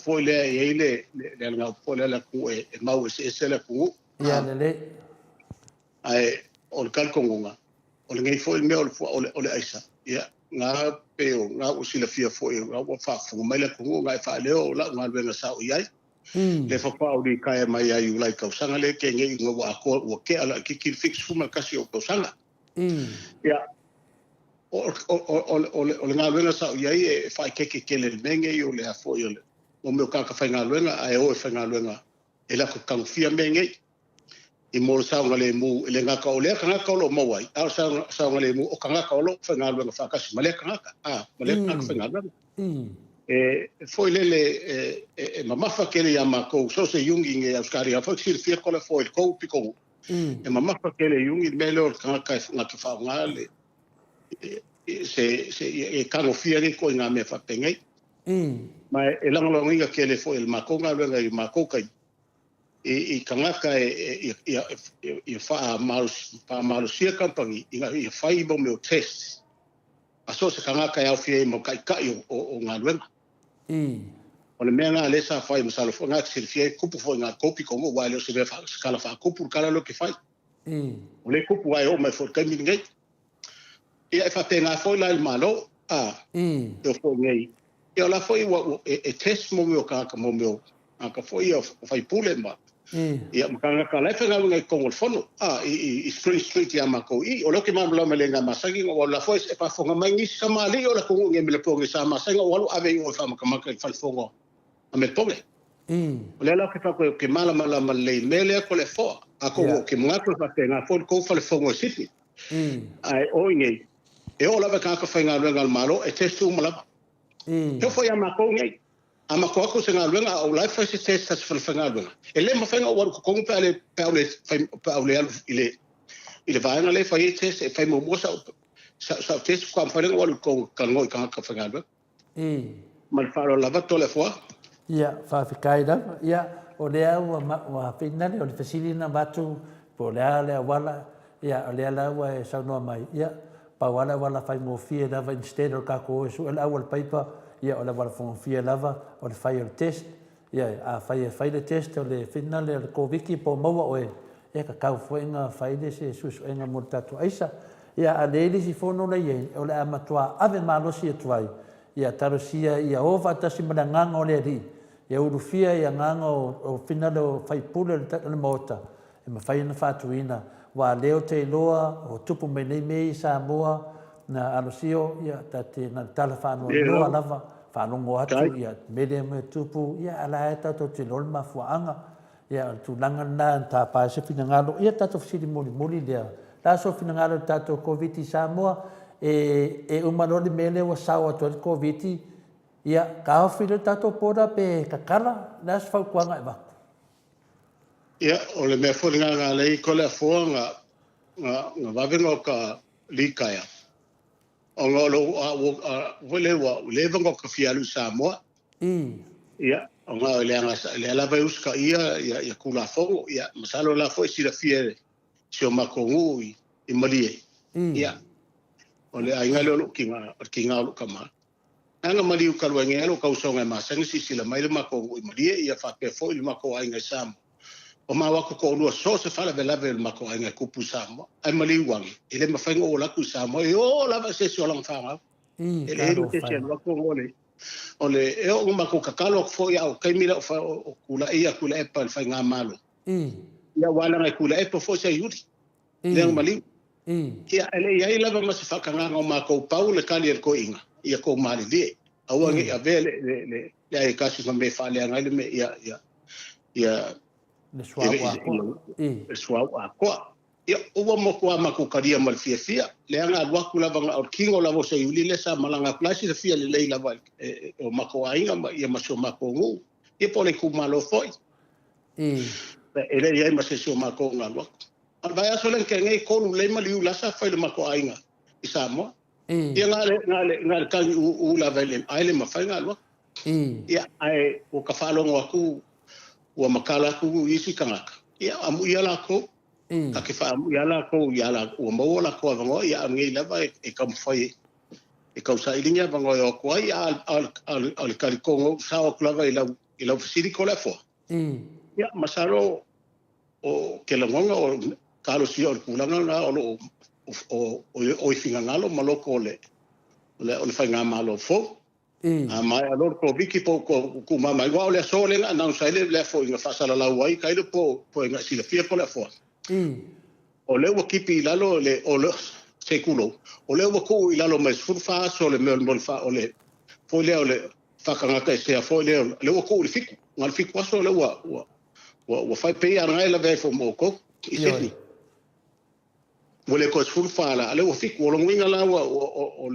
Foi le ele nga foi le ku e mau se le ku ia le ai o kalkonga o ngai foi me o le aisa ia nga peo nga usila fia foi nga fa fu mai le ku nga fa le o la nga venga sa o ia le fa pa o di kai mai ai u lai ka sanga le ke ngai nga wa ko o ke ala ki fix fu ma kasi o sanga ia o le ngā sa ia e whai keke ke le menge i o le a fo i o le. O meo kaka whai ngā luenga, a e o e whai ngā luenga e lako kangwhia menge i mōre saunga le mū, e le ngaka o lea ka ngaka o lo mawai, a saunga le mū, o ka ngaka o lo whai ngā luenga whakasi, ma lea ka ngaka, ma lea ka ngaka whai ngā luenga. E foi lele e mamafa kele ia mākou, so se yungi nge auskari, a whai siri fia kole foi kou pikongu. E mamafa kele yungi mele o ka ngaka ngaki whaunga le, se kango fiare ko nga me fa pengai mai e lang long inga kele fo el makonga lenga i makokai e kangaka e fa mal sia company i fai bo me test aso se kangaka ya fie mo kai o nga lenga o le menga le sa fai masalo fo nga se fie kupu fo nga kopi ko wa le se fa skala fa kupu kala lo ke fai o le kupu ai o mai fo kai mi ngai ia e whapenga foi lai malo, e foi ngei. Ia la foi e test mo meo kaka mo meo, ka foi o fai pule ma. Ia makanga ka lai whenga ngai kongol fono, i street ia mako i, o loke mamla me lenga masangi, o la foi e whafonga mai ngisi sa mali, o la kongu nge mele ponge sa masangi, o walu ave i o whamakama kai whalfonga a me ponge. O le la ke whako ke mala lei mele ko le foa, a kongu ke mngako whapenga foi ko whalefonga o Sydney. Ai o ngei. E o lava kaka whai ngā luenga al malo, e testu umalava. Teo whai a mako ngai. A mako ako se ngā luenga, au lai whai se test tas whai ngā luenga. E le ma whainga o waru kukongu pe aule alu i le vaenga le whai e test, e whai mo sa test kua mwhainga waru kukongu ka ngoi kaka whai ngā luenga. Ma le wharo lava tole fua. Ia, whawhikai rama. Ia, o lea ua whina le, o le whasilina watu, po lea wala, ia, o lea laua e saunoa mai. Ia, pa wala fai mo fie lava instead o kako su el awal paper ia o wala fo fie lava o le fai o test ia a fai le test o le final le koviki po maua o e ka kau fo inga fai le se su inga mo tatu aisa ia a le si fo no le ye o le amatua ave malo si tuai ia tarosia ia ova tasi mananga o le ri ia uru fia ia nganga o final o fai pule le mota e ma fai na fatuina wa leo te loa o tupu me nei mei sa moa na alosio ia tate na tala whanua loa lava whanongo atu ia mele me tupu ia ala e tato te lolma fuanga ia tu langa na ta pa se finangalo ia tato fsiri moli lea la so finangalo tato COVID sa moa e umanoli mele wa sawa to COVID ia ka filo tato poda pe kakala la so kuanga e baku. Ia, o le mea whuringa ngā lei ko le fua ngā wawenga o ka likaya. O ngā lo, wale wa, lewanga o ka fialu Samoa. Ia, o nga le la vai uska ia kula fongo ia masalo la foi sila fie sio makongu I malie ia o le ainga le kinga lo kama anga mali u kalu nge lo kausonga masang sila mai le makongu I malie ia fa pe foi le mako ainga sam o ma wako ko lua so se fala ve lave le mako ainga kupu sam ai mali wangi ile mafainga o la ku sam o la va se so lang fanga ele no te chen wako ngole ole e o mako kakalo foi au kai mira o kula ia kula e pa fa nga malo ia wala ngai kula e po fo se yuri le mali ia ele ia ila va mas fa kanga ngo mako pau le kali ko inga ia ko mali de au ngi avele le ai kasi me fa le ngai me ia le swau ko ia o mo ko mako karia mal fia le anga wa kula va o kingo la vo se yuli le sa malanga klasi se fia le leila va o mako ainga ia maso mako ngu ia pole ku malo foi ele ia ma se so mako ngalo al vai aso que ngai ko le mali u la sa fa le mako ainga isa mo ia ngale kan u la vele ai le ma fa ngalo ia ai o ka falo ngaku o makala ku isi kangaka ia amu ia la ko ka ke fa amu ia la ko ia la o mo la ko vango ia ngai la va e kam foi e ka sa ilinga vango o ko ai al kalikongo sa o klava ila fisiri ko la fo ia masaro o ke la ngonga o kalo si o kulanga na o finga ngalo maloko le fa nga malo fo mai alor ko viki po ko mama igual le sole na sa le fo nga fa sala la wai kai le po nga si le fie po la fo o le wo kipi lalo le o le sekulo o le wo ko ilalo mes furfa so le mol fa o le fo le fa kanga ka se fo le wo ko le fiku ngal fiku so le wa fa pe ya ngai la ve fo mo ko iseni wole ko furfa la le wo fiku lo nginga la o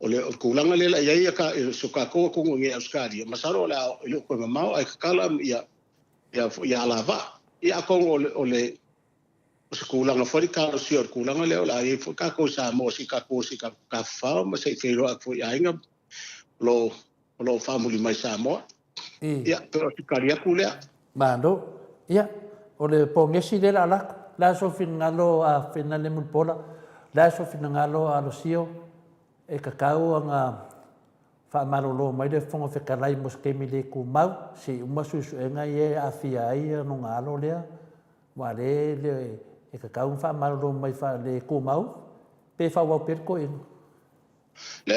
le kulanga le la ia ka so ka ko ngi auskari masaro la le ko ma ai kala ya lava ia ko o le kulanga fori ka si o kulanga le la ia ka ko sa mo si ka fa ma se fero ko ia inga lo family mai sa mo ia pero si karia kulea mando ia o le pongesi le la so finalo a finale mulpola la so finalo a lo sio e kakau anga fa marolo mai le fongo fe kalai mos ke mi le ku mau si uma su enga ye afia ai no ngalo le wa le e kakau fa marolo mai fa le ku mau pe fa wa per ko le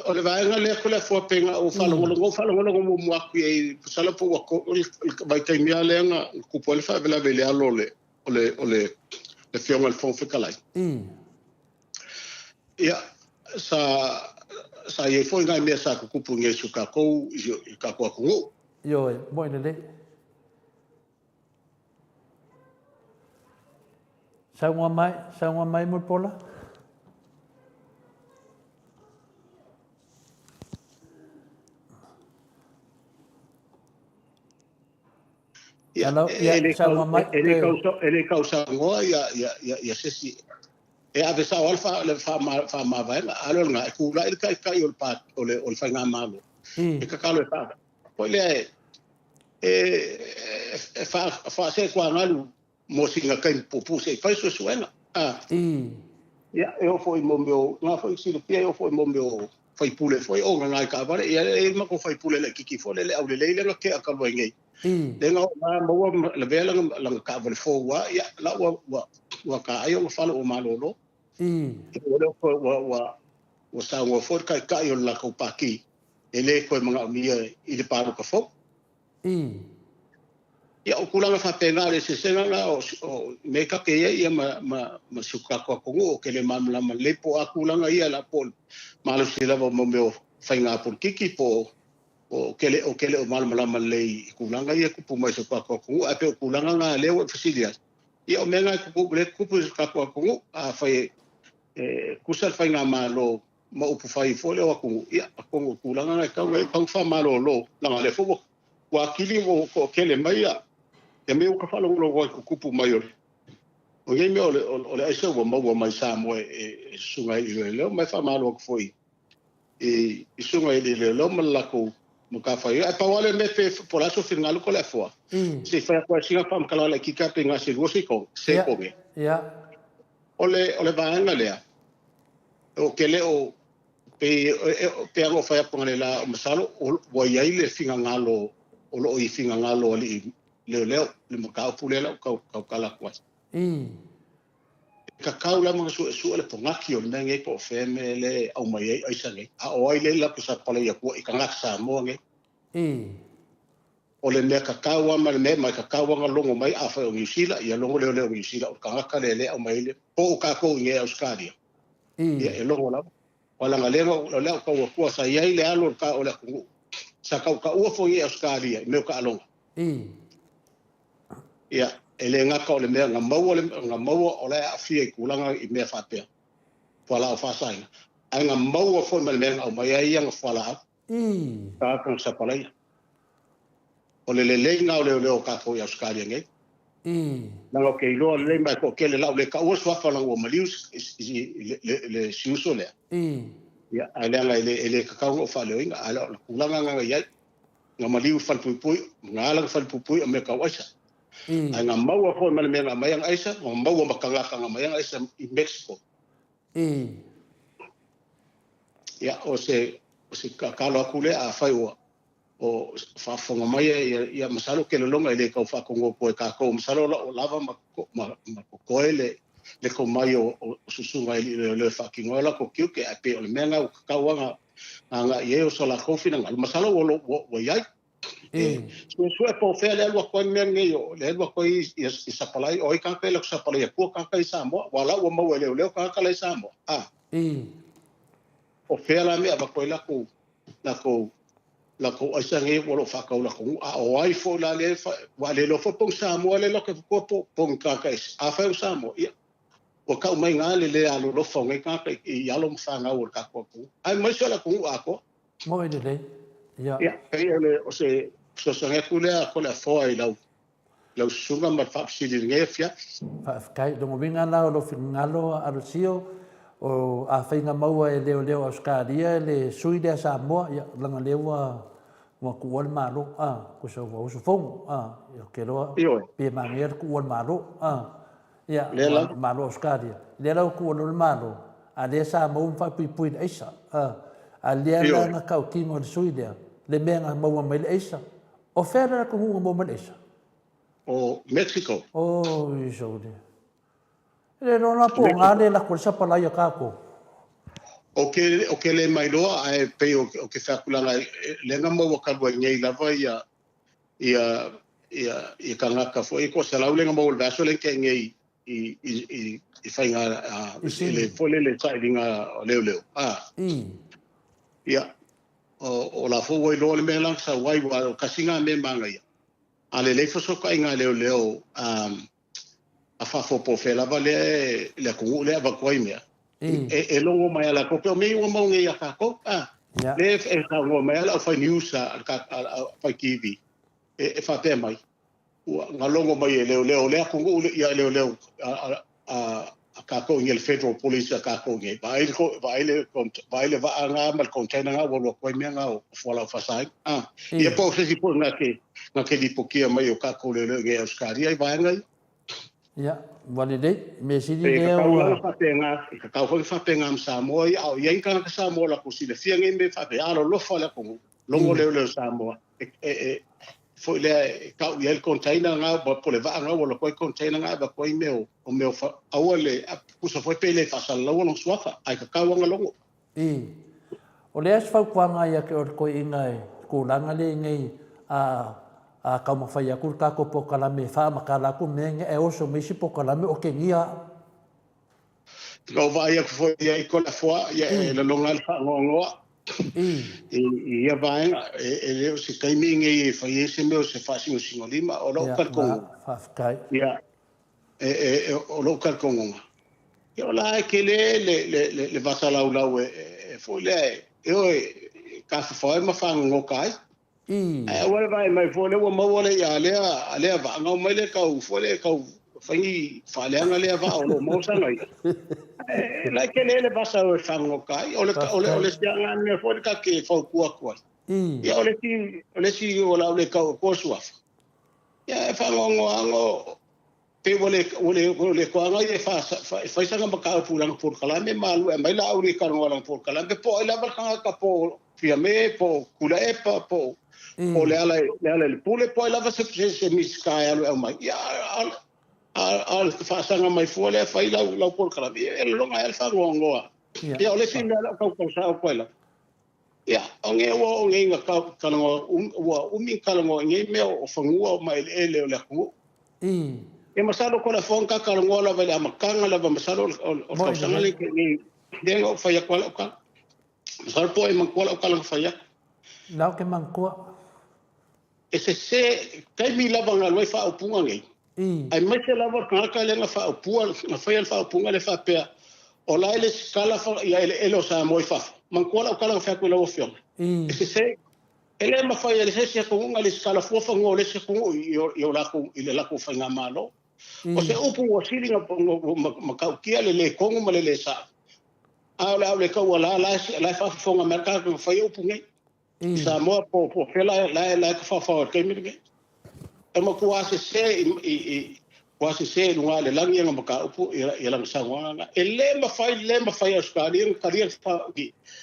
ole vai nga le ko le fo penga o fa lo mo mo aku e sala po ko vai kai mi ale nga ku po le fa vela vele alo le fionga le fo fe kalai ia sa ye foi ngai me sa ku pu nge su ka ko ka ko ku yo mo le sa mai mo pola ele causa ngoa ya sesi e ave sa alfa le fa ma va alo nga ku la il kai o pa o le fa nga malo e ka kalo fa poi le fa se kwa ngalu mo singa kai popu se fa so suena ya eu foi mo meu nga foi si le pia eu foi mo meu foi pule foi o nga ka vale e ma ko foi pule le kiki fo le au le nga ke ka lo ngai le nga mo le vela nga ka vale fo wa ya la wa ka ayo fa lo malo wa sa wa for kai o la ko paki ele ko mga mia I le paro ka fo ya o kulanga fa penga le se senga o me ka ke ia ma suka ko ko ke le mam la le po akulanga ia la pol malo se la mo me fa nga por kiki po o ke le o mal la le kulanga ia ku pu mai suka ko ko a pe kulanga nga le o fasilia ia o menga ku le ku pu suka ko ko a fa kusal fa nga malo ma upu fai fo le ku ia ko kulanga ka ngai fa malo lo la le fo wa kili mo ko ke le mai e me o ka falo lo ko kupu mai o ngai me o le aiso mo mai sa mo e sunga I le mai fa malo ko foi e sunga I le lo ma la ko Muka fai ai pa wale me pe pola so fingalu ko le fo. Se fa ko singa pa makala le kika pe nga se gosi ko se ko ge. Ya. Ole vaanga le. O kele o pe ngo fa pa ngale la masalo o ya ile finga ngalo o lo i finga ngalo le muka pule la ka kala kwa. Ka kaula mga su le pongaki o nge po feme le au mai ai sange. A o ile la pisa pala ya ko i kanga sa mo nge. O le mea kakaua ma le mea mai kakaua nga longo mai a whai o New Zealand, ia longo leo New Zealand, o kangaka le au mai le, po o kako i nge Australia. Ia e longo lau. Wala nga leo o leo kaua kua sa iai le alo ka o le kungu. Sa kau ka ua fo i Australia, i meo ka alonga. Ia, e le ngaka o le mea nga maua o le a fia i kulanga i mea whapea. Wala o whasainga. Ai nga maua fo i ma le mea au mai ai anga whala au. Ka akang sa palai. O le nga o leo ka ko ya Australia nge. Nanga ke ilo le mai ko ke le lau le ka o swa fa o malius le siuso le. Ya ala nga ele ka o fa le nga ala kulanga nga ya nga maliu fa pupui nga ala fa pupui me ka wasa. Nga mau fo me nga mai nga aisa nga mau makanga nga mai nga aisa i Mexico. Ya o se ka lo akule a fa o whafonga mai ia masalo ke le longa ele kau whakongo po e kako masalo o lava ma koe le ko mai o susunga ele le whakingoa la ko kiu ke ape o le mea ngau kakauanga nga ie o sola kofina nga masalo o iai so e po fea le alua koe mea nge o le alua koe i sapalai o i kaka ele ko sapalai a kua kaka i Samoa wala ua mau ele o leo kaka le Samoa o fea la mea koe la ko ai sange wo lo fa ka la ko o ai fo la le wa le lo fo pong Samoa le lo ke ko pong ka ka a fa Samoa ia o ka mai nga le alo lo fo ngai ka i alo mfa nga o ka ko ai mai so la ko a ko mo le ya le o se sange ku le ko la fo ai la sunga ma fa si le ngai fia fa kai do mo vinga na lo fingalo a sio o a whainga maua e leo Australia le sui dea Samoa ia langa lewa wa kuon maro ko so wa so fong ia ke roa pe manger kuon maro ia maro Australia le la kuon maro a le Samoa fa pui aisa a le la ka kingo le sui dea le menga maua mai aisa o fera ko mo mai aisa o Mexico o iso de le no la po ngale la ko sa pala ya kako o ke le mai loa ai pe o ke fa kulanga le nga mo ka bo ngei la va ia kanga ka fo ko sa la le nga mo le vaso le ke ngei i fa nga le fo le sai dinga leo ia o la fo wai lo le me lang sa wai wa ka singa me manga ia ale le fo so ka nga leo a fa fo po fe la vale le ku le ba ko imia e longo mai ala ko pe me o mo nge ya ka ko le e ka ngo mai ala fa news ka fa kivi e fa te mai nga longo mai le ku ya le a ka ko ngel federal police ka ko nge ba ile va nga mal container nga wo ko imia nga fo la fa sai e po se si po nga ke di pokia mai o ka ko le nge Australia va nga ya wale de me si di le o ka ka fa penga am Samoa au ia ka Samoa la kusi le fia nge me fa pe alo lo fa la ko longo le Samoa foi le ka ia el container nga po le va nga wo ko container nga ba ko me o me fa au le puso foi pele fa sal lo no swafa ai ka nga longo o le as fa kwanga ia ke ko inga ko langa le ngai a ka ma fai aku ka ko pokala me fa ma kala ku me e o so me si pokala me o ke ngia no vai ko ia ko la foi ia le longa fa ngo ia vai le se kai me nge fai ese me o se fa singo lima o lo ka ko fa kai ia o lo ka ko ia la ke le va sala u la foi le o ka fa ma fa ngo kai wala vai mai fole wa mo wala ya le va nga mai le ka fole ka fangi fale nga le va o mo sa ngai la ke le va sa o fango kai o le sia nga me fole ka ke fo ku Ia ole si o la ole ka ko suafa. Ia e whangongo pe ole ko anga e fa sanga maka pulang por kalame malu e mai la uri ka ngolang por kalame po ila ba ka po fia me po kula e po o le ala le pule po ila va se miska ya lo mai ya al fa sanga mai fole fa ila la por kalame e lo nga el fa ngongo ya ole si la ka sa ko ila ya onge wo onge nga ka ngo umi ka ngo nge me o fangua mai ele le ku e masalo ko la fonka ka ngola vale amakanga la masalo o kausanga le ni dengo fa ya kwala ka masalo po e mankola ka la fa ya lau ke mankoa ese se kai mi lava nga loi fa opunga ngai ai mai se lava ka le nga fa opua nga fa ya fa opunga le fa pe o la ele skala fa ya ele o sa moi fa mankola ka la fa ko la o fiona ese se ele ma fa ya le se ko nga le skala fo fa ngole se ko yo la ko ile la ko fa nga malo o se upu o sili nga makaukia le kongo ma le sa ala le ka wala la fa fonga merka ko fa yo upu ngai sa mo po fela la ka fa ke mi ngai e mo ko ase se lunga le langi nga maka upu ya lang sa nga ele ma fa ya skali karier fa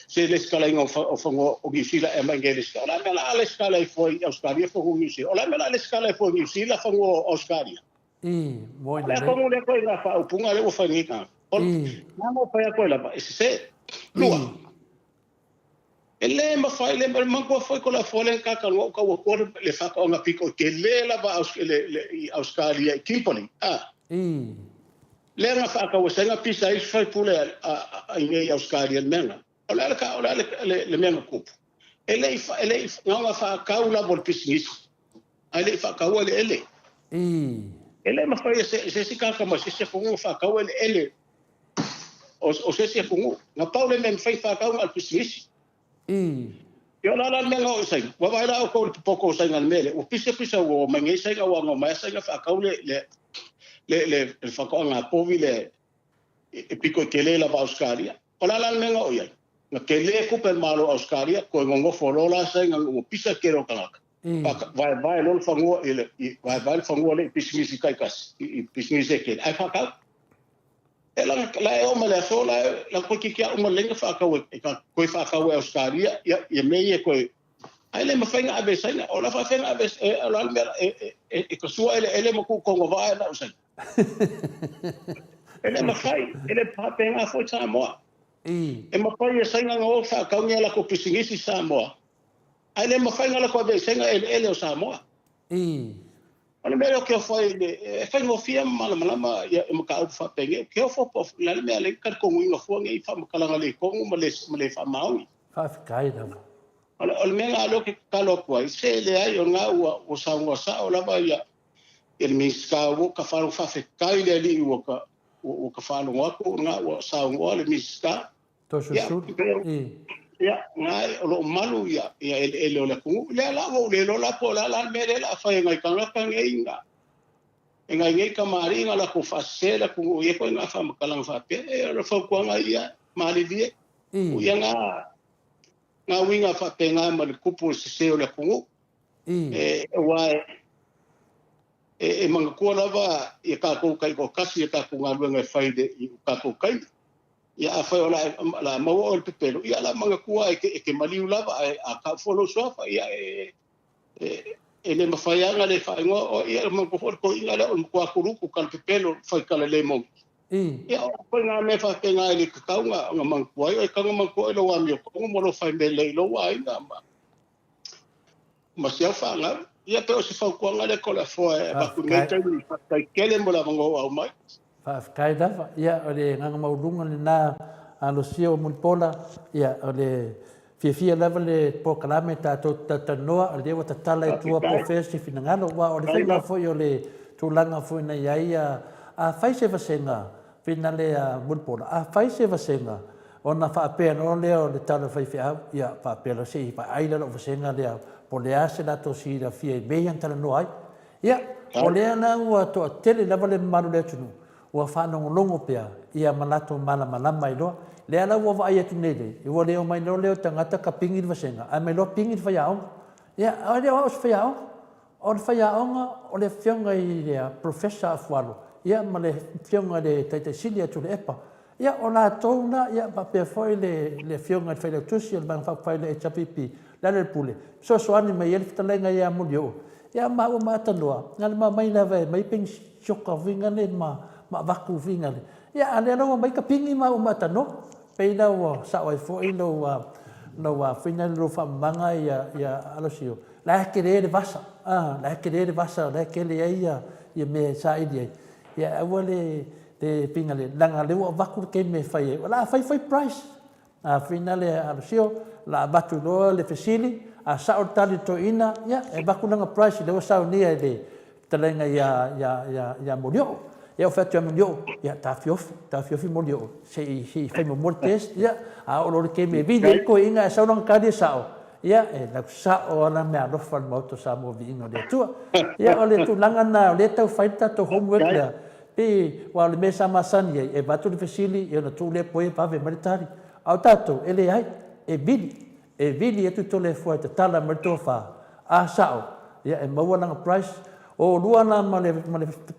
se le skala nga o fango o gisila e mangele skala la le skala fo ya skali fo ngisi ola la le skala fo gisila fango o skali moi le como le ko nga fa upunga le o fangika na mo fa ya ko la se lua ele ma fa ele ma ko foi ko la folen ka ngo ka ko le fa ko nga piko ke le la ba le Australia Kimberley le nga fa ka o senga pisa is fa pule a ngai Australia menga ola le menga kup ele nga fa ka ula bol pisnis ele fa ka o ele ele ma fa se ka ma se ko fa ka o ele o se ko nga paule men fa ka al pisnis yo la menga o sai wa vai la ko poko sai ngal mele o pisa o mangi sai ga wa ma sai ga fa ka le fa ko nga povile e piko kele la Australia ola la menga o ya nga kele ku per malo Australia ko ngo folola sai nga o pisa kero ka vai lo fango ele vai fango le pismisi kai kas pismisi ke ai fa ka la o ma la sola la ko ki o ma lenga fa ka ko fa ka Australia ya me ye ko ai le ma fa nga ave sai o la fa nga ave la e ko su ele mo ku ko va na sai ele ma fai ele pa penga fo sa mo e ma fa ye sai nga o fa ka nga la ko pisingisi sa mo ai le ma fa nga la ko ave sai nga ele o sa mo ana me lo que foi fai no fia malama ya mo ka fa penge que fo la me le ka ko ngo fo ngi fa kala ngale ko mo le fa mau fa kai da al me lo que ka lo ko se le ai nga o sa o la ba ya el miska o ka fa fe kai le li o ka fa no ko nga o sa le miska to su ya nga lo malu ya ele la ku le la o le la po la me la fa nga ka nga ngai ka mari nga la ku fa se la ku ye ko nga fa makala fa pe lo fa ku nga ya mali die ya nga winga fa pe nga mal ku pu se o la ku wa manga ku la va e ka ko kai ko kasi ka ku nga nga fa de ka ko kai ya fa la mo o pepelo ya la manga ku ai ke maliu la a ka folo so fa ya ele ma fa ya le fa ngo ya ma ko ina la ko akuru ku ka pepelo fa ka le mo ya ko nga me fa pe nga le ka nga mang ku ai ka mang ku lo wa mi ko mo lo fa me le lo wa ina ma se fa nga ya pero se fa ku nga le ko la fo ba ku me ta ni fa ke le mo la ngo wa mai kai da ya ole nga maulunga na alo sio mulpola ya ole fia level le po kalame ta noa le wa tala e tua profesi finangalo wa ole fina fo yo le tulanga fo na ia a fai se vasenga fina le mulpola a fai se vasenga ona fa pe no le tala fai fia ya fa pe lo sei fa ai le vasenga le po le ase la to si la fia be yan tala noa ya ole na wa to tele level le malu le tunu ua whanongolongo pea ia malato malama i loa. Lea la ua vai atu nei lei. Iwa leo mai leo tangata ka pingi vasenga. Ai mai loa pingi whaiaonga. Ia, ai leo aus whaiaonga. O le whaiaonga o le whionga i lea professor afualo. Ia ma le whionga le taitaisili atu le epa. Ia o la touna ia pa pe foi le whionga i whaile tusi o le bang whakwaile e chapipi. Lale pule. So ani mai ele fitalenga ia mulio. Ia ma ua maatanoa. Ngale ma mai lawe mai ping shoka vinga le ma vaku vinga le. Ia ale aloa mai ka pingi ma ua maatanoa. Peina ua sao ai foi lo whina lo whamanga ia alosio. La heke re vasa. La heke re vasa. La heke le ia me sa idi ai. Ia ua le pinga le. Langa le ua vaku ke me whai e. La whai price. Whina le alosio. La batu loa le fesili. Sao tali to ina. Ia e vaku langa price. Le ua sao nia le talenga ia molio. Ia o whatu amunio, ia ta fiofi molio. Se whai mo test, ia a o lori ke me vide ko inga e saurang kari sao. Ia e lau sao ana mea rofa mauto sa mo vi inga le tua. Ia o le tu langana o le tau whaita to homework lea. Pe wa le mesa masani e batu le fesili e ona tu le poe pave maritari. Au tato ele ai e vili e tu to le fua te tala marito wha. A sao, ia e maua langa price. O lua na ma le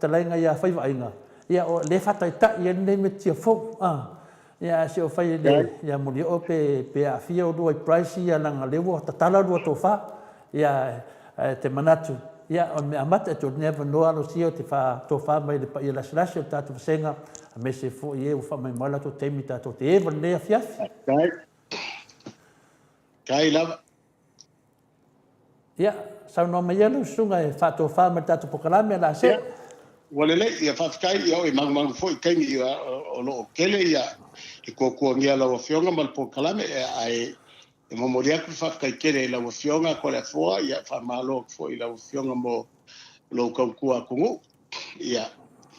talenga ia whaiva inga. Ia o le whatai ta ia nei me tia fau. Ia se o whai le ia muli o pe a fia o lua i price ia langa lewa ta tala lua tō wha. Ia te manatu. Ia o me amata to never know alo sio te wha tō wha mai le pa ia lasilasi o tātu wasenga. A me se fo i e u wha mai mala tō teimi tātou te ewa lea fiafi. Kai lava. Ia. Sau no mai elu sunga e whato whama tatu pokalame la se. Wale le, ia whafkai ia o i mangu fo i kaingi ia o loo kele ia i kōkua ngia lawa whionga mal pokalame e mamoriaku whafkai kele lawa whionga ko le fua ia whamalo fo i lawa whionga mo lo kaukua kungu. Ia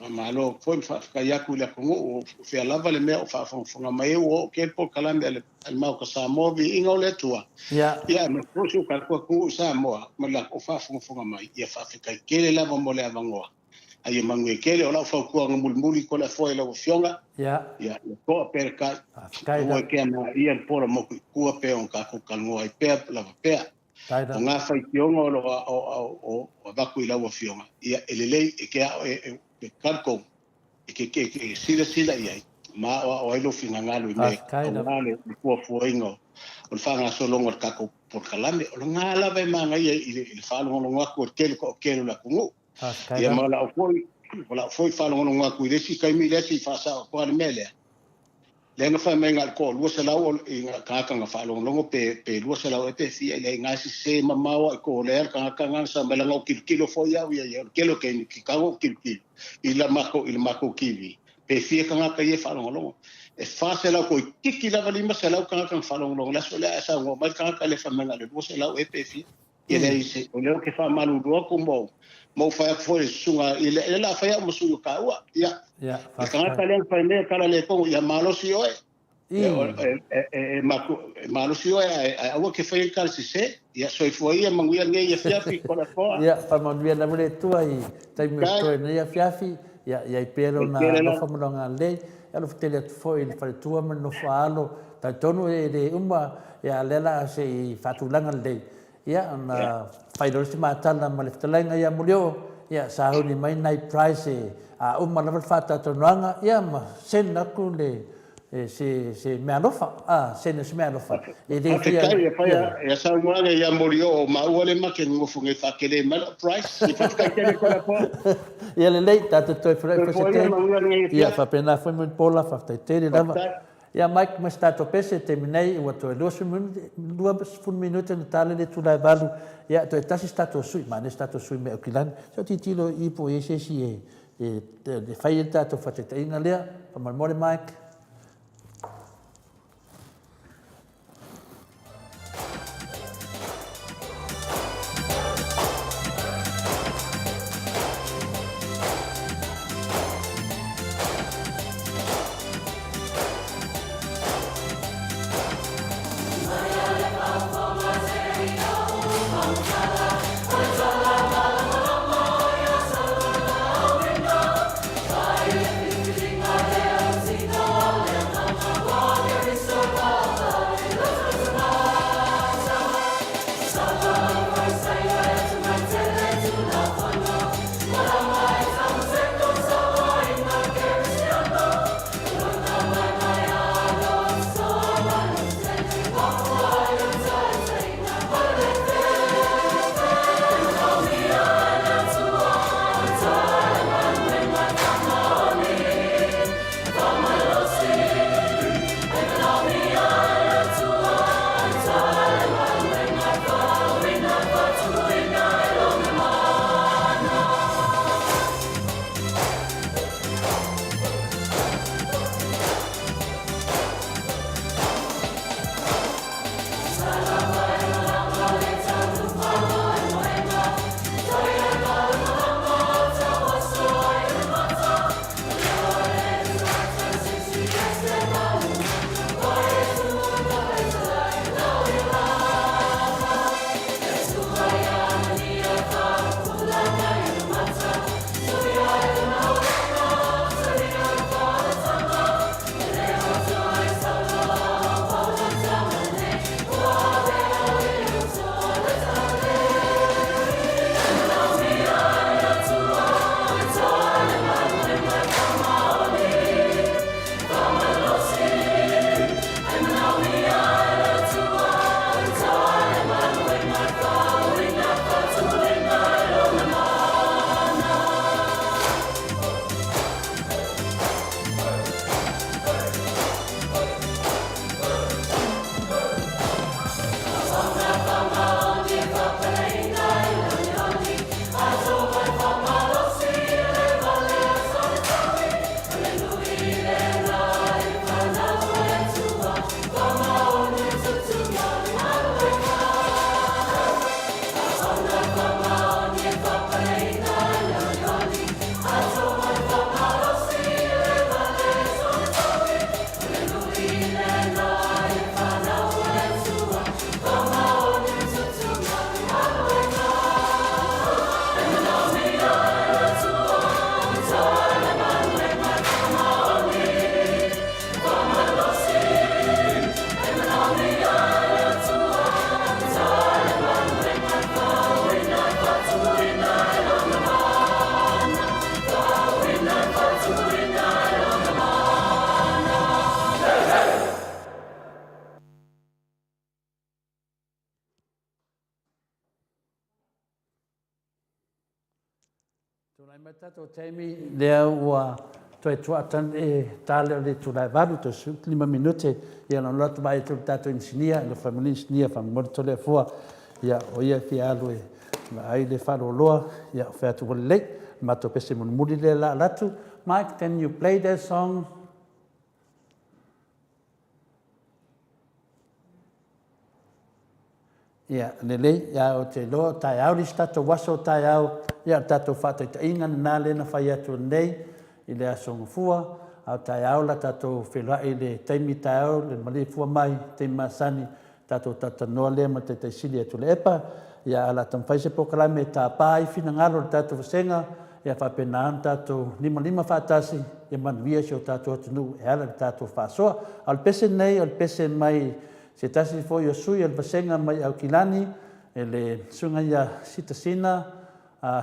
whamalo fo i whafkai aku le kungu o whia lava le mea o whafonga mai o ke pokalame ale mau ka Samoa vi inga o le tua. Ia me prosu ka kungu Samoa ma la o whafonga mai ia whafkai kele lava mo le avangoa. Ai mangu e kele o la whakua ngumuli ko le fo i lawa whionga. Ia ko per ka o ke na ia pora mo kua pe on ka ko kalngoa i pe lava pe. O ngā whai kionga o vaku i lawa whionga. Ia elelei e ke e karko e ke sila iai. Ma o ailo finga ngalu i me. O ngāle i kua fuainga o le whanga solonga kako por kalame. O ngā lawa i manga ia i le whalonga ngaku o kele ko kele la kungu. Ia ma la o foi whalonga ngaku i resi kaimi resi whasa o kua le mele. Lenga fa menga ko lua se lau i ka nga whalonga longo pe lua se lau e pe fia i ngasi se mamawa i ko le ka nga sa melanga o kilo foi au ia kilo ke ni kikago kilo i la mako kiwi pe fia ka nga ia whalonga longo e fa se lau ko kiki la valima se lau ka whalonga longo la so le asa ngo mai ka le fa menga le lua se lau e pe fia i le se o le ke fa malu do ko mo fa foi sunga i le la fa mo sunga ka wa ia ka le fa ne ka le ko ia malo si oe malo si oe a o ke fa ka si se ia so foi ia manguia nge ia fiafi ko la ko ia fa manguia na mole tua i tai me to ne ia fiafi ia i pero na no fa mo nga le ia lo tele foi le fa tua me no fa alo ta tonu e uma ia lela se i fatulanga le ia na faidorsi matala maleftalenga ia mulio ia sahuni mai nai price a uma na fata tonanga ia ma sena ku le se mealofa sena se mealofa e de ia sa moanga ia mulio ma ole ma ke ngo funge fa kele mal price i fa kele ko la po ia le lei tata toi ia fa pena foi muito pola fa tele dava ia Mike mas tato pese terminei o to 2 minutos no tale de tu valu ia to tasi stato sui ma ne stato sui me okilan so titilo i po ese si de fai tato fateta ina lea pa more Mike Tūnai mai tātou teimi lea ua toi tuatan tāle o le tūnai waru to 5 minute ia na lotu mai tu tātou insinia le family insinia family tole fua ia o ia fi alu na ai le wharo loa ia whea tu wale lei mato pese muri le la latu. Mike, can you play that song? Ia, lelei, ia o te loa, tai au li stato waso tai au, ia tato whata ta inga nā lena whai atu nei, i le asonga fua, au tai au la tato whelai le teimi tai au, le mali fua mai, teimi masani, tato tata noa lea ma te sili atu le epa, ia ala tamwhaise pokalame tā pāi whina ngaro le tato wasenga, ia whapenaan tato lima whatasi, ia manuia si o tato atunu, e ala le tato whasoa, al pese nei, al pese mai, se tasi fo yo sui al basenga mai au kilani ele sunga ya sitasina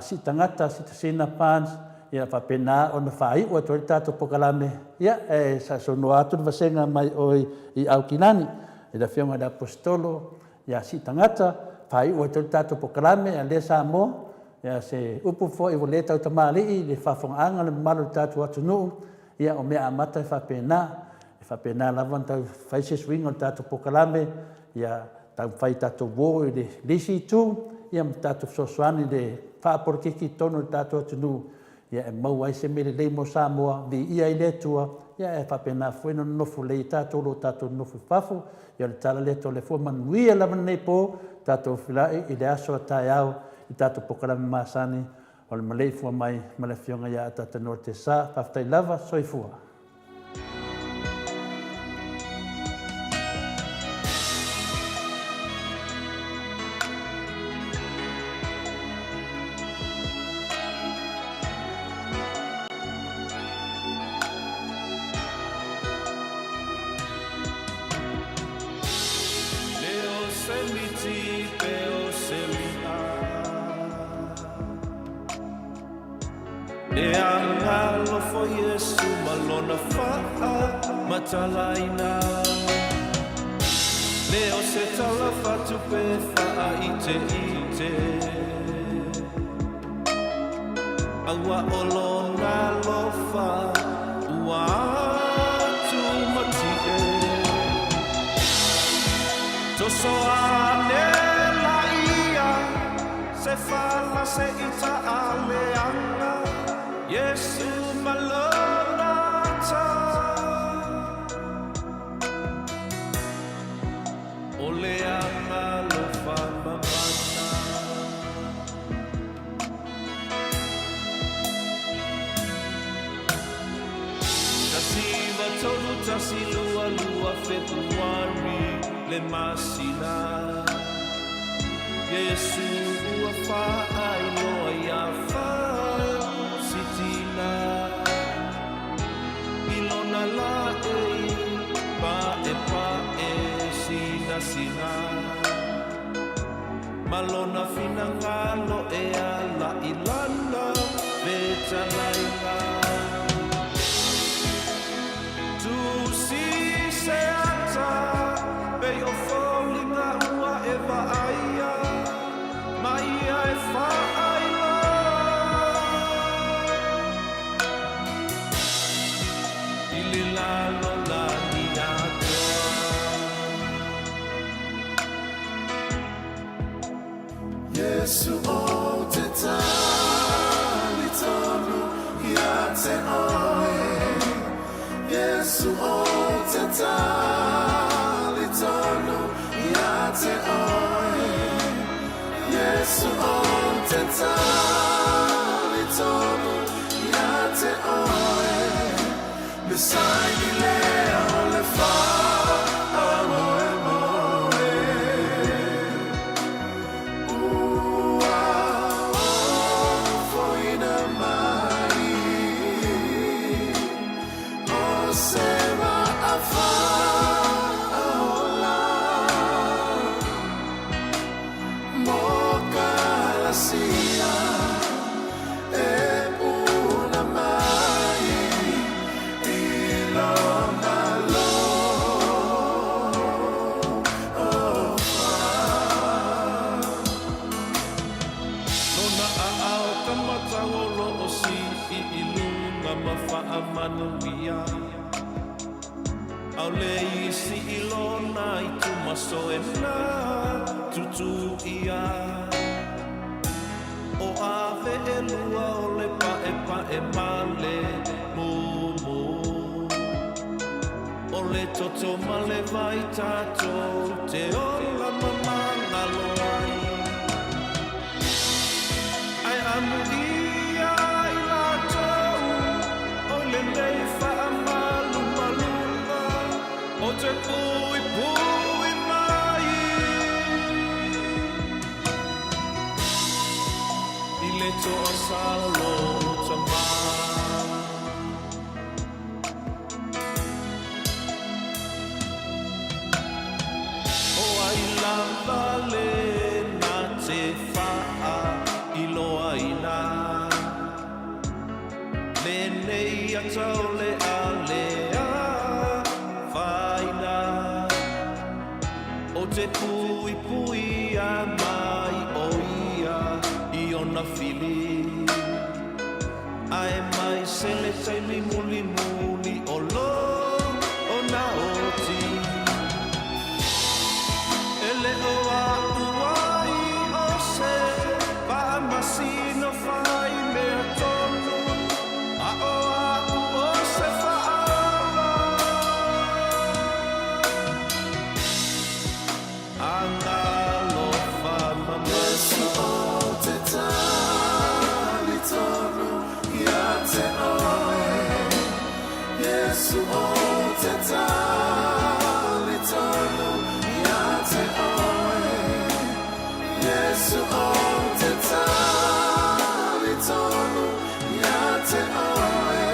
sitangata sitasina pans ia fa pena on fai o to tato pokalame ia sa sono atu basenga mai oi I au kilani e da fianga da apostolo ia sitangata fai o to tato pokalame ale sa mo ia se upu fo I voleta o tamali le fa fonga le malu tato atu no ia o me amata fa pena whapena lawan tau whaise swing o tātou pokalame, ia tau whai tātou wō I le lisi tū, ia tātou sosoani le whaaporokiki tono tātou atunu, ia e mau ai se mele lei mo Samoa, vi ia I le tua, ia e whapena whueno nofu lei tātou lo tātou nofu whafu, ia le tala le to le fua manuia lawan nei pō, tātou whilai I le aso a tai au, I tātou pokalame māsani, o le malei fua mai, male fionga ia a tātou nor te sā, whaftai lava, soifua. Matalaina Leo se tala fatu pe faa ite Awa olona lofa Ua tu matie Toso ane la ia Se fala se ita aleanga Yesu malona ta Tasi lua Februari le masina Yesu ua whaai loa ia sitina Ilona la pa sina Malona fina ngalo ala ilana Veta laila Seata, be o falling ua eva aia, mai ai whaaila. Ili lalo la ni atoa. Yesu o te tali tonu, ia te oe. Yesu o te tali tonu, ia te oe. Yesu o te tali tonu, ia te oe. Me sai ni lea o le wha, a moe moe. Ua le isi ilona I tu maso e na tutu ia o ave e lua o le pa e male mumu o le toto ma le vai tato te ola mamanga loai ai amu ia I latou o le nei fa amalu malunga o te pui pui mai I le toa salo tama o ai lava le na te faa I loa ina le nei atau le alea faina o te pui pui a mai o ia I ona fili ai mai se le taimi muli muli o lo o na oti ele o a uai o se pa masino fai me tonu a o se fa anga lo fa mamesi o te tali tonu ia te oe Yesu o te tali tonu ia te oe Yesu o te tali tonu ia te oe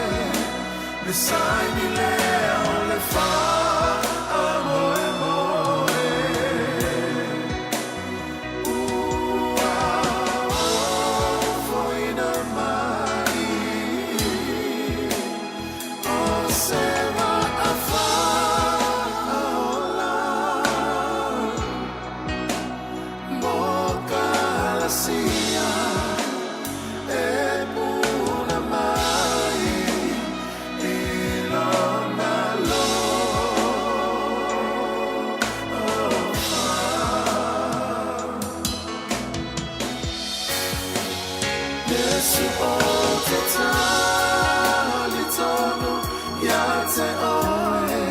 me sai ni lea o le fa amoe moe foina mai o se va a fa ola mo calasia e puna mai ilona lo Yesu o te tali tonu ia te oe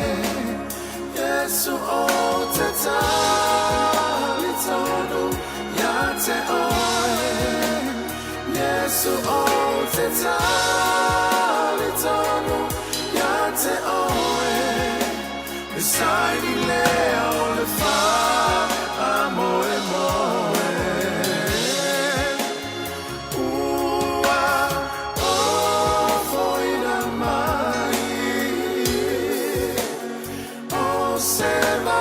Yesu o te tali tonu ia te oe Yesu o te tali tonu ia te oe me sai ni lea o le fa amoe moe foina mai o se va